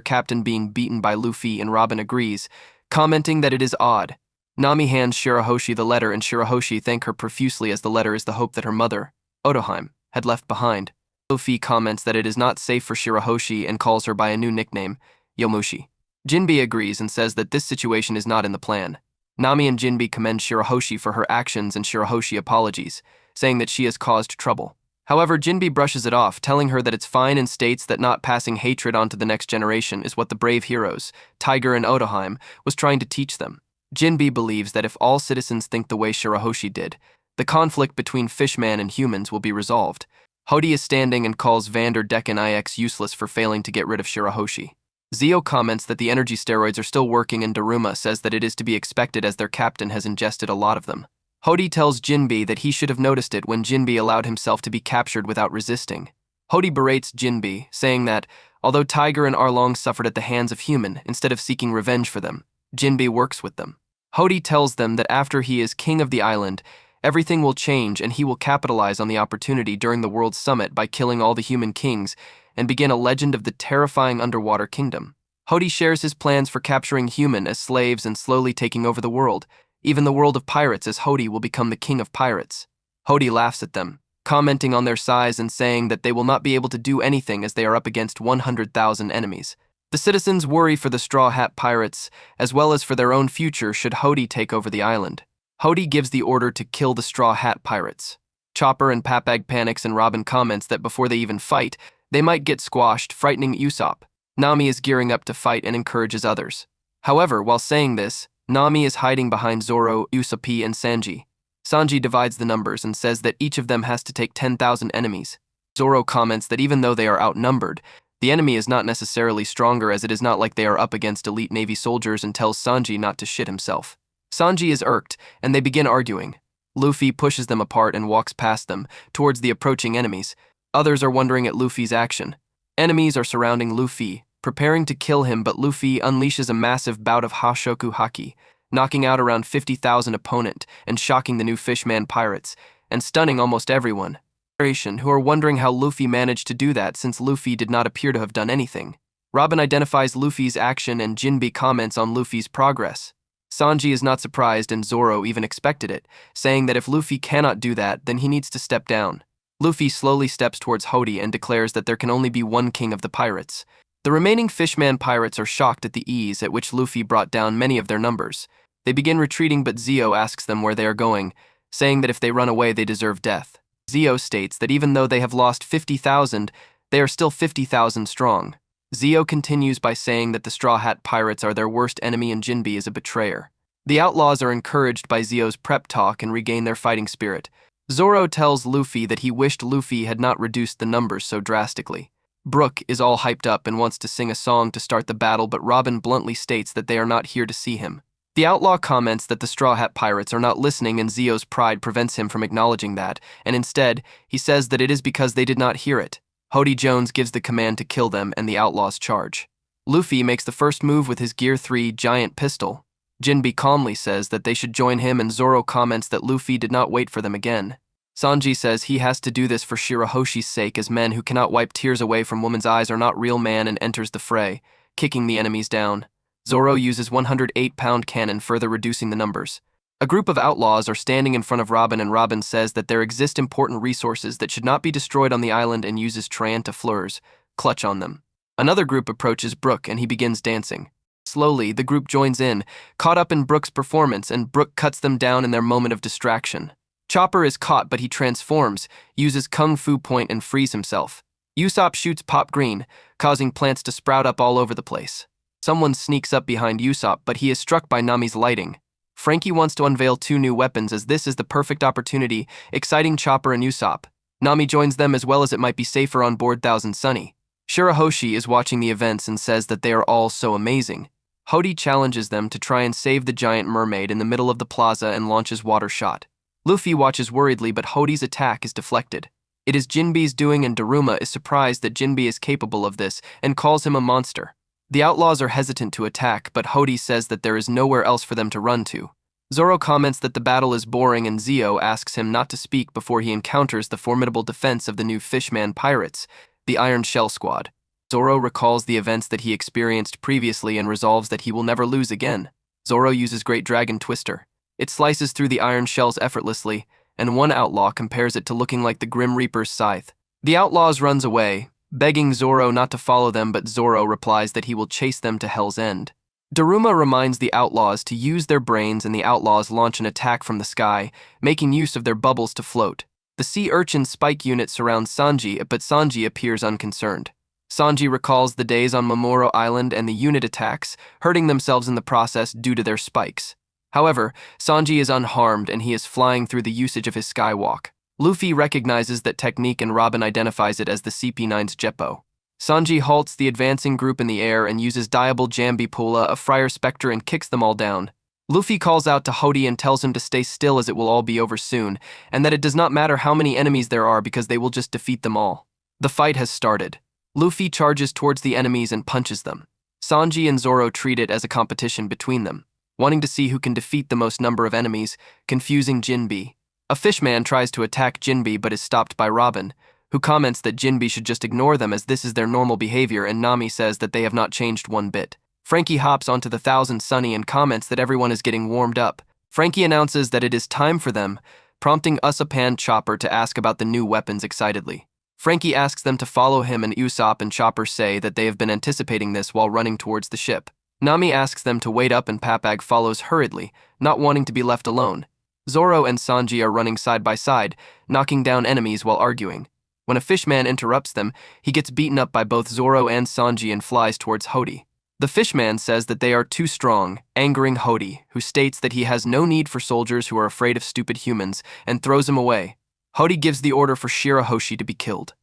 captain being beaten by Luffy, and Robin agrees, commenting that it is odd. Nami hands Shirahoshi the letter, and Shirahoshi thanks her profusely as the letter is the hope that her mother, Otoheim, had left behind. Luffy comments that it is not safe for Shirahoshi and calls her by a new nickname, Yomushi. Jinbe agrees and says that this situation is not in the plan. Nami and Jinbe commend Shirahoshi for her actions, and Shirahoshi apologies, saying that she has caused trouble. However, Jinbe brushes it off, telling her that it's fine and states that not passing hatred on to the next generation is what the brave heroes, Tiger and Otoheim, was trying to teach them. Jinbe believes that if all citizens think the way Shirahoshi did, the conflict between Fishman and humans will be resolved. Hody is standing and calls Vanderdecken IX useless for failing to get rid of Shirahoshi. Zio comments that the energy steroids are still working, and Daruma says that it is to be expected as their captain has ingested a lot of them. Hody tells Jinbe that he should have noticed it when Jinbe allowed himself to be captured without resisting. Hody berates Jinbe, saying that, although Tiger and Arlong suffered at the hands of human, instead of seeking revenge for them, Jinbe works with them. Hody tells them that after he is king of the island, everything will change and he will capitalize on the opportunity during the World Summit by killing all the human kings and begin a legend of the terrifying underwater kingdom. Hody shares his plans for capturing human as slaves and slowly taking over the world, even the world of pirates, as Hody will become the king of pirates. Hody laughs at them, commenting on their size and saying that they will not be able to do anything as they are up against 100,000 enemies. The citizens worry for the Straw Hat Pirates as well as for their own future should Hody take over the island. Hody gives the order to kill the Straw Hat Pirates. Chopper and Papag panics, and Robin comments that before they even fight, they might get squashed, frightening Usopp. Nami is gearing up to fight and encourages others. However, while saying this, Nami is hiding behind Zoro, Usopp, and Sanji. Sanji divides the numbers and says that each of them has to take 10,000 enemies. Zoro comments that even though they are outnumbered, the enemy is not necessarily stronger, as it is not like they are up against elite Navy soldiers, and tells Sanji not to shit himself. Sanji is irked, and they begin arguing. Luffy pushes them apart and walks past them, towards the approaching enemies. Others are wondering at Luffy's action. Enemies are surrounding Luffy, preparing to kill him, but Luffy unleashes a massive bout of Hashoku Haki, knocking out around 50,000 opponent and shocking the new Fishman pirates, and stunning almost everyone, who are wondering how Luffy managed to do that, since Luffy did not appear to have done anything. Robin identifies Luffy's action and Jinbe comments on Luffy's progress. Sanji is not surprised, and Zoro even expected it, saying that if Luffy cannot do that, then he needs to step down. Luffy slowly steps towards Hody and declares that there can only be one king of the pirates. The remaining Fishman pirates are shocked at the ease at which Luffy brought down many of their numbers. They begin retreating, but Zio asks them where they are going, saying that if they run away they deserve death. Zio states that even though they have lost 50,000, they are still 50,000 strong. Zio continues by saying that the Straw Hat Pirates are their worst enemy and Jinbe is a betrayer. The outlaws are encouraged by Zio's prep talk and regain their fighting spirit. Zoro tells Luffy that he wished Luffy had not reduced the numbers so drastically. Brook is all hyped up and wants to sing a song to start the battle, but Robin bluntly states that they are not here to see him. The outlaw comments that the Straw Hat Pirates are not listening, and Zio's pride prevents him from acknowledging that, and instead, he says that it is because they did not hear it. Hody Jones gives the command to kill them, and the outlaws charge. Luffy makes the first move with his Gear 3 giant pistol. Jinbe calmly says that they should join him, and Zoro comments that Luffy did not wait for them again. Sanji says he has to do this for Shirahoshi's sake, as men who cannot wipe tears away from women's eyes are not real man, and enters the fray, kicking the enemies down. Zoro uses 108-pound cannon, further reducing the numbers. A group of outlaws are standing in front of Robin, and Robin says that there exist important resources that should not be destroyed on the island, and uses Trianta Fleurs, clutch on them. Another group approaches Brook, and he begins dancing. Slowly, the group joins in, caught up in Brook's performance, and Brook cuts them down in their moment of distraction. Chopper is caught, but he transforms, uses Kung Fu Point, and frees himself. Usopp shoots Pop Green, causing plants to sprout up all over the place. Someone sneaks up behind Usopp, but he is struck by Nami's lighting. Frankie wants to unveil 2 new weapons, as this is the perfect opportunity, exciting Chopper and Usopp. Nami joins them, as well as it might be safer on board Thousand Sunny. Shirahoshi is watching the events and says that they are all so amazing. Hody challenges them to try and save the giant mermaid in the middle of the plaza and launches water shot. Luffy watches worriedly, but Hody's attack is deflected. It is Jinbe's doing, and Daruma is surprised that Jinbe is capable of this and calls him a monster. The outlaws are hesitant to attack, but Hody says that there is nowhere else for them to run to. Zoro comments that the battle is boring, and Zio asks him not to speak before he encounters the formidable defense of the new Fishman pirates, the Iron Shell Squad. Zoro recalls the events that he experienced previously and resolves that he will never lose again. Zoro uses Great Dragon Twister. It slices through the iron shells effortlessly, and one outlaw compares it to looking like the Grim Reaper's scythe. The outlaws runs away, begging Zoro not to follow them, but Zoro replies that he will chase them to Hell's End. Daruma reminds the outlaws to use their brains, and the outlaws launch an attack from the sky, making use of their bubbles to float. The sea urchin spike unit surrounds Sanji, but Sanji appears unconcerned. Sanji recalls the days on Momoro Island and the unit attacks, hurting themselves in the process due to their spikes. However, Sanji is unharmed, and he is flying through the usage of his skywalk. Luffy recognizes that technique, and Robin identifies it as the CP9's Jeppo. Sanji halts the advancing group in the air and uses Diable Jambi Pula, a Friar Spectre, and kicks them all down. Luffy calls out to Hody and tells him to stay still, as it will all be over soon, and that it does not matter how many enemies there are because they will just defeat them all. The fight has started. Luffy charges towards the enemies and punches them. Sanji and Zoro treat it as a competition between them, wanting to see who can defeat the most number of enemies, confusing Jinbe. A fishman tries to attack Jinbe but is stopped by Robin, who comments that Jinbe should just ignore them as this is their normal behavior, and Nami says that they have not changed one bit. Frankie hops onto the Thousand Sunny and comments that everyone is getting warmed up. Frankie announces that it is time for them, prompting Usopp and Chopper to ask about the new weapons excitedly. Frankie asks them to follow him, and Usopp and Chopper say that they have been anticipating this while running towards the ship. Nami asks them to wait up, and Papag follows hurriedly, not wanting to be left alone. Zoro and Sanji are running side by side, knocking down enemies while arguing. When a fishman interrupts them, he gets beaten up by both Zoro and Sanji and flies towards Hody. The fishman says that they are too strong, angering Hody, who states that he has no need for soldiers who are afraid of stupid humans, and throws him away. Hody gives the order for Shirahoshi to be killed.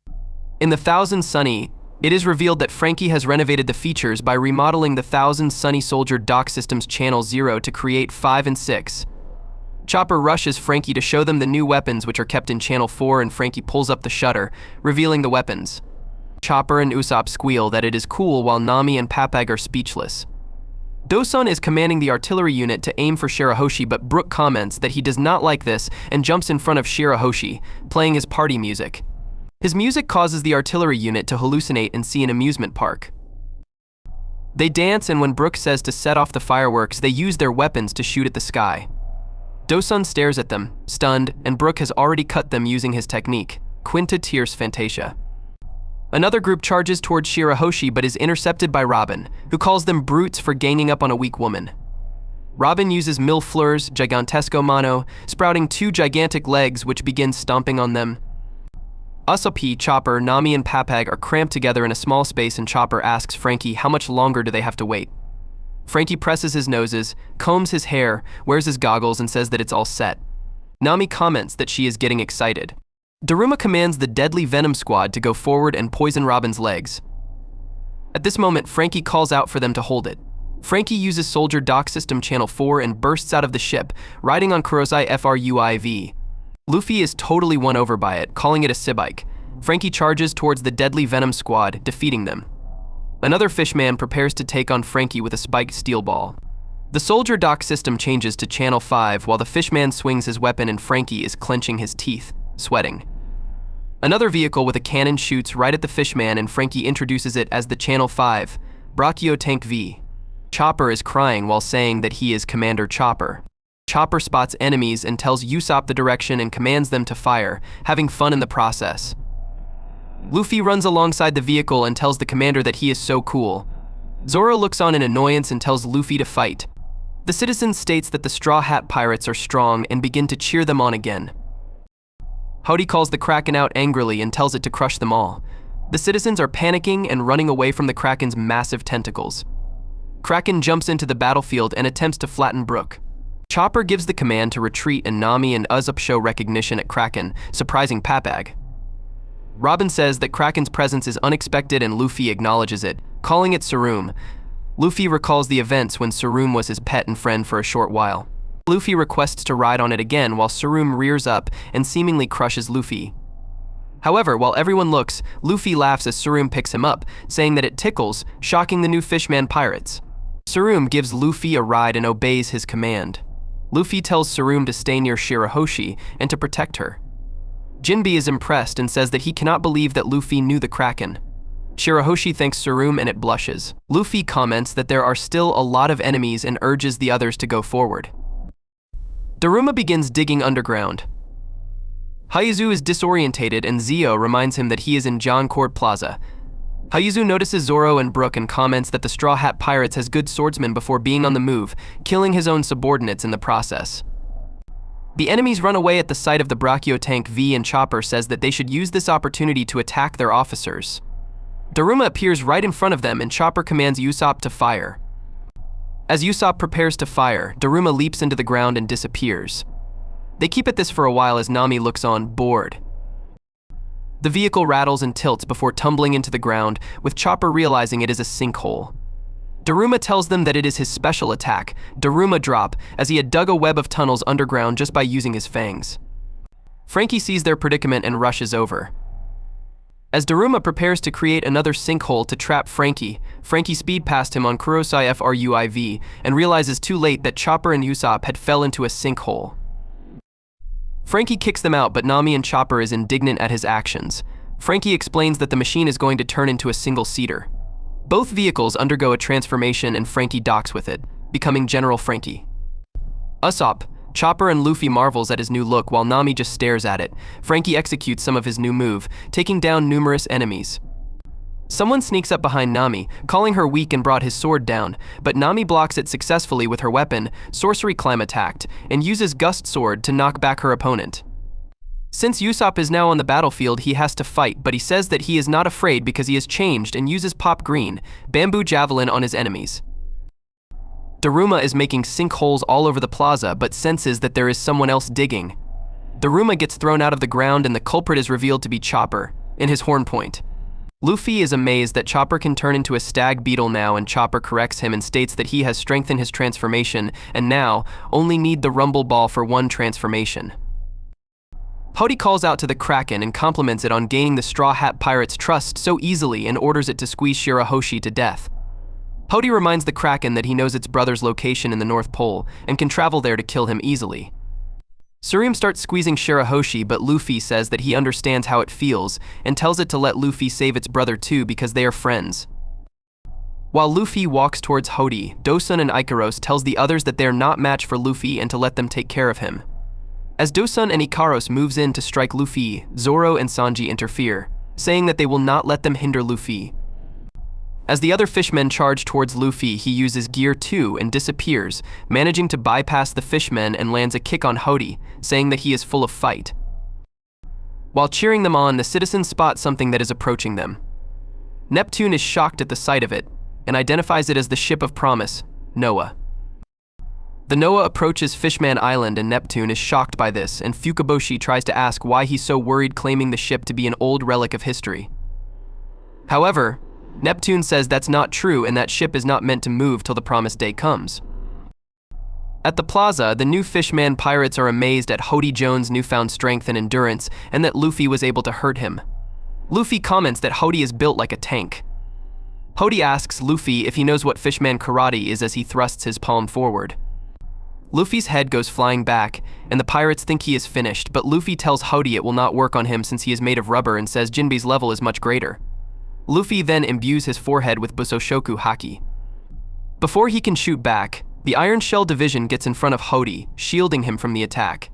In the Thousand Sunny, it is revealed that Frankie has renovated the features by remodeling the Thousand Sunny Soldier dock system's Channel 0 to create 5 and 6. Chopper rushes Frankie to show them the new weapons which are kept in Channel 4, and Frankie pulls up the shutter, revealing the weapons. Chopper and Usopp squeal that it is cool while Nami and Papag are speechless. Dosun is commanding the artillery unit to aim for Shirahoshi, but Brook comments that he does not like this and jumps in front of Shirahoshi, playing his party music. His music causes the artillery unit to hallucinate and see an amusement park. They dance, and when Brook says to set off the fireworks, they use their weapons to shoot at the sky. Dosun stares at them, stunned, and Brook has already cut them using his technique, Quinta Tierce Fantasia. Another group charges towards Shirahoshi but is intercepted by Robin, who calls them brutes for ganging up on a weak woman. Robin uses Mille Fleurs Gigantesco Mano, sprouting 2 gigantic legs which begin stomping on them. Usopp, Chopper, Nami, and Papag are cramped together in a small space, and Chopper asks Frankie how much longer do they have to wait. Frankie presses his noses, combs his hair, wears his goggles, and says that it's all set. Nami comments that she is getting excited. Daruma commands the Deadly Venom Squad to go forward and poison Robin's legs. At this moment, Frankie calls out for them to hold it. Frankie uses Soldier Dock System Channel 4 and bursts out of the ship, riding on Kurosai Fruiv. Luffy is totally won over by it, calling it a Sibike. Frankie charges towards the Deadly Venom Squad, defeating them. Another Fishman prepares to take on Frankie with a spiked steel ball. The Soldier Dock System changes to Channel 5 while the Fishman swings his weapon and Frankie is clenching his teeth, sweating. Another vehicle with a cannon shoots right at the Fishman, and Frankie introduces it as the Channel 5, Brachio Tank V. Chopper is crying while saying that he is Commander Chopper. Chopper spots enemies and tells Usopp the direction and commands them to fire, having fun in the process. Luffy runs alongside the vehicle and tells the commander that he is so cool. Zoro looks on in annoyance and tells Luffy to fight. The citizen states that the Straw Hat Pirates are strong and begin to cheer them on again. Howdy calls the Kraken out angrily and tells it to crush them all. The citizens are panicking and running away from the Kraken's massive tentacles. Kraken jumps into the battlefield and attempts to flatten Brook. Chopper gives the command to retreat, and Nami and Usopp show recognition at Kraken, surprising Papag. Robin says that Kraken's presence is unexpected and Luffy acknowledges it, calling it Sarum. Luffy recalls the events when Sarum was his pet and friend for a short while. Luffy requests to ride on it again while Sarum rears up and seemingly crushes Luffy. However, while everyone looks, Luffy laughs as Sarum picks him up, saying that it tickles, shocking the new Fishman pirates. Sarum gives Luffy a ride and obeys his command. Luffy tells Sarum to stay near Shirahoshi and to protect her. Jinbe is impressed and says that he cannot believe that Luffy knew the Kraken. Shirahoshi thanks Sarum and it blushes. Luffy comments that there are still a lot of enemies and urges the others to go forward. Daruma begins digging underground. Haizu is disorientated and Zio reminds him that he is in John Cord Plaza. Haizu notices Zoro and Brook and comments that the Straw Hat Pirates has good swordsmen before being on the move, killing his own subordinates in the process. The enemies run away at the sight of the Brachio Tank V, and Chopper says that they should use this opportunity to attack their officers. Daruma appears right in front of them and Chopper commands Usopp to fire. As Usopp prepares to fire, Daruma leaps into the ground and disappears. They keep at this for a while as Nami looks on, bored. The vehicle rattles and tilts before tumbling into the ground, with Chopper realizing it is a sinkhole. Daruma tells them that it is his special attack, Daruma Drop, as he had dug a web of tunnels underground just by using his fangs. Frankie sees their predicament and rushes over. As Daruma prepares to create another sinkhole to trap Frankie, Frankie speed past him on Kurosai Fruiv and realizes too late that Chopper and Usopp had fell into a sinkhole. Frankie kicks them out, but Nami and Chopper is indignant at his actions. Frankie explains that the machine is going to turn into a single-seater. Both vehicles undergo a transformation and Frankie docks with it, becoming General Frankie. Usopp, Chopper and Luffy marvels at his new look while Nami just stares at it. Frankie executes some of his new move, taking down numerous enemies. Someone sneaks up behind Nami, calling her weak and brought his sword down, but Nami blocks it successfully with her weapon, Sorcery Climb Attacked, and uses Gust Sword to knock back her opponent. Since Usopp is now on the battlefield, he has to fight, but he says that he is not afraid because he has changed and uses Pop Green, Bamboo Javelin on his enemies. Daruma is making sinkholes all over the plaza, but senses that there is someone else digging. Daruma gets thrown out of the ground and the culprit is revealed to be Chopper, in his horn point. Luffy is amazed that Chopper can turn into a stag beetle now, and Chopper corrects him and states that he has strengthened his transformation and now only need the rumble ball for one transformation. Hody calls out to the Kraken and compliments it on gaining the Straw Hat Pirate's trust so easily and orders it to squeeze Shirahoshi to death. Hody reminds the Kraken that he knows its brother's location in the North Pole and can travel there to kill him easily. Tsuruem starts squeezing Shirahoshi, but Luffy says that he understands how it feels and tells it to let Luffy save its brother too because they are friends. While Luffy walks towards Hody, Dosun and Ikaros tells the others that they are not match for Luffy and to let them take care of him. As Dosun and Ikaros moves in to strike Luffy, Zoro and Sanji interfere, saying that they will not let them hinder Luffy. As the other fishmen charge towards Luffy, he uses Gear 2 and disappears, managing to bypass the fishmen and lands a kick on Hody, saying that he is full of fight. While cheering them on, the citizens spot something that is approaching them. Neptune is shocked at the sight of it and identifies it as the ship of promise, Noah. The Noah approaches Fishman Island and Neptune is shocked by this, and Fukaboshi tries to ask why he's so worried, claiming the ship to be an old relic of history. However, Neptune says that's not true and that ship is not meant to move till the promised day comes. At the plaza, the new Fishman pirates are amazed at Hody Jones' newfound strength and endurance and that Luffy was able to hurt him. Luffy comments that Hody is built like a tank. Hody asks Luffy if he knows what Fishman karate is as he thrusts his palm forward. Luffy's head goes flying back, and the pirates think he is finished, but Luffy tells Hody it will not work on him since he is made of rubber and says Jinbe's level is much greater. Luffy then imbues his forehead with Busoshoku Haki. Before he can shoot back, the Iron Shell Division gets in front of Hody, shielding him from the attack.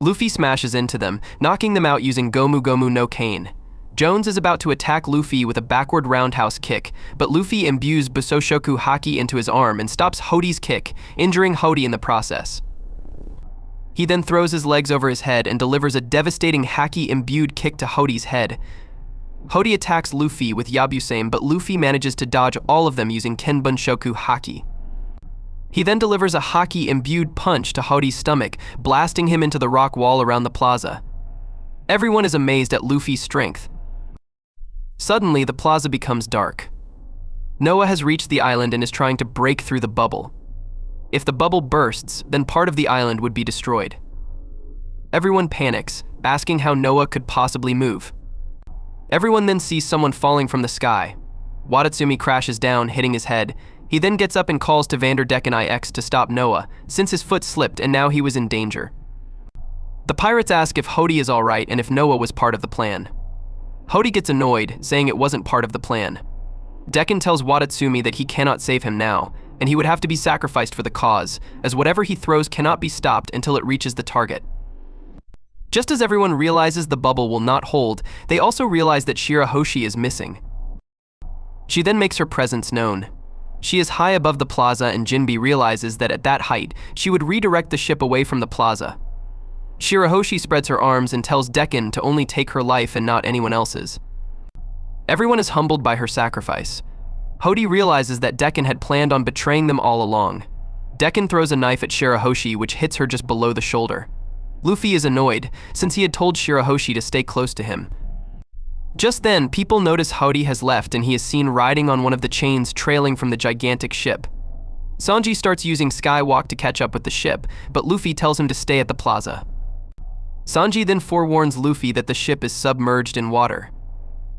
Luffy smashes into them, knocking them out using Gomu Gomu no Kane. Jones is about to attack Luffy with a backward roundhouse kick, but Luffy imbues Busoshoku Haki into his arm and stops Hody's kick, injuring Hody in the process. He then throws his legs over his head and delivers a devastating Haki-imbued kick to Hody's head. Hody attacks Luffy with Yabusame, but Luffy manages to dodge all of them using Kenbunshoku Haki. He then delivers a Haki-imbued punch to Hody's stomach, blasting him into the rock wall around the plaza. Everyone is amazed at Luffy's strength. Suddenly, the plaza becomes dark. Noah has reached the island and is trying to break through the bubble. If the bubble bursts, then part of the island would be destroyed. Everyone panics, asking how Noah could possibly move. Everyone then sees someone falling from the sky. Watatsumi crashes down, hitting his head. He then gets up and calls to Vanderdecken IX to stop Noah, since his foot slipped and now he was in danger. The pirates ask if Hody is alright and if Noah was part of the plan. Hody gets annoyed, saying it wasn't part of the plan. Decken tells Watatsumi that he cannot save him now, and he would have to be sacrificed for the cause, as whatever he throws cannot be stopped until it reaches the target. Just as everyone realizes the bubble will not hold, they also realize that Shirahoshi is missing. She then makes her presence known. She is high above the plaza and Jinbe realizes that at that height, she would redirect the ship away from the plaza. Shirahoshi spreads her arms and tells Decken to only take her life and not anyone else's. Everyone is humbled by her sacrifice. Hody realizes that Decken had planned on betraying them all along. Decken throws a knife at Shirahoshi, which hits her just below the shoulder. Luffy is annoyed, since he had told Shirahoshi to stay close to him. Just then, people notice Hody has left and he is seen riding on one of the chains trailing from the gigantic ship. Sanji starts using Skywalk to catch up with the ship, but Luffy tells him to stay at the plaza. Sanji then forewarns Luffy that the ship is submerged in water.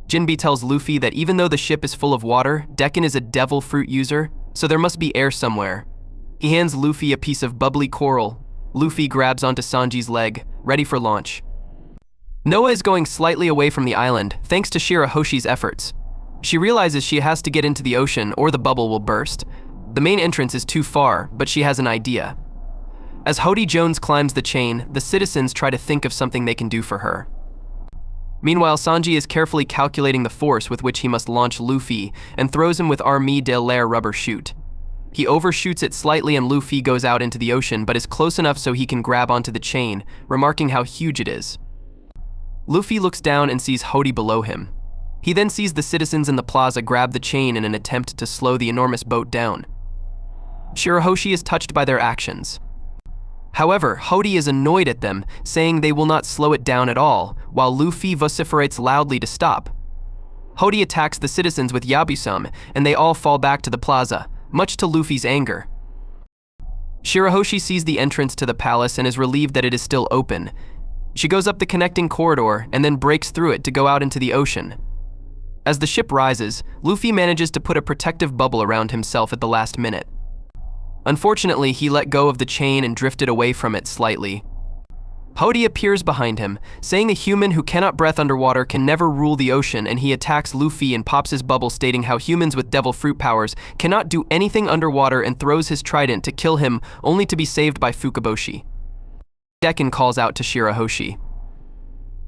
Jinbe tells Luffy that even though the ship is full of water, Decken is a devil fruit user, so there must be air somewhere. He hands Luffy a piece of bubbly coral. Luffy grabs onto Sanji's leg, ready for launch. Noah is going slightly away from the island, thanks to Shirahoshi's efforts. She realizes she has to get into the ocean or the bubble will burst. The main entrance is too far, but she has an idea. As Hody Jones climbs the chain, the citizens try to think of something they can do for her. Meanwhile, Sanji is carefully calculating the force with which he must launch Luffy and throws him with Armée de l'Air rubber chute. He overshoots it slightly and Luffy goes out into the ocean but is close enough so he can grab onto the chain, remarking how huge it is. Luffy looks down and sees Hody below him. He then sees the citizens in the plaza grab the chain in an attempt to slow the enormous boat down. Shirahoshi is touched by their actions. However, Hody is annoyed at them, saying they will not slow it down at all, while Luffy vociferates loudly to stop. Hody attacks the citizens with Yabusam, and they all fall back to the plaza, much to Luffy's anger. Shirahoshi sees the entrance to the palace and is relieved that it is still open. She goes up the connecting corridor and then breaks through it to go out into the ocean. As the ship rises, Luffy manages to put a protective bubble around himself at the last minute. Unfortunately, he let go of the chain and drifted away from it slightly. Hody appears behind him, saying a human who cannot breathe underwater can never rule the ocean, and he attacks Luffy and pops his bubble, stating how humans with devil fruit powers cannot do anything underwater, and throws his trident to kill him, only to be saved by Fukaboshi. Dekken calls out to Shirahoshi.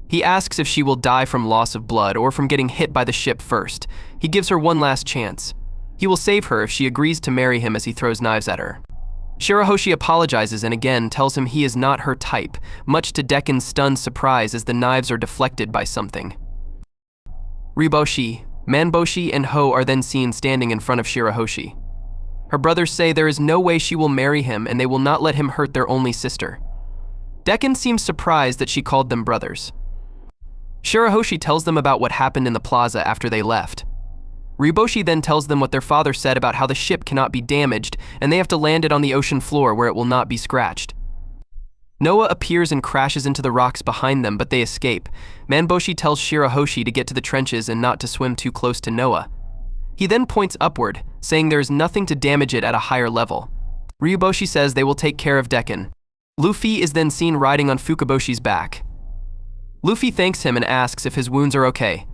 He asks if she will die from loss of blood or from getting hit by the ship first. He gives her one last chance. He will save her if she agrees to marry him as he throws knives at her. Shirahoshi apologizes and again tells him he is not her type, much to Dekken's stunned surprise as the knives are deflected by something. Riboshi, Manboshi, and Ho are then seen standing in front of Shirahoshi. Her brothers say there is no way she will marry him and they will not let him hurt their only sister. Dekken seems surprised that she called them brothers. Shirahoshi tells them about what happened in the plaza after they left. Riboshi then tells them what their father said about how the ship cannot be damaged and they have to land it on the ocean floor where it will not be scratched. Noah appears and crashes into the rocks behind them, but they escape. Manboshi tells Shirahoshi to get to the trenches and not to swim too close to Noah. He then points upward, saying there is nothing to damage it at a higher level. Ryuboshi says they will take care of Dekken. Luffy is then seen riding on Fukaboshi's back. Luffy thanks him and asks if his wounds are okay.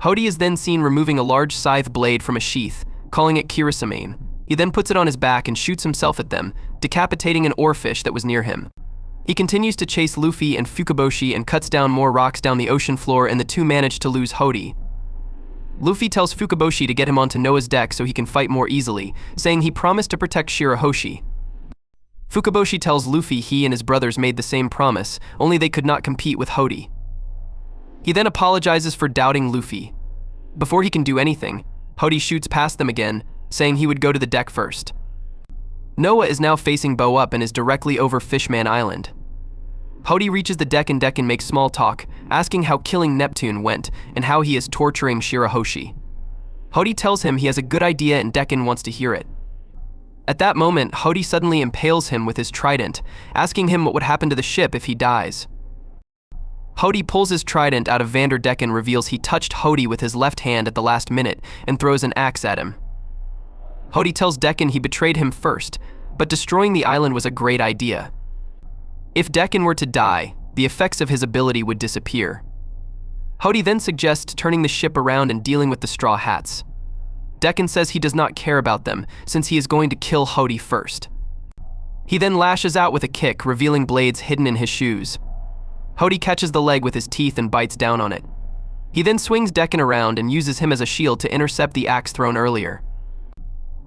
Hody is then seen removing a large scythe blade from a sheath, calling it Kirisamane. He then puts it on his back and shoots himself at them, decapitating an oarfish that was near him. He continues to chase Luffy and Fukaboshi and cuts down more rocks down the ocean floor, and the two manage to lose Hody. Luffy tells Fukaboshi to get him onto Noah's deck so he can fight more easily, saying he promised to protect Shirahoshi. Fukaboshi tells Luffy he and his brothers made the same promise, only they could not compete with Hody. He then apologizes for doubting Luffy. Before he can do anything, Hody shoots past them again, saying he would go to the deck first. Noah is now facing bow up and is directly over Fishman Island. Hody reaches the deck and Dekken makes small talk, asking how killing Neptune went and how he is torturing Shirahoshi. Hody tells him he has a good idea and Dekken wants to hear it. At that moment, Hody suddenly impales him with his trident, asking him what would happen to the ship if he dies. Hody pulls his trident out of Vanderdecken and reveals he touched Hody with his left hand at the last minute and throws an axe at him. Hody tells Dekken he betrayed him first, but destroying the island was a great idea. If Dekken were to die, the effects of his ability would disappear. Hody then suggests turning the ship around and dealing with the Straw Hats. Dekken says he does not care about them, since he is going to kill Hody first. He then lashes out with a kick, revealing blades hidden in his shoes. Hody catches the leg with his teeth and bites down on it. He then swings Dekken around and uses him as a shield to intercept the axe thrown earlier.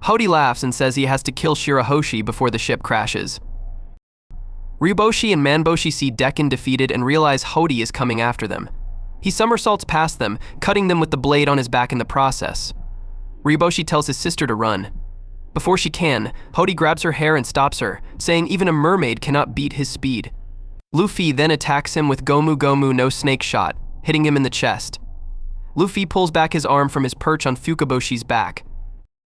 Hody laughs and says he has to kill Shirahoshi before the ship crashes. Ryuboshi and Manboshi see Dekken defeated and realize Hody is coming after them. He somersaults past them, cutting them with the blade on his back in the process. Ryuboshi tells his sister to run. Before she can, Hody grabs her hair and stops her, saying even a mermaid cannot beat his speed. Luffy then attacks him with Gomu Gomu no Snake Shot, hitting him in the chest. Luffy pulls back his arm from his perch on Fukaboshi's back.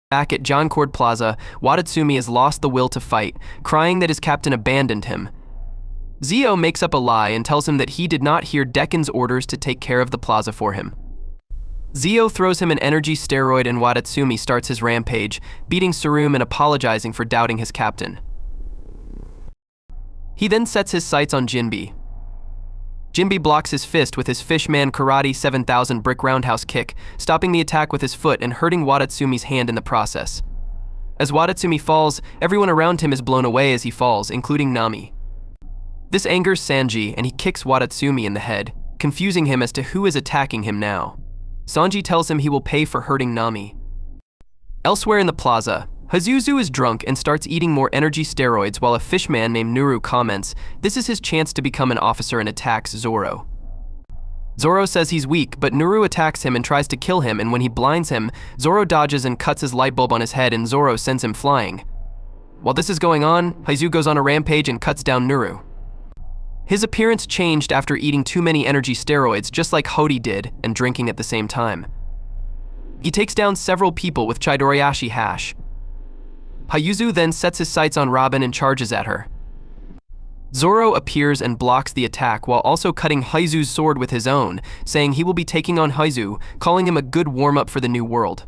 Back at Joncord Plaza, Watatsumi has lost the will to fight, crying that his captain abandoned him. Zio makes up a lie and tells him that he did not hear Dekken's orders to take care of the plaza for him. Zio throws him an energy steroid and Watatsumi starts his rampage, beating Tsurumu and apologizing for doubting his captain. He then sets his sights on Jinbe. Jinbe blocks his fist with his Fishman Karate 7000 brick roundhouse kick, stopping the attack with his foot and hurting Watatsumi's hand in the process. As Watatsumi falls, everyone around him is blown away as he falls, including Nami. This angers Sanji and he kicks Watatsumi in the head, confusing him as to who is attacking him now. Sanji tells him he will pay for hurting Nami. Elsewhere in the plaza, Hazuzu is drunk and starts eating more energy steroids while a fishman named Nuru comments this is his chance to become an officer and attacks Zoro. Zoro says he's weak, but Nuru attacks him and tries to kill him, and when he blinds him, Zoro dodges and cuts his light bulb on his head and Zoro sends him flying. While this is going on, Hazuzu goes on a rampage and cuts down Nuru. His appearance changed after eating too many energy steroids just like Hody did and drinking at the same time. He takes down several people with Chidoriashi hash. Hayuzu then sets his sights on Robin and charges at her. Zoro appears and blocks the attack while also cutting Haizu's sword with his own, saying he will be taking on Haizu, calling him a good warm-up for the new world.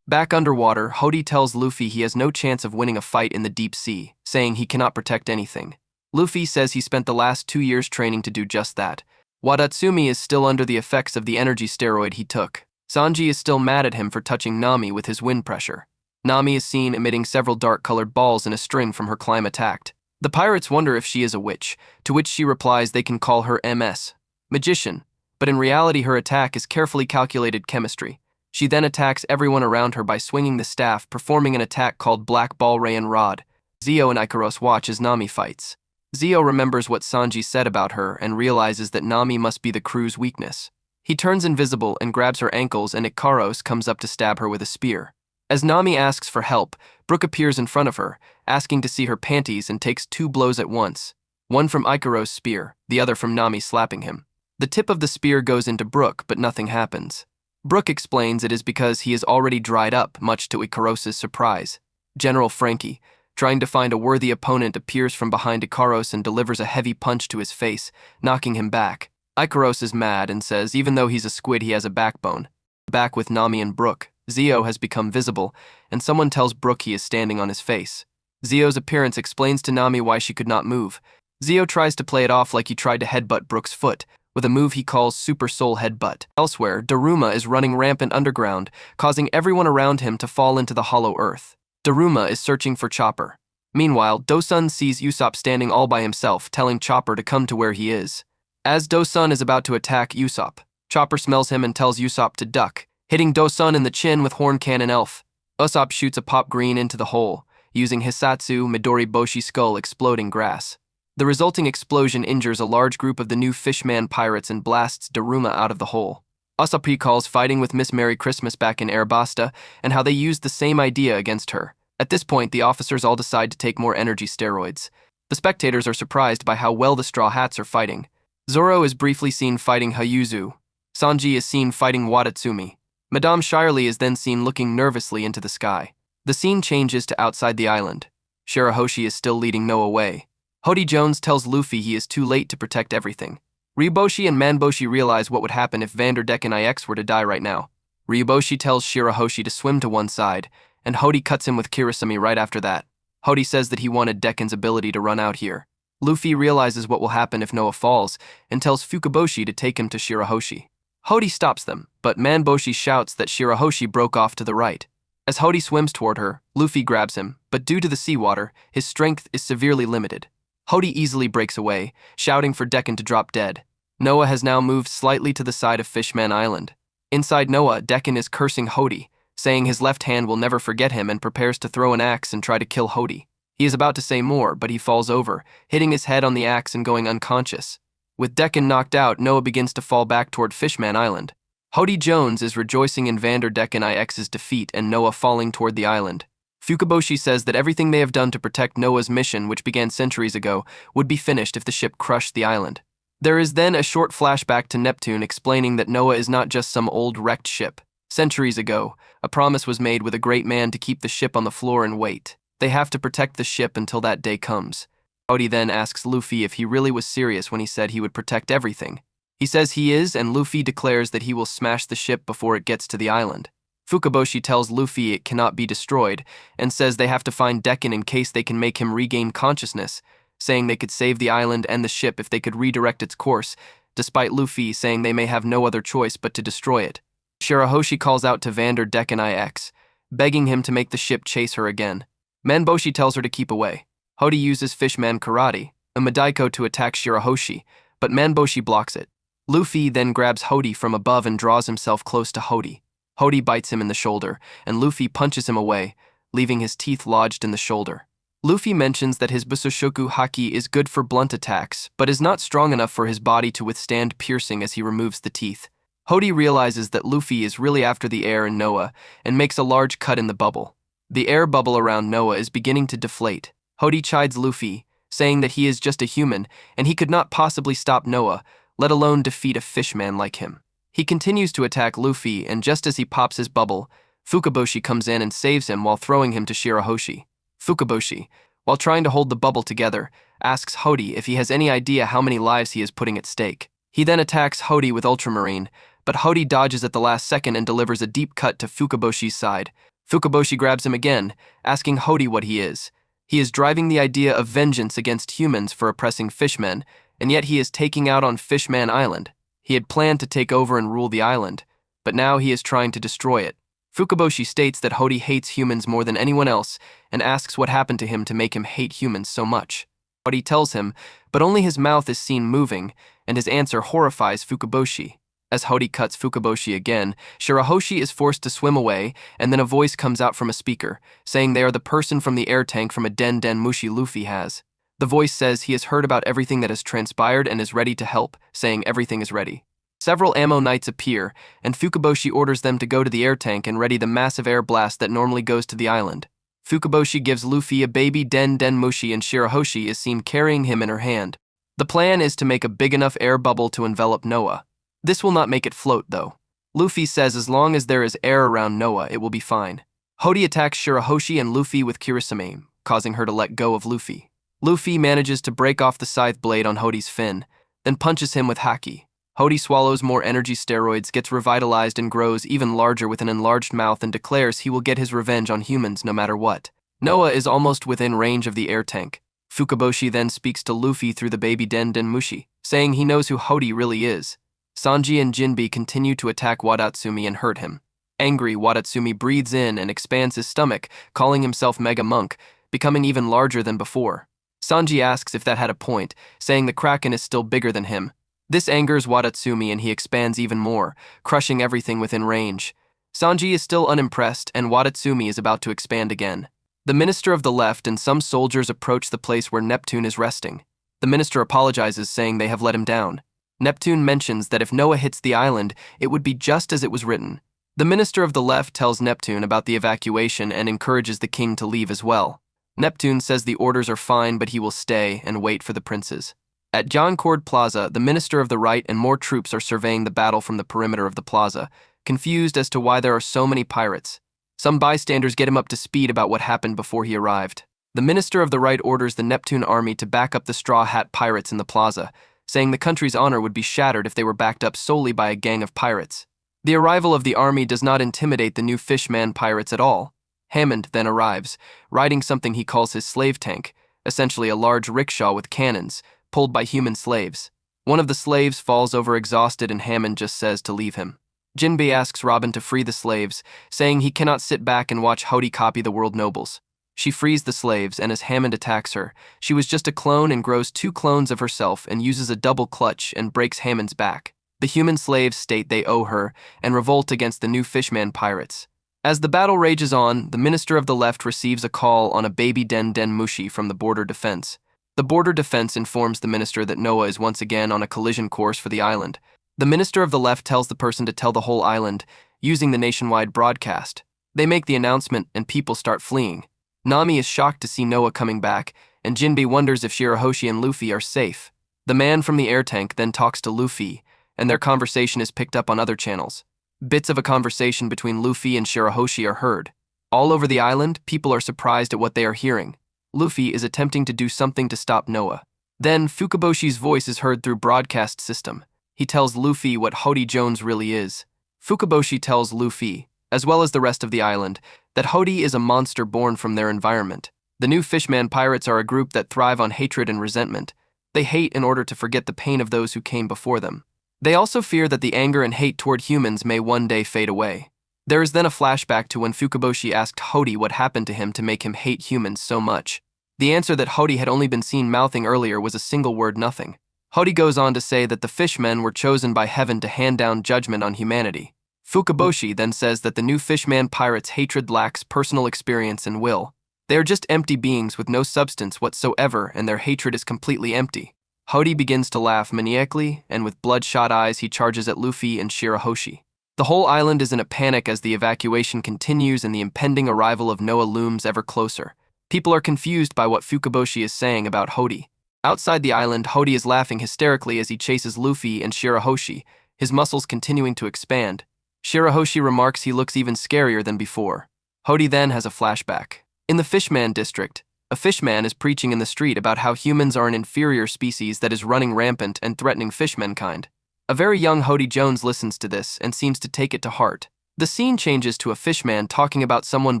Back underwater, Hody tells Luffy he has no chance of winning a fight in the deep sea, saying he cannot protect anything. Luffy says he spent the last 2 years training to do just that. Wadatsumi is still under the effects of the energy steroid he took. Sanji is still mad at him for touching Nami with his wind pressure. Nami is seen emitting several dark-colored balls in a string from her climb attacked. The pirates wonder if she is a witch, to which she replies they can call her MS, magician, but in reality her attack is carefully calculated chemistry. She then attacks everyone around her by swinging the staff, performing an attack called Black Ball Rayon Rod. Zio and Ikaros watch as Nami fights. Zio remembers what Sanji said about her and realizes that Nami must be the crew's weakness. He turns invisible and grabs her ankles, and Ikaros comes up to stab her with a spear. As Nami asks for help, Brook appears in front of her, asking to see her panties, and takes 2 blows at once, one from Ikaros' spear, the other from Nami slapping him. The tip of the spear goes into Brook, but nothing happens. Brook explains it is because he is already dried up, much to Ikaros' surprise. General Frankie, trying to find a worthy opponent, appears from behind Ikaros and delivers a heavy punch to his face, knocking him back. Ikaros is mad and says even though he's a squid he has a backbone. Back with Nami and Brook, Zio has become visible, and someone tells Brook he is standing on his face. Zio's appearance explains to Nami why she could not move. Zio tries to play it off like he tried to headbutt Brook's foot, with a move he calls Super Soul Headbutt. Elsewhere, Daruma is running rampant underground, causing everyone around him to fall into the hollow earth. Daruma is searching for Chopper. Meanwhile, Dosun sees Usopp standing all by himself, telling Chopper to come to where he is. As Dosun is about to attack Usopp, Chopper smells him and tells Usopp to duck, hitting Dosun in the chin with Horn Cannon Elf. Usopp shoots a pop green into the hole, using Hisatsu Midori Boshi Skull exploding grass. The resulting explosion injures a large group of the new Fishman pirates and blasts Daruma out of the hole. Usopp recalls fighting with Miss Merry Christmas back in Arabasta and how they used the same idea against her. At this point, the officers all decide to take more energy steroids. The spectators are surprised by how well the Straw Hats are fighting. Zoro is briefly seen fighting Hayuzu. Sanji is seen fighting Wadatsumi. Madame Shirley is then seen looking nervously into the sky. The scene changes to outside the island. Shirahoshi is still leading Noah away. Hody Jones tells Luffy he is too late to protect everything. Ryuboshi and Manboshi realize what would happen if Vanderdeck and IX were to die right now. Ryuboshi tells Shirahoshi to swim to one side, and Hody cuts him with Kirasumi right after that. Hody says that he wanted Dekkan's ability to run out here. Luffy realizes what will happen if Noah falls, and tells Fukaboshi to take him to Shirahoshi. Hody stops them, but Manboshi shouts that Shirahoshi broke off to the right. As Hody swims toward her, Luffy grabs him, but due to the seawater, his strength is severely limited. Hody easily breaks away, shouting for Dekkan to drop dead. Noah has now moved slightly to the side of Fishman Island. Inside Noah, Dekkan is cursing Hody, saying his left hand will never forget him, and prepares to throw an axe and try to kill Hody. He is about to say more, but he falls over, hitting his head on the axe and going unconscious. With Dekkan knocked out, Noah begins to fall back toward Fishman Island. Hody Jones is rejoicing in Vanderdeck and IX's defeat and Noah falling toward the island. Fukaboshi says that everything they have done to protect Noah's mission, which began centuries ago, would be finished if the ship crushed the island. There is then a short flashback to Neptune explaining that Noah is not just some old wrecked ship. Centuries ago, a promise was made with a great man to keep the ship on the floor and wait. They have to protect the ship until that day comes. Hody then asks Luffy if he really was serious when he said he would protect everything. He says he is, and Luffy declares that he will smash the ship before it gets to the island. Fukaboshi tells Luffy it cannot be destroyed, and says they have to find Dekkan in case they can make him regain consciousness, saying they could save the island and the ship if they could redirect its course, despite Luffy saying they may have no other choice but to destroy it. Shirahoshi calls out to Vanderdeck and IX, begging him to make the ship chase her again. Manboshi tells her to keep away. Hody uses Fishman Karate, a Madaiko, to attack Shirahoshi, but Manboshi blocks it. Luffy then grabs Hody from above and draws himself close to Hody. Hody bites him in the shoulder, and Luffy punches him away, leaving his teeth lodged in the shoulder. Luffy mentions that his Busoshoku Haki is good for blunt attacks, but is not strong enough for his body to withstand piercing as he removes the teeth. Hody realizes that Luffy is really after the air in Noah, and makes a large cut in the bubble. The air bubble around Noah is beginning to deflate. Hody chides Luffy, saying that he is just a human, and he could not possibly stop Noah, let alone defeat a fishman like him. He continues to attack Luffy, and just as he pops his bubble, Fukaboshi comes in and saves him while throwing him to Shirahoshi. Fukaboshi, while trying to hold the bubble together, asks Hody if he has any idea how many lives he is putting at stake. He then attacks Hody with Ultramarine, but Hody dodges at the last second and delivers a deep cut to Fukaboshi's side. Fukaboshi grabs him again, asking Hody what he is. He is driving the idea of vengeance against humans for oppressing fishmen, and yet he is taking out on Fishman Island. He had planned to take over and rule the island, but now he is trying to destroy it. Fukaboshi states that Hody hates humans more than anyone else and asks what happened to him to make him hate humans so much. Hody tells him, but only his mouth is seen moving, and his answer horrifies Fukaboshi. As Hody cuts Fukaboshi again, Shirahoshi is forced to swim away, and then a voice comes out from a speaker, saying they are the person from the air tank from a Den Den Mushi Luffy has. The voice says he has heard about everything that has transpired and is ready to help, saying everything is ready. Several ammo knights appear, and Fukaboshi orders them to go to the air tank and ready the massive air blast that normally goes to the island. Fukaboshi gives Luffy a baby Den Den Mushi, and Shirahoshi is seen carrying him in her hand. The plan is to make a big enough air bubble to envelop Noah. This will not make it float, though. Luffy says as long as there is air around Noah, it will be fine. Hody attacks Shirahoshi and Luffy with Kirisame, causing her to let go of Luffy. Luffy manages to break off the scythe blade on Hody's fin, then punches him with haki. Hody swallows more energy steroids, gets revitalized, and grows even larger with an enlarged mouth and declares he will get his revenge on humans no matter what. Noah is almost within range of the air tank. Fukaboshi then speaks to Luffy through the baby Den Den Mushi, saying he knows who Hody really is. Sanji and Jinbe continue to attack Wadatsumi and hurt him. Angry, Wadatsumi breathes in and expands his stomach, calling himself Mega Monk, becoming even larger than before. Sanji asks if that had a point, saying the Kraken is still bigger than him. This angers Wadatsumi and he expands even more, crushing everything within range. Sanji is still unimpressed and Wadatsumi is about to expand again. The Minister of the Left and some soldiers approach the place where Neptune is resting. The minister apologizes, saying they have let him down. Neptune mentions that if Noah hits the island, it would be just as it was written. The Minister of the Left tells Neptune about the evacuation and encourages the king to leave as well. Neptune says the orders are fine, but he will stay and wait for the princes. At Joncord Plaza, the Minister of the Right and more troops are surveying the battle from the perimeter of the plaza, confused as to why there are so many pirates. Some bystanders get him up to speed about what happened before he arrived. The Minister of the Right orders the Neptune army to back up the Straw Hat pirates in the plaza, saying the country's honor would be shattered if they were backed up solely by a gang of pirates. The arrival of the army does not intimidate the new Fishman pirates at all. Hammond then arrives, riding something he calls his slave tank, essentially a large rickshaw with cannons, pulled by human slaves. One of the slaves falls over exhausted and Hammond just says to leave him. Jinbe asks Robin to free the slaves, saying he cannot sit back and watch Hody copy the world nobles. She frees the slaves, and as Hammond attacks her, she was just a clone and grows 2 clones of herself and uses a double clutch and breaks Hammond's back. The human slaves state they owe her and revolt against the new Fishman pirates. As the battle rages on, the Minister of the Left receives a call on a baby Den Den Mushi from the Border Defense. The Border Defense informs the minister that Noah is once again on a collision course for the island. The Minister of the Left tells the person to tell the whole island, using the nationwide broadcast. They make the announcement and people start fleeing. Nami is shocked to see Noah coming back, and Jinbe wonders if Shirahoshi and Luffy are safe. The man from the air tank then talks to Luffy, and their conversation is picked up on other channels. Bits of a conversation between Luffy and Shirahoshi are heard. All over the island, people are surprised at what they are hearing. Luffy is attempting to do something to stop Noah. Then, Fukaboshi's voice is heard through broadcast system. He tells Luffy what Hody Jones really is. Fukaboshi tells Luffy, as well as the rest of the island, that Hody is a monster born from their environment. The new Fishman pirates are a group that thrive on hatred and resentment. They hate in order to forget the pain of those who came before them. They also fear that the anger and hate toward humans may one day fade away. There is then a flashback to when Fukaboshi asked Hody what happened to him to make him hate humans so much. The answer that Hody had only been seen mouthing earlier was a single word: nothing. Hody goes on to say that the Fishmen were chosen by heaven to hand down judgment on humanity. Fukaboshi then says that the new Fishman pirates' hatred lacks personal experience and will. They are just empty beings with no substance whatsoever, and their hatred is completely empty. Hody begins to laugh maniacally, and with bloodshot eyes he charges at Luffy and Shirahoshi. The whole island is in a panic as the evacuation continues and the impending arrival of Noah looms ever closer. People are confused by what Fukaboshi is saying about Hody. Outside the island, Hody is laughing hysterically as he chases Luffy and Shirahoshi, his muscles continuing to expand. Shirahoshi remarks he looks even scarier than before. Hody then has a flashback. In the Fishman district, a fishman is preaching in the street about how humans are an inferior species that is running rampant and threatening fishmankind. A very young Hody Jones listens to this and seems to take it to heart. The scene changes to a fishman talking about someone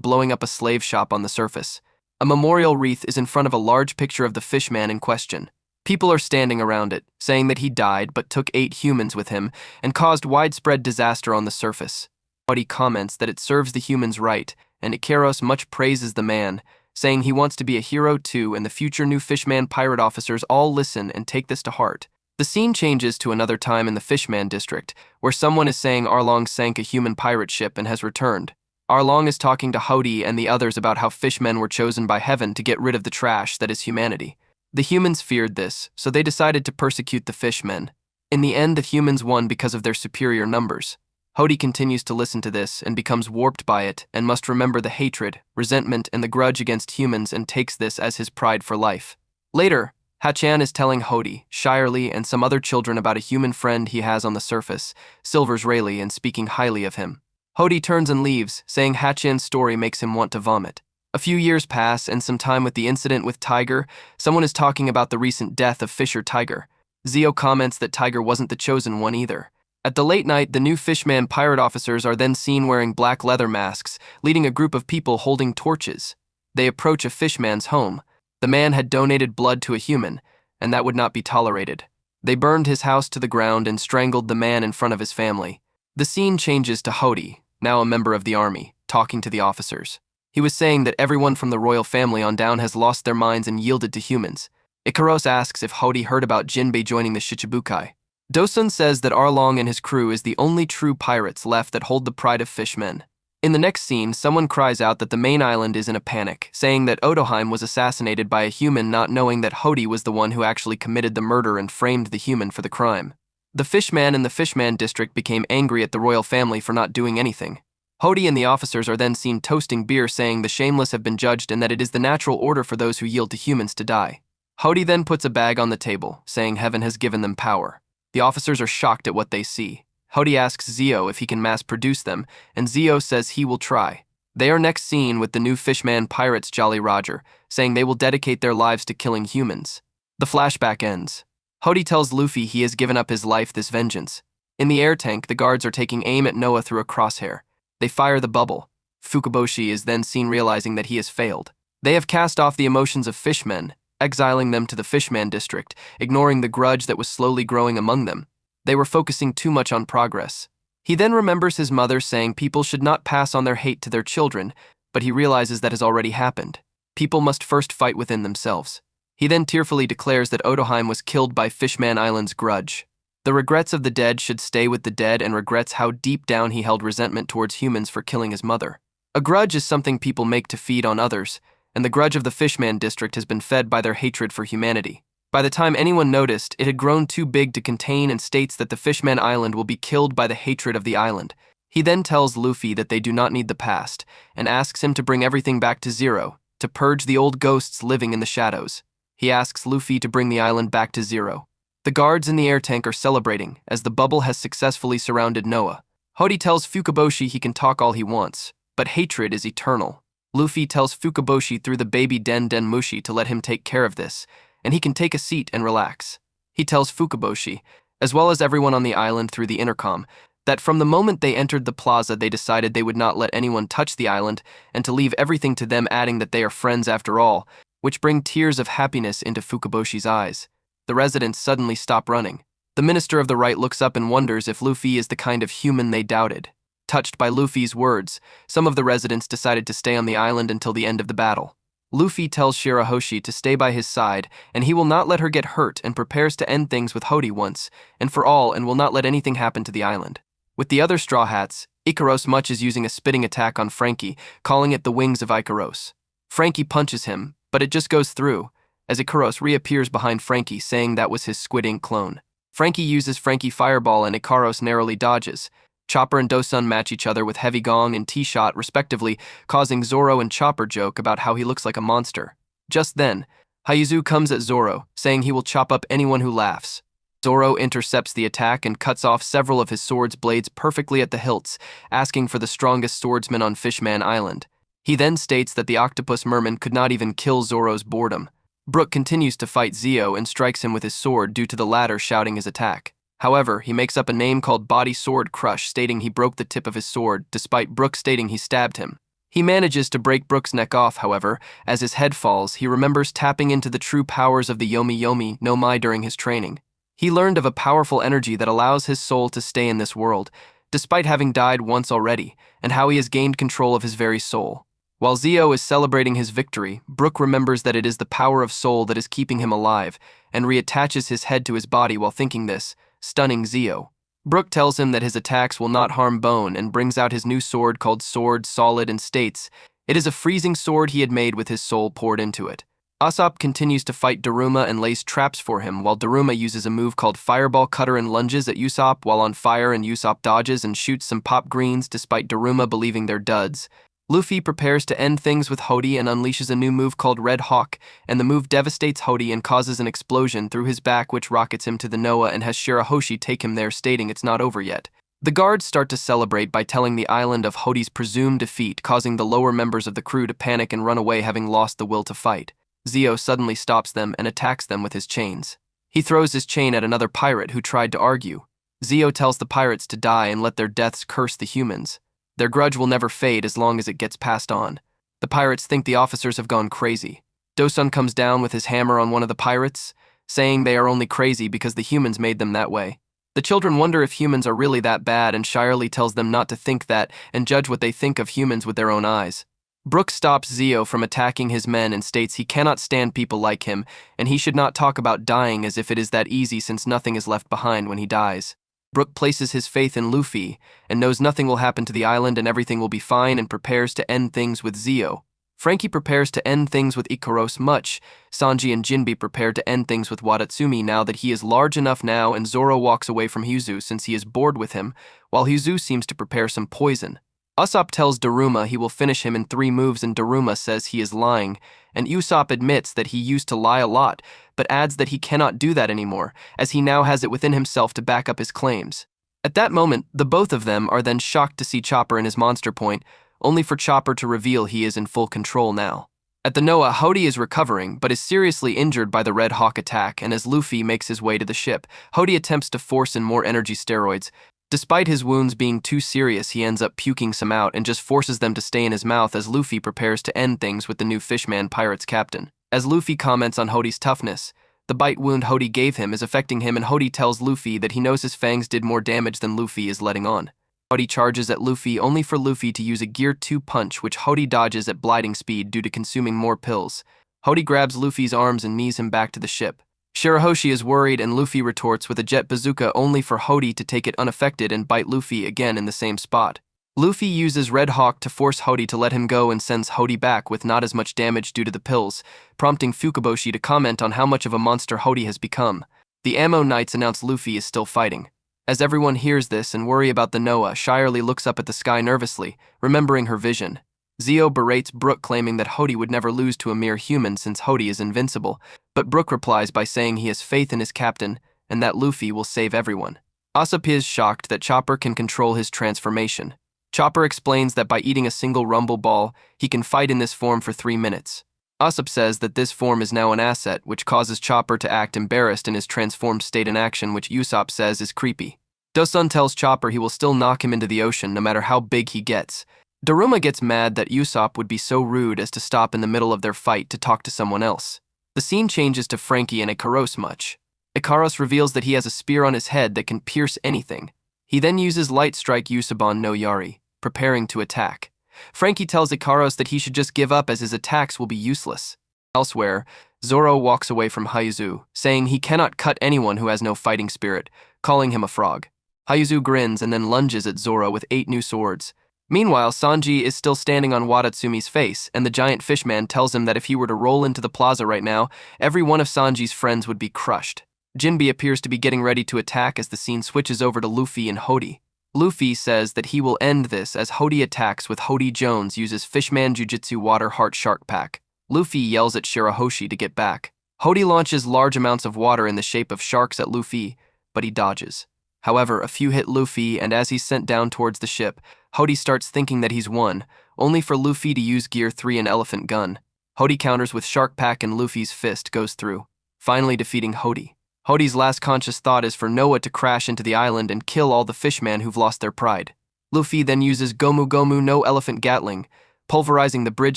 blowing up a slave shop on the surface. A memorial wreath is in front of a large picture of the fishman in question. People are standing around it, saying that he died but took 8 humans with him and caused widespread disaster on the surface. Hody comments that it serves the humans right, and Ikaros much praises the man, saying he wants to be a hero too, and the future new Fishman pirate officers all listen and take this to heart. The scene changes to another time in the Fishman district, where someone is saying Arlong sank a human pirate ship and has returned. Arlong is talking to Hody and the others about how fishmen were chosen by heaven to get rid of the trash that is humanity. The humans feared this, so they decided to persecute the fishmen. In the end, the humans won because of their superior numbers. Hody continues to listen to this and becomes warped by it and must remember the hatred, resentment, and the grudge against humans and takes this as his pride for life. Later, Hachan is telling Hody, Shirley, and some other children about a human friend he has on the surface, Silver's Rayleigh, and speaking highly of him. Hody turns and leaves, saying Hachan's story makes him want to vomit. A few years pass, and some time with the incident with Tiger, someone is talking about the recent death of Fisher Tiger. Zio comments that Tiger wasn't the chosen one either. At the late night, the new Fishman pirate officers are then seen wearing black leather masks, leading a group of people holding torches. They approach a fishman's home. The man had donated blood to a human, and that would not be tolerated. They burned his house to the ground and strangled the man in front of his family. The scene changes to Hody, now a member of the army, talking to the officers. He was saying that everyone from the royal family on down has lost their minds and yielded to humans. Ikaros asks if Hody heard about Jinbei joining the Shichibukai. Dosun says that Arlong and his crew is the only true pirates left that hold the pride of fishmen. In the next scene, someone cries out that the main island is in a panic, saying that Odoheim was assassinated by a human, not knowing that Hody was the one who actually committed the murder and framed the human for the crime. The Fishman in the Fishman district became angry at the royal family for not doing anything. Hody and the officers are then seen toasting beer, saying the shameless have been judged and that it is the natural order for those who yield to humans to die. Hody then puts a bag on the table, saying heaven has given them power. The officers are shocked at what they see. Hody asks Zio if he can mass-produce them, and Zio says he will try. They are next seen with the new Fishman pirates Jolly Roger, saying they will dedicate their lives to killing humans. The flashback ends. Hody tells Luffy he has given up his life this vengeance. In the air tank, the guards are taking aim at Noah through a crosshair. They fire the bubble. Fukaboshi is then seen realizing that he has failed. They have cast off the emotions of fishmen, exiling them to the Fishman district, ignoring the grudge that was slowly growing among them. They were focusing too much on progress. He then remembers his mother saying people should not pass on their hate to their children, but he realizes that has already happened. People must first fight within themselves. He then tearfully declares that Odoheim was killed by Fishman Island's grudge. The regrets of the dead should stay with the dead, and regrets how deep down he held resentment towards humans for killing his mother. A grudge is something people make to feed on others, and the grudge of the Fishman district has been fed by their hatred for humanity. By the time anyone noticed, it had grown too big to contain and states that the Fishman Island will be killed by the hatred of the island. He then tells Luffy that they do not need the past, and asks him to bring everything back to zero, to purge the old ghosts living in the shadows. He asks Luffy to bring the island back to zero. The guards in the air tank are celebrating, as the bubble has successfully surrounded Noah. Hody tells Fukaboshi he can talk all he wants, but hatred is eternal. Luffy tells Fukaboshi through the baby Den Mushi to let him take care of this, and he can take a seat and relax. He tells Fukaboshi, as well as everyone on the island through the intercom, that from the moment they entered the plaza they decided they would not let anyone touch the island and to leave everything to them, adding that they are friends after all, which bring tears of happiness into Fukaboshi's eyes. The residents suddenly stop running. The Minister of the Right looks up and wonders if Luffy is the kind of human they doubted. Touched by Luffy's words, some of the residents decided to stay on the island until the end of the battle. Luffy tells Shirahoshi to stay by his side, and he will not let her get hurt, and prepares to end things with Hody once and for all, and will not let anything happen to the island. With the other Straw Hats, Ikaros Much is using a spitting attack on Frankie, calling it the wings of Ikaros. Frankie punches him, but it just goes through, as Ikaros reappears behind Frankie, saying that was his Squid Ink clone. Frankie uses Frankie Fireball and Ikaros narrowly dodges. Chopper and Dosun match each other with Heavy Gong and T-Shot respectively, causing Zoro and Chopper joke about how he looks like a monster. Just then, Hayuzu comes at Zoro, saying he will chop up anyone who laughs. Zoro intercepts the attack and cuts off several of his sword's blades perfectly at the hilts, asking for the strongest swordsman on Fishman Island. He then states that the octopus merman could not even kill Zoro's boredom. Brook continues to fight Zio and strikes him with his sword due to the latter shouting his attack. However, he makes up a name called Body Sword Crush, stating he broke the tip of his sword, despite Brook stating he stabbed him. He manages to break Brook's neck off, however. As his head falls, he remembers tapping into the true powers of the Yomi Yomi no Mai during his training. He learned of a powerful energy that allows his soul to stay in this world, despite having died once already, and how he has gained control of his very soul. While Zio is celebrating his victory, Brook remembers that it is the power of soul that is keeping him alive, and reattaches his head to his body while thinking this, stunning Zio. Brook tells him that his attacks will not harm Bone and brings out his new sword called Sword Solid and states it is a freezing sword he had made with his soul poured into it. Usopp continues to fight Daruma and lays traps for him, while Daruma uses a move called Fireball Cutter and lunges at Usopp while on fire, and Usopp dodges and shoots some pop greens despite Daruma believing they're duds. Luffy prepares to end things with Hody and unleashes a new move called Red Hawk, and the move devastates Hody and causes an explosion through his back which rockets him to the Noah and has Shirahoshi take him there, stating it's not over yet. The guards start to celebrate by telling the island of Hody's presumed defeat, causing the lower members of the crew to panic and run away, having lost the will to fight. Zio suddenly stops them and attacks them with his chains. He throws his chain at another pirate who tried to argue. Zio tells the pirates to die and let their deaths curse the humans. Their grudge will never fade as long as it gets passed on. The pirates think the officers have gone crazy. Dosun comes down with his hammer on one of the pirates, saying they are only crazy because the humans made them that way. The children wonder if humans are really that bad, and Shirley tells them not to think that and judge what they think of humans with their own eyes. Brook stops Zio from attacking his men and states he cannot stand people like him, and he should not talk about dying as if it is that easy, since nothing is left behind when he dies. Brook places his faith in Luffy and knows nothing will happen to the island and everything will be fine, and prepares to end things with Zio. Frankie prepares to end things with Ikaros much. Sanji and Jinbe prepare to end things with Wadatsumi now that he is large enough now, and Zoro walks away from Hyuzu since he is bored with him, while Hyuzu seems to prepare some poison. Usopp tells Daruma he will finish him in 3 moves, and Daruma says he is lying, and Usopp admits that he used to lie a lot, but adds that he cannot do that anymore, as he now has it within himself to back up his claims. At that moment, the both of them are then shocked to see Chopper in his monster point, only for Chopper to reveal he is in full control now. At the Noah, Hody is recovering, but is seriously injured by the Red Hawk attack, and as Luffy makes his way to the ship, Hody attempts to force in more energy steroids. Despite his wounds being too serious, he ends up puking some out and just forces them to stay in his mouth as Luffy prepares to end things with the new Fishman Pirates captain. As Luffy comments on Hody's toughness, the bite wound Hody gave him is affecting him, and Hody tells Luffy that he knows his fangs did more damage than Luffy is letting on. Hody charges at Luffy only for Luffy to use a Gear 2 punch, which Hody dodges at blinding speed due to consuming more pills. Hody grabs Luffy's arms and knees him back to the ship. Shirahoshi is worried, and Luffy retorts with a jet bazooka only for Hody to take it unaffected and bite Luffy again in the same spot. Luffy uses Red Hawk to force Hody to let him go and sends Hody back with not as much damage due to the pills, prompting Fukaboshi to comment on how much of a monster Hody has become. The Ammo Knights announce Luffy is still fighting. As everyone hears this and worry about the Noah, Shirley looks up at the sky nervously, remembering her vision. Zio berates Brook, claiming that Hody would never lose to a mere human since Hody is invincible, but Brook replies by saying he has faith in his captain and that Luffy will save everyone. Usopp is shocked that Chopper can control his transformation. Chopper explains that by eating a single rumble ball, he can fight in this form for 3 minutes. Usopp says that this form is now an asset, which causes Chopper to act embarrassed in his transformed state in action, which Usopp says is creepy. Dosun tells Chopper he will still knock him into the ocean no matter how big he gets. Daruma gets mad that Usopp would be so rude as to stop in the middle of their fight to talk to someone else. The scene changes to Frankie and Ikaros much. Ikaros reveals that he has a spear on his head that can pierce anything. He then uses Light Strike Usaban no Yari, preparing to attack. Frankie tells Ikaros that he should just give up as his attacks will be useless. Elsewhere, Zoro walks away from Hyuzu, saying he cannot cut anyone who has no fighting spirit, calling him a frog. Hyuzu grins and then lunges at Zoro with 8 new swords. Meanwhile, Sanji is still standing on Wadatsumi's face, and the giant fishman tells him that if he were to roll into the plaza right now, every one of Sanji's friends would be crushed. Jinbe appears to be getting ready to attack as the scene switches over to Luffy and Hody. Luffy says that he will end this as Hody attacks with Hody Jones uses Fishman Jujutsu Water Heart Shark Pack. Luffy yells at Shirahoshi to get back. Hody launches large amounts of water in the shape of sharks at Luffy, but he dodges. However, a few hit Luffy, and as he's sent down towards the ship, Hody starts thinking that he's won, only for Luffy to use Gear 3 and Elephant Gun. Hody counters with Shark Pack and Luffy's fist goes through, finally defeating Hody. Hody's last conscious thought is for Noah to crash into the island and kill all the fishmen who've lost their pride. Luffy then uses Gomu Gomu no Elephant Gatling, pulverizing the bridge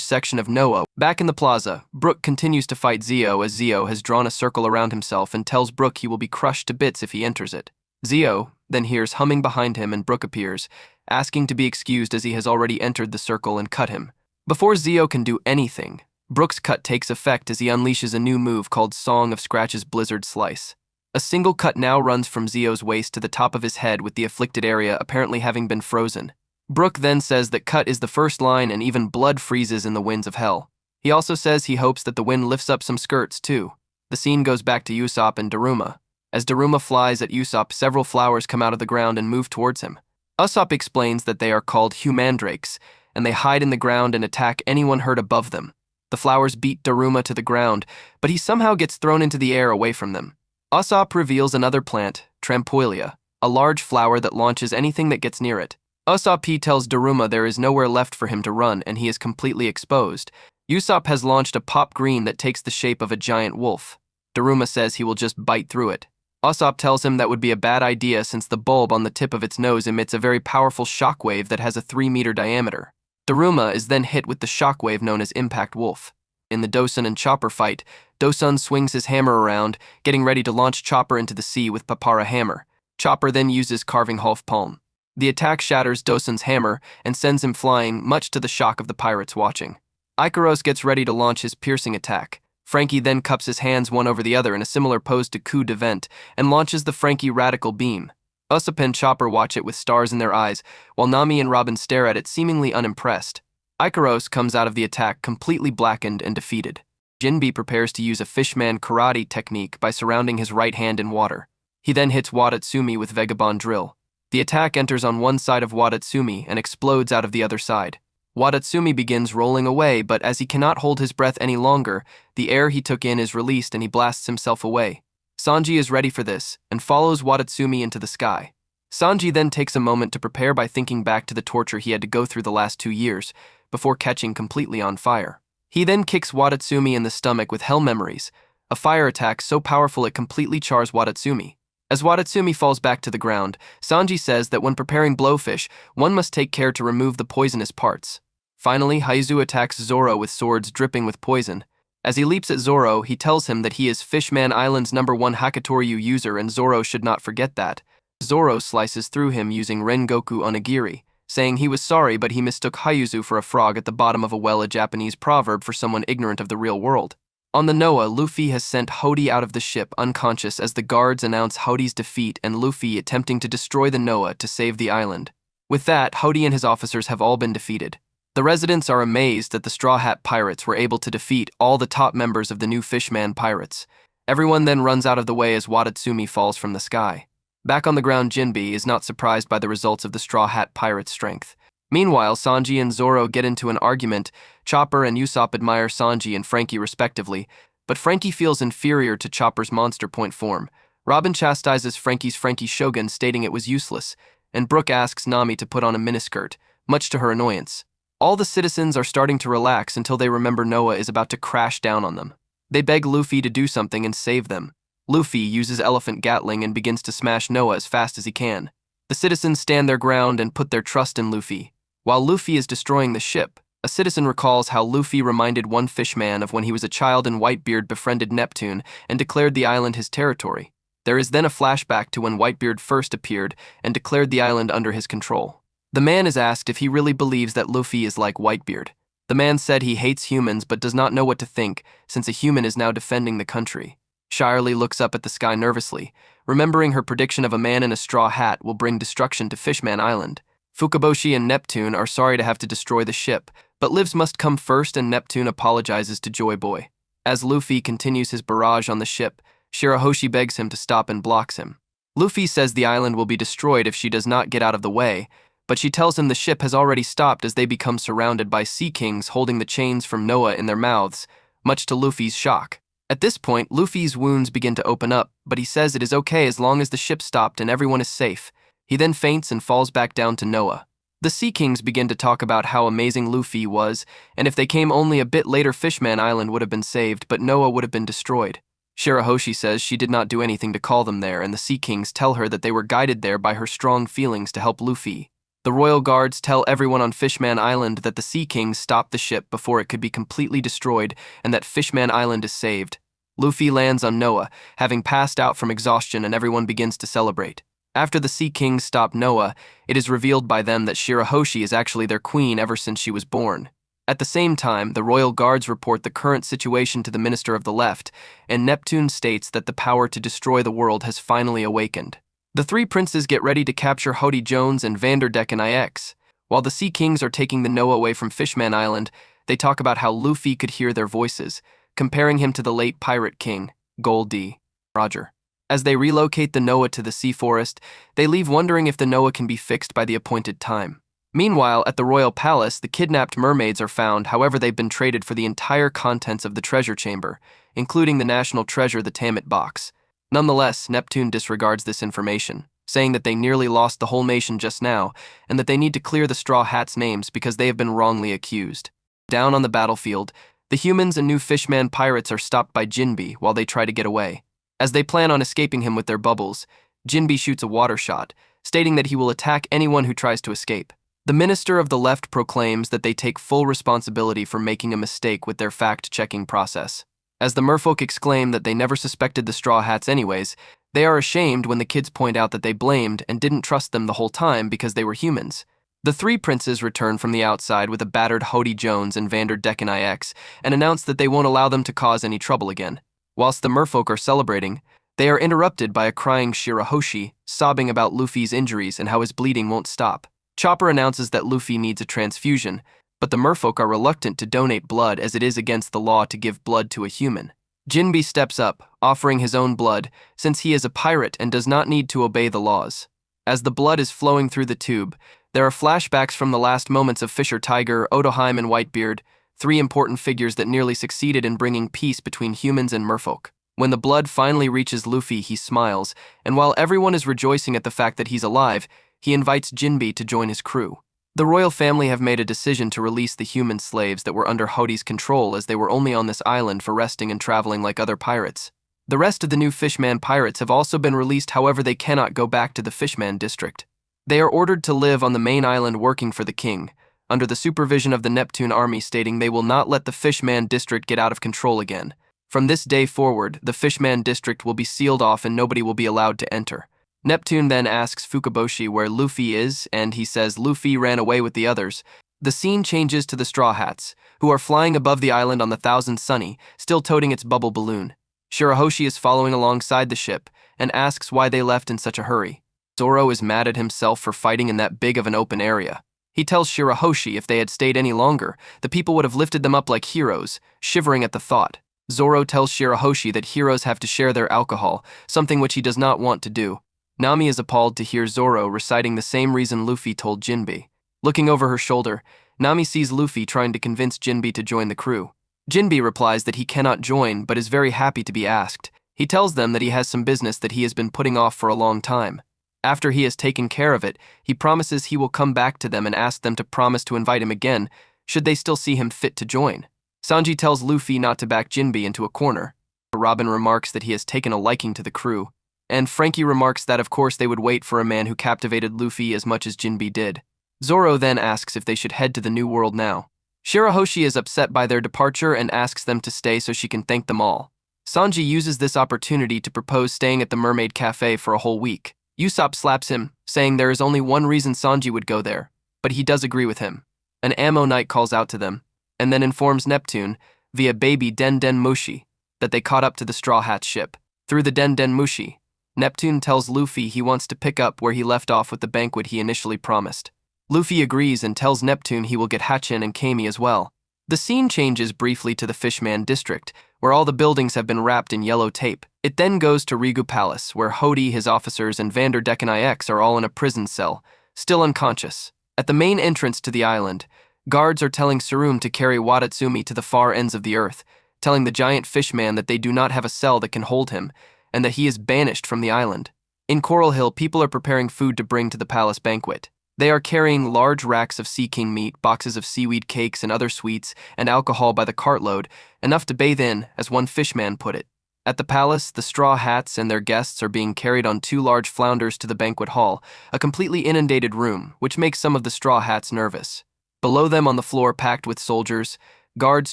section of Noah. Back in the plaza, Brook continues to fight Zio as Zio has drawn a circle around himself and tells Brook he will be crushed to bits if he enters it. Zio then hears humming behind him and Brook appears, asking to be excused as he has already entered the circle and cut him. Before Zio can do anything, Brook's cut takes effect as he unleashes a new move called Song of Scratch's Blizzard Slice. A single cut now runs from Zio's waist to the top of his head, with the afflicted area apparently having been frozen. Brook then says that cut is the first line and even blood freezes in the winds of hell. He also says he hopes that the wind lifts up some skirts too. The scene goes back to Usopp and Daruma. As Daruma flies at Usopp, several flowers come out of the ground and move towards him. Usopp explains that they are called humandrakes, and they hide in the ground and attack anyone heard above them. The flowers beat Daruma to the ground, but he somehow gets thrown into the air away from them. Usopp reveals another plant, Trampoilia, a large flower that launches anything that gets near it. Usopp tells Daruma there is nowhere left for him to run and he is completely exposed. Usopp has launched a pop green that takes the shape of a giant wolf. Daruma says he will just bite through it. Usopp tells him that would be a bad idea since the bulb on the tip of its nose emits a very powerful shockwave that has a 3-meter diameter. Daruma is then hit with the shockwave known as Impact Wolf. In the Dosun and Chopper fight, Dosun swings his hammer around, getting ready to launch Chopper into the sea with Papara Hammer. Chopper then uses Carving Half Palm. The attack shatters Dosun's hammer and sends him flying, much to the shock of the pirates watching. Ikaros gets ready to launch his piercing attack. Frankie then cups his hands one over the other in a similar pose to coup de vent and launches the Frankie Radical Beam. Usopp and Chopper watch it with stars in their eyes, while Nami and Robin stare at it seemingly unimpressed. Ikaros comes out of the attack completely blackened and defeated. Jinbe prepares to use a fishman karate technique by surrounding his right hand in water. He then hits Wadatsumi with Vagabond Drill. The attack enters on one side of Wadatsumi and explodes out of the other side. Wadatsumi begins rolling away, but as he cannot hold his breath any longer, the air he took in is released and he blasts himself away. Sanji is ready for this and follows Wadatsumi into the sky. Sanji then takes a moment to prepare by thinking back to the torture he had to go through the last 2 years, before catching completely on fire. He then kicks Wadatsumi in the stomach with Hell Memories, a fire attack so powerful it completely chars Wadatsumi. As Wadatsumi falls back to the ground, Sanji says that when preparing blowfish, one must take care to remove the poisonous parts. Finally, Haizu attacks Zoro with swords dripping with poison. As he leaps at Zoro, he tells him that he is Fishman Island's #1 Hakutoryu user and Zoro should not forget that. Zoro slices through him using Rengoku Onigiri, saying he was sorry but he mistook Haizu for a frog at the bottom of a well, a Japanese proverb for someone ignorant of the real world. On the Noah, Luffy has sent Hody out of the ship unconscious as the guards announce Hody's defeat and Luffy attempting to destroy the Noah to save the island. With that, Hody and his officers have all been defeated. The residents are amazed that the Straw Hat Pirates were able to defeat all the top members of the new Fishman Pirates. Everyone then runs out of the way as Wadatsumi falls from the sky. Back on the ground, Jinbe is not surprised by the results of the Straw Hat Pirates' strength. Meanwhile, Sanji and Zoro get into an argument. Chopper and Usopp admire Sanji and Frankie respectively, but Frankie feels inferior to Chopper's monster point form. Robin chastises Frankie's Frankie Shogun, stating it was useless, and Brook asks Nami to put on a miniskirt, much to her annoyance. All the citizens are starting to relax until they remember Noah is about to crash down on them. They beg Luffy to do something and save them. Luffy uses Elephant Gatling and begins to smash Noah as fast as he can. The citizens stand their ground and put their trust in Luffy. While Luffy is destroying the ship, a citizen recalls how Luffy reminded one fishman of when he was a child and Whitebeard befriended Neptune and declared the island his territory. There is then a flashback to when Whitebeard first appeared and declared the island under his control. The man is asked if he really believes that Luffy is like Whitebeard. The man said he hates humans but does not know what to think since a human is now defending the country. Shirley looks up at the sky nervously, remembering her prediction of a man in a straw hat will bring destruction to Fishman Island. Fukaboshi and Neptune are sorry to have to destroy the ship, but lives must come first and Neptune apologizes to Joy Boy. As Luffy continues his barrage on the ship, Shirahoshi begs him to stop and blocks him. Luffy says the island will be destroyed if she does not get out of the way, but she tells him the ship has already stopped as they become surrounded by sea kings holding the chains from Noah in their mouths, much to Luffy's shock. At this point, Luffy's wounds begin to open up, but he says it is okay as long as the ship stopped and everyone is safe. He then faints and falls back down to Noah. The Sea Kings begin to talk about how amazing Luffy was, and if they came only a bit later, Fishman Island would have been saved, but Noah would have been destroyed. Shirahoshi says she did not do anything to call them there, and the Sea Kings tell her that they were guided there by her strong feelings to help Luffy. The royal guards tell everyone on Fishman Island that the Sea Kings stopped the ship before it could be completely destroyed and that Fishman Island is saved. Luffy lands on Noah, having passed out from exhaustion, and everyone begins to celebrate. After the Sea Kings stop Noah, it is revealed by them that Shirahoshi is actually their queen ever since she was born. At the same time, the royal guards report the current situation to the Minister of the Left, and Neptune states that the power to destroy the world has finally awakened. The three princes get ready to capture Hody Jones and Vanderdecken IX. While the Sea Kings are taking the Noah away from Fishman Island, they talk about how Luffy could hear their voices, comparing him to the late pirate king, Gold D. Roger. As they relocate the Noah to the sea forest, they leave wondering if the Noah can be fixed by the appointed time. Meanwhile, at the royal palace, the kidnapped mermaids are found, however they've been traded for the entire contents of the treasure chamber, including the national treasure, the Tammet box. Nonetheless, Neptune disregards this information, saying that they nearly lost the whole nation just now, and that they need to clear the Straw Hats' names because they have been wrongly accused. Down on the battlefield, the humans and new Fishman pirates are stopped by Jinbe while they try to get away. As they plan on escaping him with their bubbles, Jinbe shoots a water shot, stating that he will attack anyone who tries to escape. The Minister of the Left proclaims that they take full responsibility for making a mistake with their fact-checking process. As the merfolk exclaim that they never suspected the Straw Hats anyways, they are ashamed when the kids point out that they blamed and didn't trust them the whole time because they were humans. The three princes return from the outside with a battered Hody Jones and Vanderdecken IX and announce that they won't allow them to cause any trouble again. Whilst the merfolk are celebrating, they are interrupted by a crying Shirahoshi, sobbing about Luffy's injuries and how his bleeding won't stop. Chopper announces that Luffy needs a transfusion, but the merfolk are reluctant to donate blood as it is against the law to give blood to a human. Jinbe steps up, offering his own blood, since he is a pirate and does not need to obey the laws. As the blood is flowing through the tube, there are flashbacks from the last moments of Fisher Tiger, Odoheim, and Whitebeard, three important figures that nearly succeeded in bringing peace between humans and merfolk. When the blood finally reaches Luffy, he smiles, and while everyone is rejoicing at the fact that he's alive, he invites Jinbe to join his crew. The royal family have made a decision to release the human slaves that were under Hody's control, as they were only on this island for resting and traveling like other pirates. The rest of the new Fishman pirates have also been released, however they cannot go back to the Fishman district. They are ordered to live on the main island working for the king, under the supervision of the Neptune army, stating they will not let the Fishman district get out of control again. From this day forward, the Fishman district will be sealed off and nobody will be allowed to enter. Neptune then asks Fukaboshi where Luffy is, and he says Luffy ran away with the others. The scene changes to the Straw Hats, who are flying above the island on the Thousand Sunny, still toting its bubble balloon. Shirahoshi is following alongside the ship and asks why they left in such a hurry. Zoro is mad at himself for fighting in that big of an open area. He tells Shirahoshi if they had stayed any longer, the people would have lifted them up like heroes, shivering at the thought. Zoro tells Shirahoshi that heroes have to share their alcohol, something which he does not want to do. Nami is appalled to hear Zoro reciting the same reason Luffy told Jinbe. Looking over her shoulder, Nami sees Luffy trying to convince Jinbe to join the crew. Jinbe replies that he cannot join but is very happy to be asked. He tells them that he has some business that he has been putting off for a long time. After he has taken care of it, he promises he will come back to them and ask them to promise to invite him again, should they still see him fit to join. Sanji tells Luffy not to back Jinbe into a corner. Robin remarks that he has taken a liking to the crew, and Frankie remarks that of course they would wait for a man who captivated Luffy as much as Jinbe did. Zoro then asks if they should head to the New World now. Shirahoshi is upset by their departure and asks them to stay so she can thank them all. Sanji uses this opportunity to propose staying at the Mermaid Cafe for a whole week. Usopp slaps him, saying there is only one reason Sanji would go there, but he does agree with him. An Ammo Knight calls out to them, and then informs Neptune, via baby Den Den Mushi, that they caught up to the Straw Hat ship. Through the Den Den Mushi, Neptune tells Luffy he wants to pick up where he left off with the banquet he initially promised. Luffy agrees and tells Neptune he will get Hatchin and Kami as well. The scene changes briefly to the Fishman district, where all the buildings have been wrapped in yellow tape. It then goes to Rigu Palace, where Hody, his officers, and Vanderdecken IX are all in a prison cell, still unconscious. At the main entrance to the island, guards are telling Sarum to carry Watatsumi to the far ends of the earth, telling the giant fishman that they do not have a cell that can hold him, and that he is banished from the island. In Coral Hill, people are preparing food to bring to the palace banquet. They are carrying large racks of sea king meat, boxes of seaweed cakes and other sweets, and alcohol by the cartload, enough to bathe in, as one fishman put it. At the palace, the straw hats and their guests are being carried on 2 large flounders to the banquet hall, a completely inundated room, which makes some of the straw hats nervous. Below them on the floor packed with soldiers, guards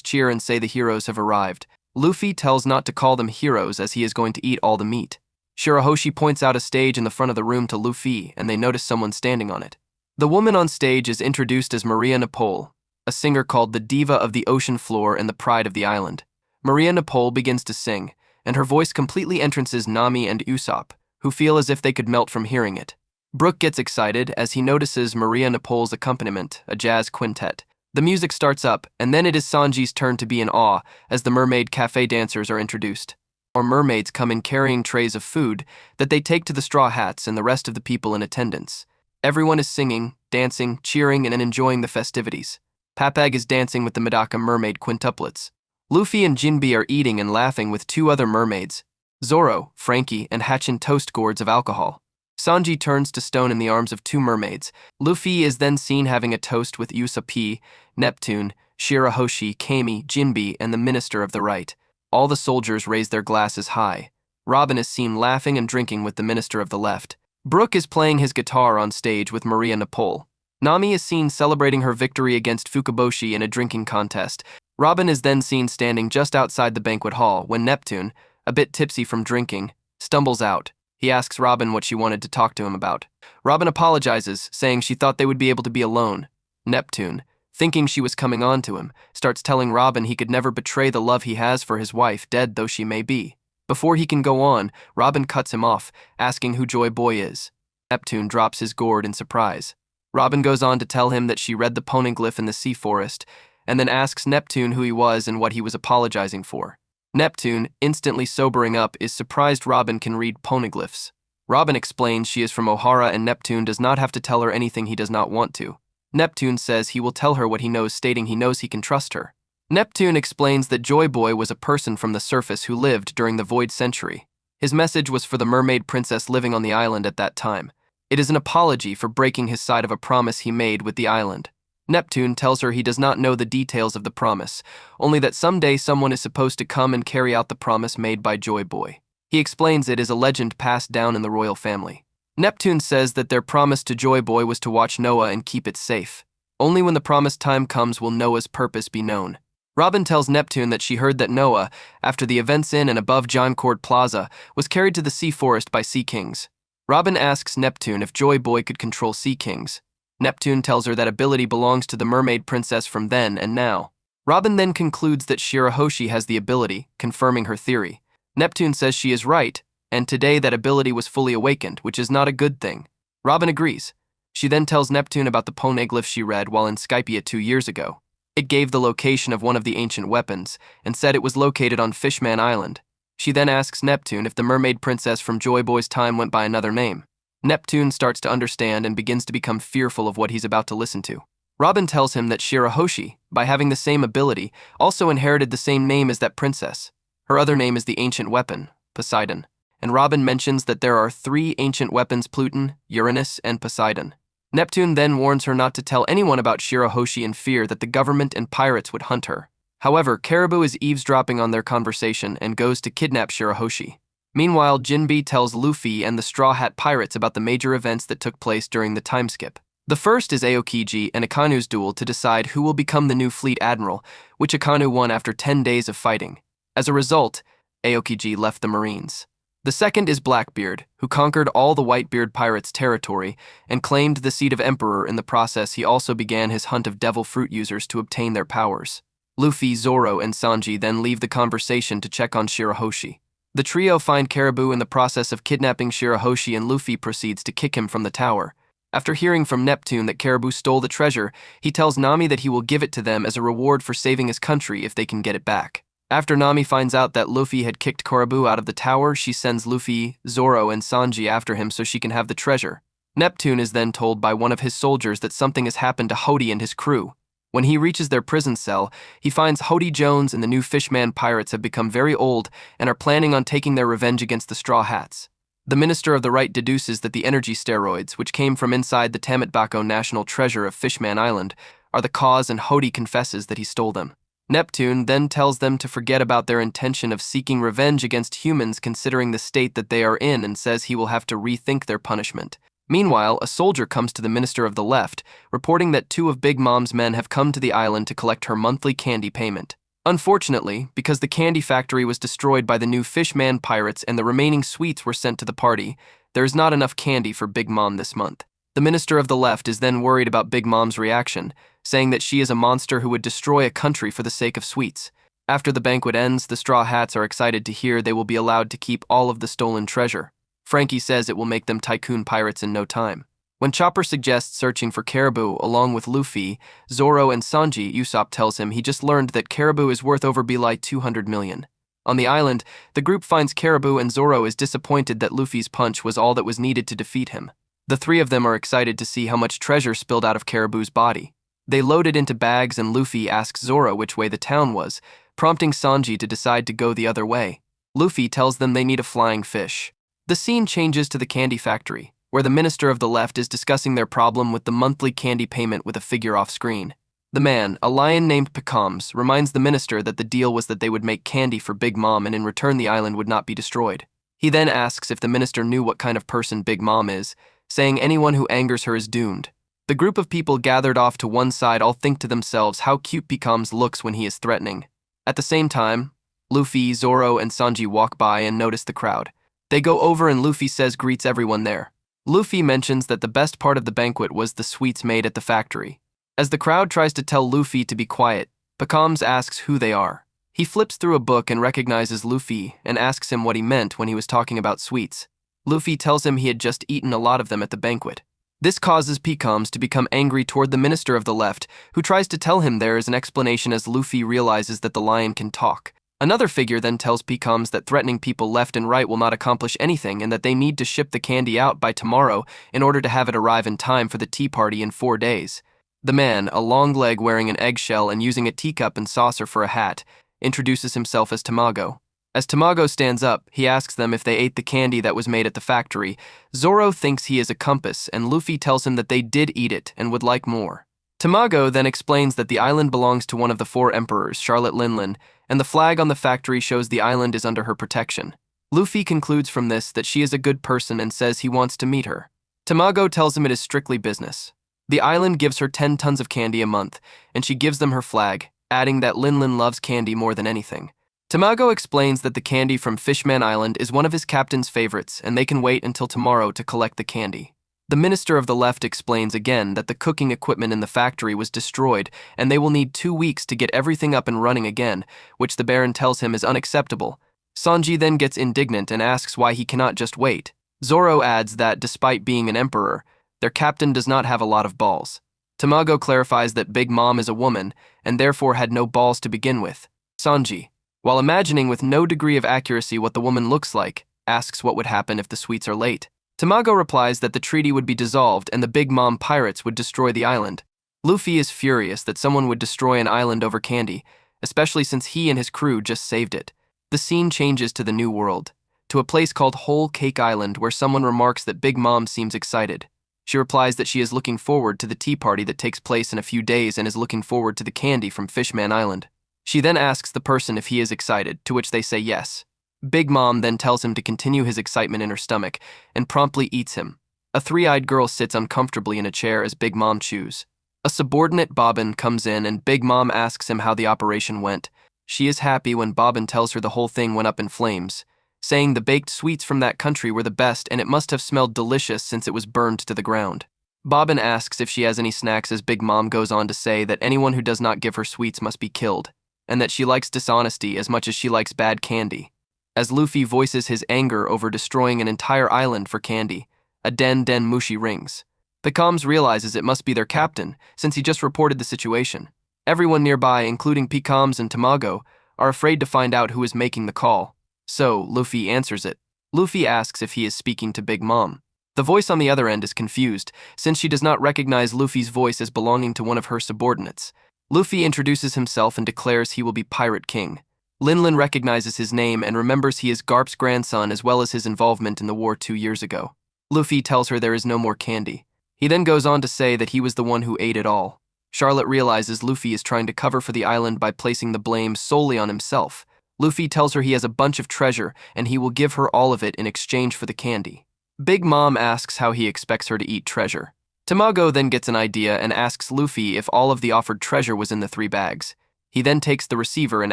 cheer and say the heroes have arrived. Luffy tells not to call them heroes as he is going to eat all the meat. Shirahoshi points out a stage in the front of the room to Luffy, and they notice someone standing on it. The woman on stage is introduced as Maria Napole, a singer called the Diva of the Ocean Floor and the Pride of the Island. Maria Napole begins to sing, and her voice completely entrances Nami and Usopp, who feel as if they could melt from hearing it. Brook gets excited as he notices Maria Napole's accompaniment, a jazz quintet. The music starts up, and then it is Sanji's turn to be in awe as the mermaid cafe dancers are introduced. Or mermaids come in carrying trays of food that they take to the straw hats and the rest of the people in attendance. Everyone is singing, dancing, cheering, and enjoying the festivities. Papag is dancing with the Medaka mermaid quintuplets. Luffy and Jinbe are eating and laughing with 2 other mermaids, Zoro, Frankie, and Hatchin toast gourds of alcohol. Sanji turns to stone in the arms of 2 mermaids. Luffy is then seen having a toast with Usopp, Neptune, Shirahoshi, Kami, Jinbe, and the Minister of the Right. All the soldiers raise their glasses high. Robin is seen laughing and drinking with the Minister of the Left. Brook is playing his guitar on stage with Maria Napole. Nami is seen celebrating her victory against Fukaboshi in a drinking contest. Robin is then seen standing just outside the banquet hall when Neptune, a bit tipsy from drinking, stumbles out. He asks Robin what she wanted to talk to him about. Robin apologizes, saying she thought they would be able to be alone. Neptune, thinking she was coming on to him, starts telling Robin he could never betray the love he has for his wife, dead though she may be. Before he can go on, Robin cuts him off, asking who Joy Boy is. Neptune drops his gourd in surprise. Robin goes on to tell him that she read the poneglyph in the sea forest, and then asks Neptune who he was and what he was apologizing for. Neptune, instantly sobering up, is surprised Robin can read poneglyphs. Robin explains she is from Ohara and Neptune does not have to tell her anything he does not want to. Neptune says he will tell her what he knows, stating he knows he can trust her. Neptune explains that Joy Boy was a person from the surface who lived during the Void Century. His message was for the mermaid princess living on the island at that time. It is an apology for breaking his side of a promise he made with the island. Neptune tells her he does not know the details of the promise, only that someday someone is supposed to come and carry out the promise made by Joy Boy. He explains it is a legend passed down in the royal family. Neptune says that their promise to Joy Boy was to watch Noah and keep it safe. Only when the promised time comes will Noah's purpose be known. Robin tells Neptune that she heard that Noah, after the events in and above John Cord Plaza, was carried to the sea forest by sea kings. Robin asks Neptune if Joy Boy could control sea kings. Neptune tells her that ability belongs to the mermaid princess from then and now. Robin then concludes that Shirahoshi has the ability, confirming her theory. Neptune says she is right, and today that ability was fully awakened, which is not a good thing. Robin agrees. She then tells Neptune about the poneglyph she read while in Skypia 2 years ago. It gave the location of one of the ancient weapons, and said it was located on Fishman Island. She then asks Neptune if the mermaid princess from Joy Boy's time went by another name. Neptune starts to understand and begins to become fearful of what he's about to listen to. Robin tells him that Shirahoshi, by having the same ability, also inherited the same name as that princess. Her other name is the ancient weapon, Poseidon. And Robin mentions that there are 3 ancient weapons, Pluton, Uranus, and Poseidon. Neptune then warns her not to tell anyone about Shirahoshi in fear that the government and pirates would hunt her. However, Caribou is eavesdropping on their conversation and goes to kidnap Shirahoshi. Meanwhile, Jinbe tells Luffy and the Straw Hat Pirates about the major events that took place during the time skip. The first is Aokiji and Akanu's duel to decide who will become the new fleet admiral, which Akanu won after 10 days of fighting. As a result, Aokiji left the Marines. The second is Blackbeard, who conquered all the Whitebeard pirates' territory and claimed the seat of Emperor. In the process, he also began his hunt of devil fruit users to obtain their powers. Luffy, Zoro, and Sanji then leave the conversation to check on Shirahoshi. The trio find Caribou in the process of kidnapping Shirahoshi, and Luffy proceeds to kick him from the tower. After hearing from Neptune that Caribou stole the treasure, he tells Nami that he will give it to them as a reward for saving his country if they can get it back. After Nami finds out that Luffy had kicked Caribou out of the tower, she sends Luffy, Zoro, and Sanji after him so she can have the treasure. Neptune is then told by one of his soldiers that something has happened to Hody and his crew. When he reaches their prison cell, he finds Hody Jones and the new Fishman pirates have become very old and are planning on taking their revenge against the Straw Hats. The Minister of the Right deduces that the energy steroids, which came from inside the Tamatbako national treasure of Fishman Island, are the cause, and Hody confesses that he stole them. Neptune then tells them to forget about their intention of seeking revenge against humans considering the state that they are in, and says he will have to rethink their punishment. Meanwhile, a soldier comes to the Minister of the Left, reporting that 2 of Big Mom's men have come to the island to collect her monthly candy payment. Unfortunately, because the candy factory was destroyed by the new Fishman pirates and the remaining sweets were sent to the party, there is not enough candy for Big Mom this month. The Minister of the Left is then worried about Big Mom's reaction, saying that she is a monster who would destroy a country for the sake of sweets. After the banquet ends, the Straw Hats are excited to hear they will be allowed to keep all of the stolen treasure. Frankie says it will make them tycoon pirates in no time. When Chopper suggests searching for Caribou along with Luffy, Zoro, and Sanji, Usopp tells him he just learned that Caribou is worth over like 200 million. On the island, the group finds Caribou and Zoro is disappointed that Luffy's punch was all that was needed to defeat him. The 3 of them are excited to see how much treasure spilled out of Caribou's body. They load it into bags and Luffy asks Zoro which way the town was, prompting Sanji to decide to go the other way. Luffy tells them they need a flying fish. The scene changes to the candy factory, where the Minister of the Left is discussing their problem with the monthly candy payment with a figure off screen. The man, a lion named Mipax, reminds the minister that the deal was that they would make candy for Big Mom and in return the island would not be destroyed. He then asks if the minister knew what kind of person Big Mom is, saying anyone who angers her is doomed. The group of people gathered off to one side all think to themselves how cute Mipax looks when he is threatening. At the same time, Luffy, Zoro, and Sanji walk by and notice the crowd. They go over and Luffy says greets everyone there. Luffy mentions that the best part of the banquet was the sweets made at the factory. As the crowd tries to tell Luffy to be quiet, Mipax asks who they are. He flips through a book and recognizes Luffy and asks him what he meant when he was talking about sweets. Luffy tells him he had just eaten a lot of them at the banquet. This causes Mipax to become angry toward the Minister of the Left, who tries to tell him there is an explanation as Luffy realizes that the lion can talk. Another figure then tells Mipax that threatening people left and right will not accomplish anything and that they need to ship the candy out by tomorrow in order to have it arrive in time for the tea party in 4 days. The man, a long leg wearing an eggshell and using a teacup and saucer for a hat, introduces himself as Tamago. As Tamago stands up, he asks them if they ate the candy that was made at the factory. Zoro thinks he is a compass, and Luffy tells him that they did eat it and would like more. Tamago then explains that the island belongs to one of the 4 emperors, Charlotte Linlin, and the flag on the factory shows the island is under her protection. Luffy concludes from this that she is a good person and says he wants to meet her. Tamago tells him it is strictly business. The island gives her 10 tons of candy a month, and she gives them her flag, adding that Linlin loves candy more than anything. Tamago explains that the candy from Fishman Island is one of his captain's favorites and they can wait until tomorrow to collect the candy. The Minister of the Left explains again that the cooking equipment in the factory was destroyed and they will need 2 weeks to get everything up and running again, which the Baron tells him is unacceptable. Sanji then gets indignant and asks why he cannot just wait. Zoro adds that, despite being an emperor, their captain does not have a lot of balls. Tamago clarifies that Big Mom is a woman and therefore had no balls to begin with. Sanji, while imagining with no degree of accuracy what the woman looks like, asks what would happen if the sweets are late. Tamago replies that the treaty would be dissolved and the Big Mom pirates would destroy the island. Luffy is furious that someone would destroy an island over candy, especially since he and his crew just saved it. The scene changes to the New World, to a place called Whole Cake Island where someone remarks that Big Mom seems excited. She replies that she is looking forward to the tea party that takes place in a few days and is looking forward to the candy from Fishman Island. She then asks the person if he is excited, to which they say yes. Big Mom then tells him to continue his excitement in her stomach and promptly eats him. A 3-eyed girl sits uncomfortably in a chair as Big Mom chews. A subordinate, Bobbin, comes in and Big Mom asks him how the operation went. She is happy when Bobbin tells her the whole thing went up in flames, saying the baked sweets from that country were the best and it must have smelled delicious since it was burned to the ground. Bobbin asks if she has any snacks as Big Mom goes on to say that anyone who does not give her sweets must be killed, and that she likes dishonesty as much as she likes bad candy. As Luffy voices his anger over destroying an entire island for candy, a Den Mushi rings. Mipax realizes it must be their captain, since he just reported the situation. Everyone nearby, including Mipax and Tamago, are afraid to find out who is making the call. So, Luffy answers it. Luffy asks if he is speaking to Big Mom. The voice on the other end is confused, since she does not recognize Luffy's voice as belonging to one of her subordinates. Luffy introduces himself and declares he will be Pirate King. Linlin recognizes his name and remembers he is Garp's grandson as well as his involvement in the war 2 years ago. Luffy tells her there is no more candy. He then goes on to say that he was the one who ate it all. Charlotte realizes Luffy is trying to cover for the island by placing the blame solely on himself. Luffy tells her he has a bunch of treasure and he will give her all of it in exchange for the candy. Big Mom asks how he expects her to eat treasure. Tamago then gets an idea and asks Luffy if all of the offered treasure was in the 3 bags. He then takes the receiver and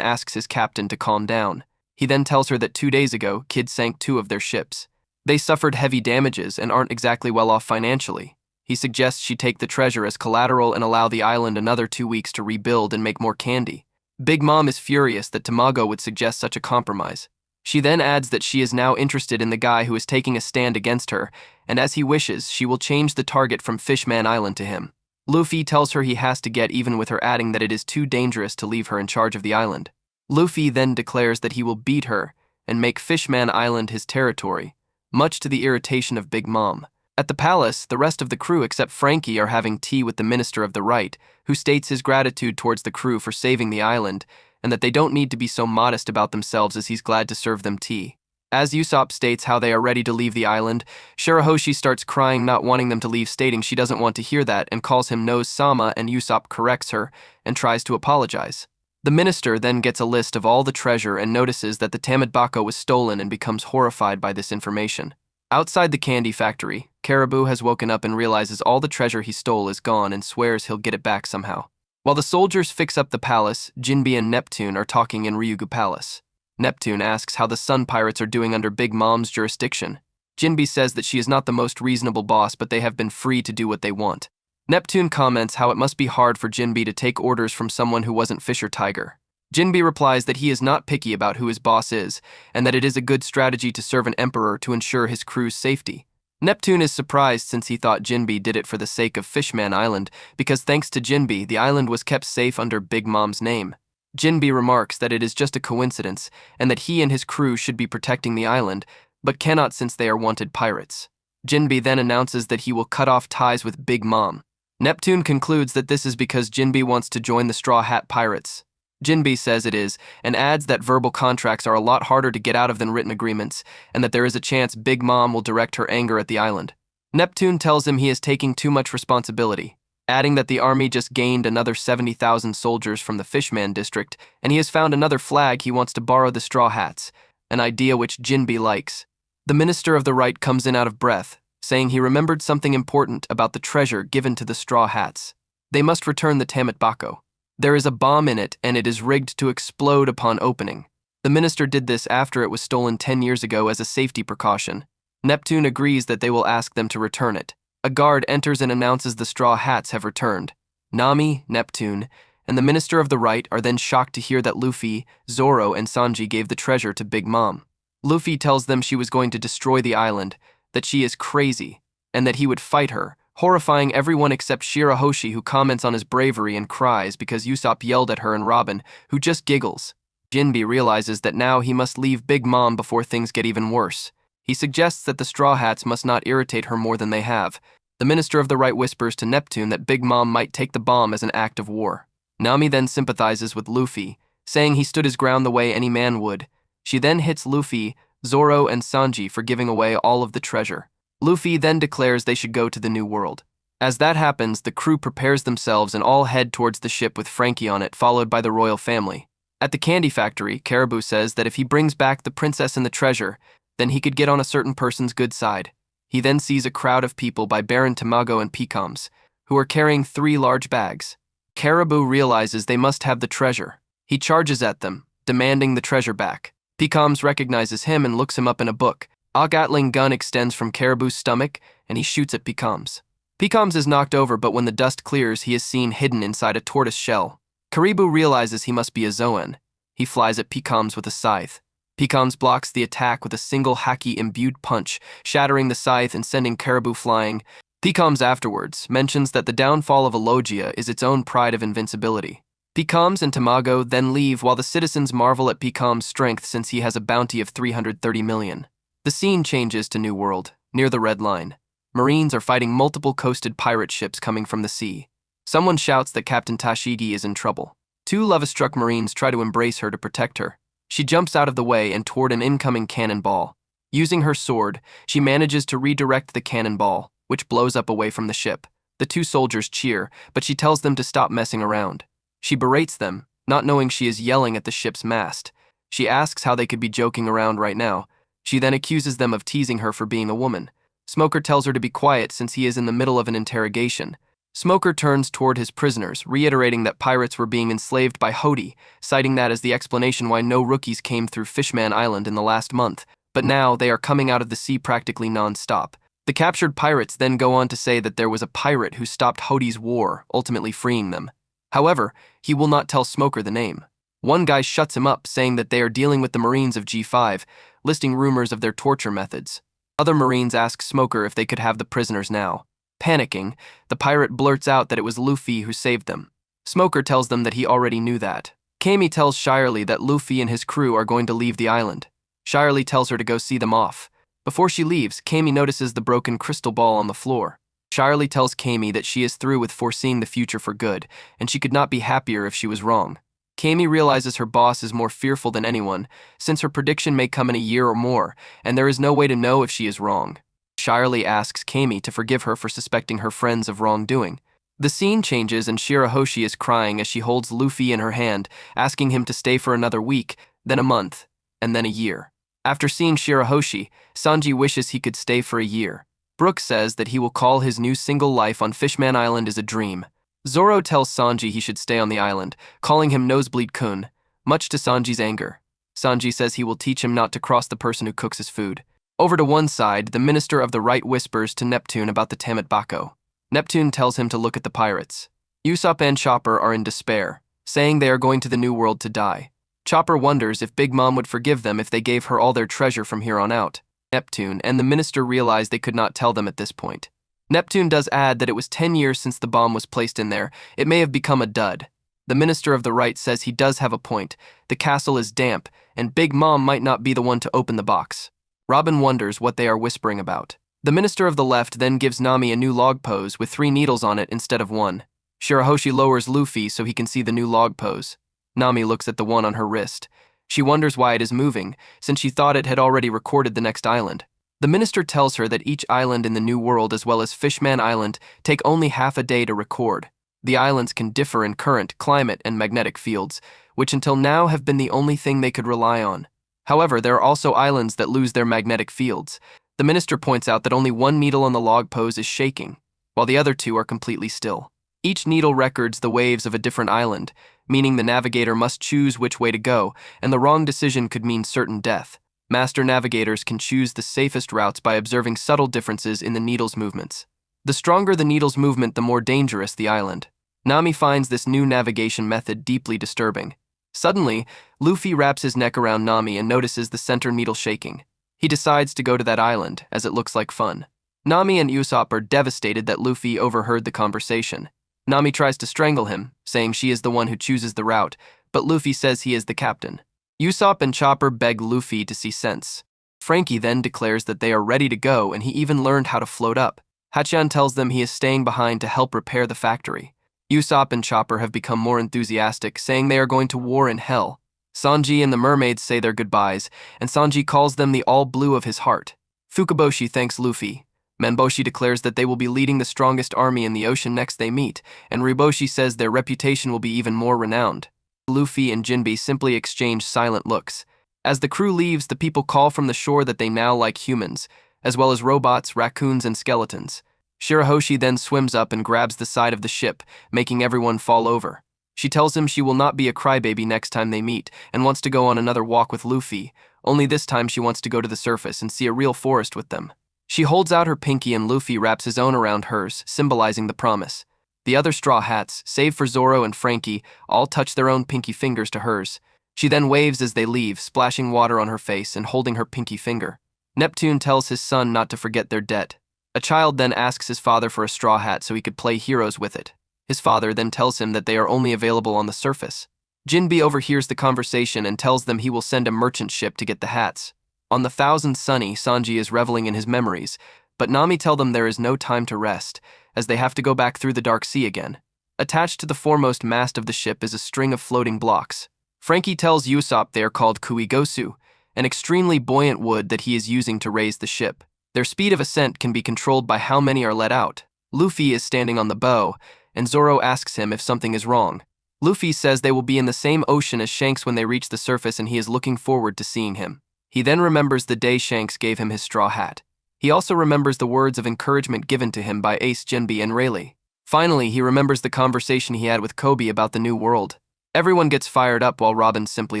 asks his captain to calm down. He then tells her that 2 days ago, Kid sank 2 of their ships. They suffered heavy damages and aren't exactly well off financially. He suggests she take the treasure as collateral and allow the island another 2 weeks to rebuild and make more candy. Big Mom is furious that Tamago would suggest such a compromise. She then adds that she is now interested in the guy who is taking a stand against her, and as he wishes, she will change the target from Fishman Island to him. Luffy tells her he has to get even with her, adding that it is too dangerous to leave her in charge of the island. Luffy then declares that he will beat her and make Fishman Island his territory, much to the irritation of Big Mom. At the palace, the rest of the crew except Frankie are having tea with the Minister of the Right, who states his gratitude towards the crew for saving the island, and that they don't need to be so modest about themselves as he's glad to serve them tea. As Usopp states how they are ready to leave the island, Shirahoshi starts crying, not wanting them to leave, stating she doesn't want to hear that and calls him Nose-sama, and Usopp corrects her and tries to apologize. The minister then gets a list of all the treasure and notices that the Tamedbako was stolen and becomes horrified by this information. Outside the candy factory, Caribou has woken up and realizes all the treasure he stole is gone and swears he'll get it back somehow. While the soldiers fix up the palace, Jinbe and Neptune are talking in Ryugu Palace. Neptune asks how the Sun Pirates are doing under Big Mom's jurisdiction. Jinbe says that she is not the most reasonable boss, but they have been free to do what they want. Neptune comments how it must be hard for Jinbe to take orders from someone who wasn't Fisher Tiger. Jinbe replies that he is not picky about who his boss is, and that it is a good strategy to serve an emperor to ensure his crew's safety. Neptune is surprised since he thought Jinbe did it for the sake of Fishman Island, because thanks to Jinbe, the island was kept safe under Big Mom's name. Jinbe remarks that it is just a coincidence, and that he and his crew should be protecting the island, but cannot since they are wanted pirates. Jinbe then announces that he will cut off ties with Big Mom. Neptune concludes that this is because Jinbe wants to join the Straw Hat Pirates. Jinbe says it is, and adds that verbal contracts are a lot harder to get out of than written agreements, and that there is a chance Big Mom will direct her anger at the island. Neptune tells him he is taking too much responsibility, adding that the army just gained another 70,000 soldiers from the Fishman district, and he has found another flag he wants to borrow the Straw Hats, an idea which Jinbe likes. The Minister of the Right comes in out of breath, saying he remembered something important about the treasure given to the Straw Hats. They must return the Tamedbako. There is a bomb in it, and it is rigged to explode upon opening. The minister did this after it was stolen 10 years ago as a safety precaution. Neptune agrees that they will ask them to return it. A guard enters and announces the Straw Hats have returned. Nami, Neptune, and the Minister of the Right are then shocked to hear that Luffy, Zoro, and Sanji gave the treasure to Big Mom. Luffy tells them she was going to destroy the island, that she is crazy, and that he would fight her, horrifying everyone except Shirahoshi, who comments on his bravery and cries because Usopp yelled at her, and Robin, who just giggles. Jinbe realizes that now he must leave Big Mom before things get even worse. He suggests that the Straw Hats must not irritate her more than they have. The Minister of the Right whispers to Neptune that Big Mom might take the bomb as an act of war. Nami then sympathizes with Luffy, saying he stood his ground the way any man would. She then hits Luffy, Zoro, and Sanji for giving away all of the treasure. Luffy then declares they should go to the New World. As that happens, the crew prepares themselves and all head towards the ship with Frankie on it, followed by the royal family. At the candy factory, Caribou says that if he brings back the princess and the treasure, then he could get on a certain person's good side. He then sees a crowd of people by Baron Tamago and Picoms, who are carrying 3 large bags. Caribou realizes they must have the treasure. He charges at them, demanding the treasure back. Picoms recognizes him and looks him up in a book. A Gatling gun extends from Caribou's stomach, and he shoots at Picoms. Picoms is knocked over, but when the dust clears, he is seen hidden inside a tortoise shell. Caribou realizes he must be a Zoan. He flies at Picoms with a scythe. Picoms blocks the attack with a single haki-imbued punch, shattering the scythe and sending Caribou flying. Picoms afterwards mentions that the downfall of Elogia is its own pride of invincibility. Picoms and Tamago then leave while the citizens marvel at Picoms' strength since he has a bounty of 330 million. The scene changes to New World, near the Red Line. Marines are fighting multiple coasted pirate ships coming from the sea. Someone shouts that Captain Tashigi is in trouble. Two love-struck Marines try to embrace her to protect her. She jumps out of the way and toward an incoming cannonball. Using her sword, she manages to redirect the cannonball, which blows up away from the ship. The two soldiers cheer, but she tells them to stop messing around. She berates them, not knowing she is yelling at the ship's mast. She asks how they could be joking around right now. She then accuses them of teasing her for being a woman. Smoker tells her to be quiet since he is in the middle of an interrogation. Smoker turns toward his prisoners, reiterating that pirates were being enslaved by Hody, citing that as the explanation why no rookies came through Fishman Island in the last month, but now they are coming out of the sea practically non-stop. The captured pirates then go on to say that there was a pirate who stopped Hody's war, ultimately freeing them. However, he will not tell Smoker the name. One guy shuts him up, saying that they are dealing with the Marines of G5, listing rumors of their torture methods. Other Marines ask Smoker if they could have the prisoners now. Panicking, the pirate blurts out that it was Luffy who saved them. Smoker tells them that he already knew that. Kami tells Shirley that Luffy and his crew are going to leave the island. Shirley tells her to go see them off. Before she leaves, Kami notices the broken crystal ball on the floor. Shirley tells Kami that she is through with foreseeing the future for good, and she could not be happier if she was wrong. Kami realizes her boss is more fearful than anyone, since her prediction may come in a year or more, and there is no way to know if she is wrong. Shirley asks Kami to forgive her for suspecting her friends of wrongdoing. The scene changes and Shirahoshi is crying as she holds Luffy in her hand, asking him to stay for another week, then a month, and then a year. After seeing Shirahoshi, Sanji wishes he could stay for a year. Brook says that he will call his new single life on Fishman Island as a dream. Zoro tells Sanji he should stay on the island, calling him Nosebleed-kun, much to Sanji's anger. Sanji says he will teach him not to cross the person who cooks his food. Over to one side, the Minister of the Right whispers to Neptune about the Tamat Bako. Neptune tells him to look at the pirates. Usopp and Chopper are in despair, saying they are going to the New World to die. Chopper wonders if Big Mom would forgive them if they gave her all their treasure from here on out. Neptune and the Minister realize they could not tell them at this point. Neptune does add that it was 10 years since the bomb was placed in there. It may have become a dud. The Minister of the Right says he does have a point. The castle is damp, and Big Mom might not be the one to open the box. Robin wonders what they are whispering about. The Minister of the Left then gives Nami a new log pose with 3 needles on it instead of 1. Shirahoshi lowers Luffy so he can see the new log pose. Nami looks at the one on her wrist. She wonders why it is moving, since she thought it had already recorded the next island. The Minister tells her that each island in the New World as well as Fishman Island take only half a day to record. The islands can differ in current, climate, and magnetic fields, which until now have been the only thing they could rely on. However, there are also islands that lose their magnetic fields. The Minister points out that only 1 needle on the log pose is shaking, while the other 2 are completely still. Each needle records the waves of a different island, meaning the navigator must choose which way to go, and the wrong decision could mean certain death. Master navigators can choose the safest routes by observing subtle differences in the needle's movements. The stronger the needle's movement, the more dangerous the island. Nami finds this new navigation method deeply disturbing. Suddenly, Luffy wraps his neck around Nami and notices the center needle shaking. He decides to go to that island, as it looks like fun. Nami and Usopp are devastated that Luffy overheard the conversation. Nami tries to strangle him, saying she is the one who chooses the route, but Luffy says he is the captain. Usopp and Chopper beg Luffy to see sense. Frankie then declares that they are ready to go and he even learned how to float up. Hachan tells them he is staying behind to help repair the factory. Usopp and Chopper have become more enthusiastic, saying they are going to war in hell. Sanji and the mermaids say their goodbyes, and Sanji calls them the all blue of his heart. Fukaboshi thanks Luffy. Manboshi declares that they will be leading the strongest army in the ocean next they meet, and Riboshi says their reputation will be even more renowned. Luffy and Jinbe simply exchange silent looks. As the crew leaves, the people call from the shore that they now like humans, as well as robots, raccoons, and skeletons. Shirahoshi then swims up and grabs the side of the ship, making everyone fall over. She tells him she will not be a crybaby next time they meet, and wants to go on another walk with Luffy, only this time she wants to go to the surface and see a real forest with them. She holds out her pinky and Luffy wraps his own around hers, symbolizing the promise. The other Straw Hats, save for Zoro and Frankie, all touch their own pinky fingers to hers. She then waves as they leave, splashing water on her face and holding her pinky finger. Neptune tells his son not to forget their debt. A child then asks his father for a straw hat so he could play heroes with it. His father then tells him that they are only available on the surface. Jinbe overhears the conversation and tells them he will send a merchant ship to get the hats. On the Thousand Sunny, Sanji is reveling in his memories, but Nami tell them there is no time to rest, as they have to go back through the Dark Sea again. Attached to the foremost mast of the ship is a string of floating blocks. Frankie tells Usopp they are called kuigosu, an extremely buoyant wood that he is using to raise the ship. Their speed of ascent can be controlled by how many are let out. Luffy is standing on the bow, and Zoro asks him if something is wrong. Luffy says they will be in the same ocean as Shanks when they reach the surface, and he is looking forward to seeing him. He then remembers the day Shanks gave him his straw hat. He also remembers the words of encouragement given to him by Ace, Jinbe, and Rayleigh. Finally, he remembers the conversation he had with Kobe about the new world. Everyone gets fired up while Robin simply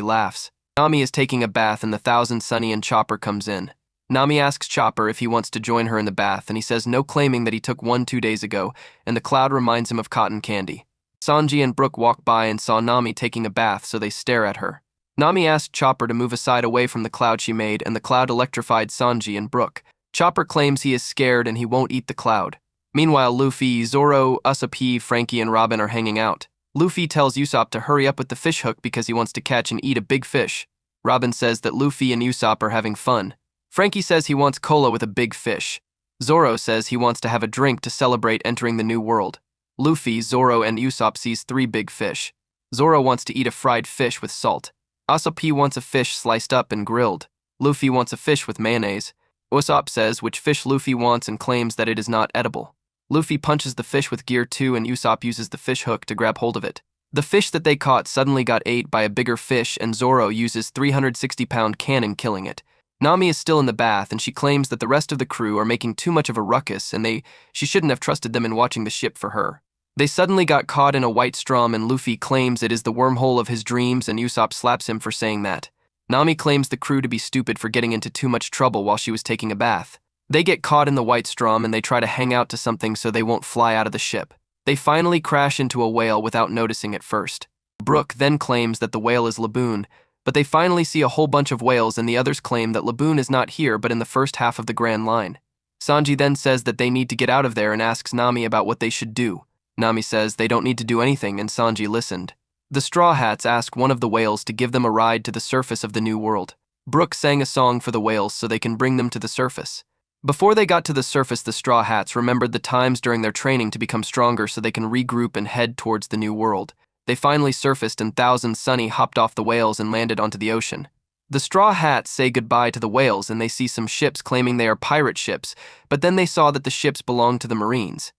laughs. Nami is taking a bath and the Thousand Sunny and Chopper comes in. Nami asks Chopper if he wants to join her in the bath, and he says no, claiming that he took one 2 days ago, and the cloud reminds him of cotton candy. Sanji and Brook walk by and saw Nami taking a bath, so they stare at her. Nami asked Chopper to move aside away from the cloud she made, and the cloud electrified Sanji and Brook. Chopper claims he is scared and he won't eat the cloud. Meanwhile, Luffy, Zoro, Usopp, Frankie, and Robin are hanging out. Luffy tells Usopp to hurry up with the fish hook because he wants to catch and eat a big fish. Robin says that Luffy and Usopp are having fun. Frankie says he wants cola with a big fish. Zoro says he wants to have a drink to celebrate entering the new world. Luffy, Zoro, and Usopp sees 3 big fish. Zoro wants to eat a fried fish with salt. Usopp wants a fish sliced up and grilled. Luffy wants a fish with mayonnaise. Usopp says which fish Luffy wants and claims that it is not edible. Luffy punches the fish with gear 2 and Usopp uses the fish hook to grab hold of it. The fish that they caught suddenly got ate by a bigger fish, and Zoro uses 360-pound cannon killing it. Nami is still in the bath and she claims that the rest of the crew are making too much of a ruckus and she shouldn't have trusted them in watching the ship for her. They suddenly got caught in a white storm and Luffy claims it is the wormhole of his dreams, and Usopp slaps him for saying that. Nami claims the crew to be stupid for getting into too much trouble while she was taking a bath. They get caught in the white storm and they try to hang out to something so they won't fly out of the ship. They finally crash into a whale without noticing at first. Brook then claims that the whale is Laboon, but they finally see a whole bunch of whales and the others claim that Laboon is not here but in the first half of the Grand Line. Sanji then says that they need to get out of there and asks Nami about what they should do. Nami says they don't need to do anything, and Sanji listened. The Straw Hats ask one of the whales to give them a ride to the surface of the new world. Brook sang a song for the whales so they can bring them to the surface. Before they got to the surface, the Straw Hats remembered the times during their training to become stronger so they can regroup and head towards the new world. They finally surfaced and Thousand Sunny hopped off the whales and landed onto the ocean. The Straw Hats say goodbye to the whales and they see some ships claiming they are pirate ships, but then they saw that the ships belonged to the Marines.